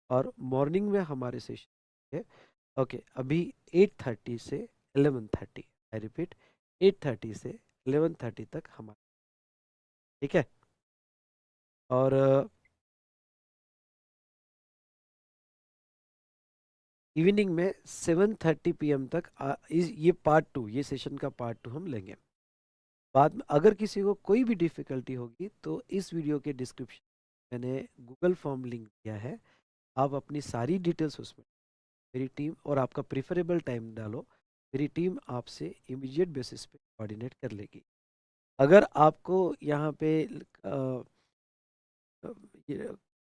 और मॉर्निंग में हमारे सेशन है। ओके, अभी 8:30 से 11:30, आई रिपीट, 8:30 से 11:30 तक हमारा, ठीक है। और इवनिंग में 7:30 PM तक ये पार्ट 2, ये सेशन का पार्ट 2 हम लेंगे। बाद में अगर किसी को कोई भी डिफ़िकल्टी होगी तो इस वीडियो के डिस्क्रिप्शन मैंने गूगल फॉर्म लिंक दिया है, आप अपनी सारी डिटेल्स उसमें, मेरी टीम और आपका प्रिफरेबल टाइम डालो, मेरी टीम आपसे इमीडिएट बेसिस पे कोऑर्डिनेट कर लेगी। अगर आपको यहाँ पे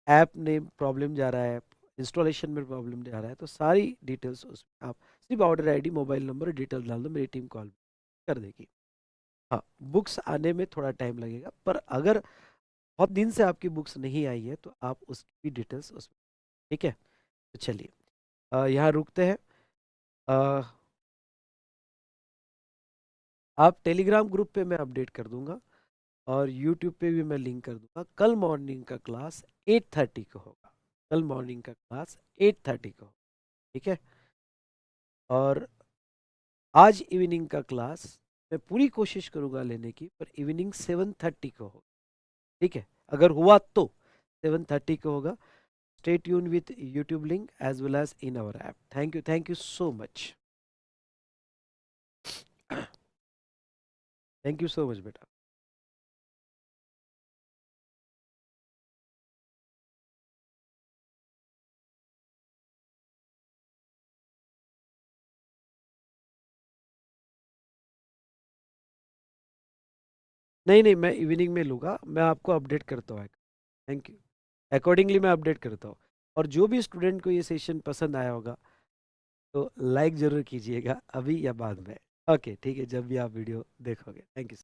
ऐप ने प्रॉब्लम जा रहा है, इंस्टॉलेशन में प्रॉब्लम जा रहा है, तो सारी डिटेल्स उसमें आप सिर्फ order ID, mobile number, detail डाल दो, मेरी टीम कॉल कर देगी। हाँ, बुक्स आने में थोड़ा टाइम लगेगा, पर अगर बहुत दिन से आपकी बुक्स नहीं आई है तो आप उसकी भी डिटेल्स उसमें, ठीक है। तो चलिए, यहाँ रुकते हैं। अ, आप टेलीग्राम ग्रुप पे मैं अपडेट कर दूंगा, और यूट्यूब पे भी मैं लिंक कर दूंगा। कल मॉर्निंग का क्लास 8:30 को होगा। कल मॉर्निंग का क्लास 8:30 को, ठीक है। और आज इवनिंग का क्लास मैं पूरी कोशिश करूंगा लेने की, पर इवनिंग 7:30 को होगा, ठीक है। अगर हुआ तो 7:30 को होगा। Stay tune with YouTube link as well as in our app. Thank you so much. Thank you so much बेटा। नहीं नहीं, मैं इवनिंग में लूँगा, मैं आपको अपडेट करता हूँ। Thank you. अकॉर्डिंगली मैं अपडेट करता हूँ। और जो भी स्टूडेंट को ये सेशन पसंद आया होगा तो लाइक ज़रूर कीजिएगा, अभी या बाद में। ओके ठीक है, जब भी आप वीडियो देखोगे। Thank you.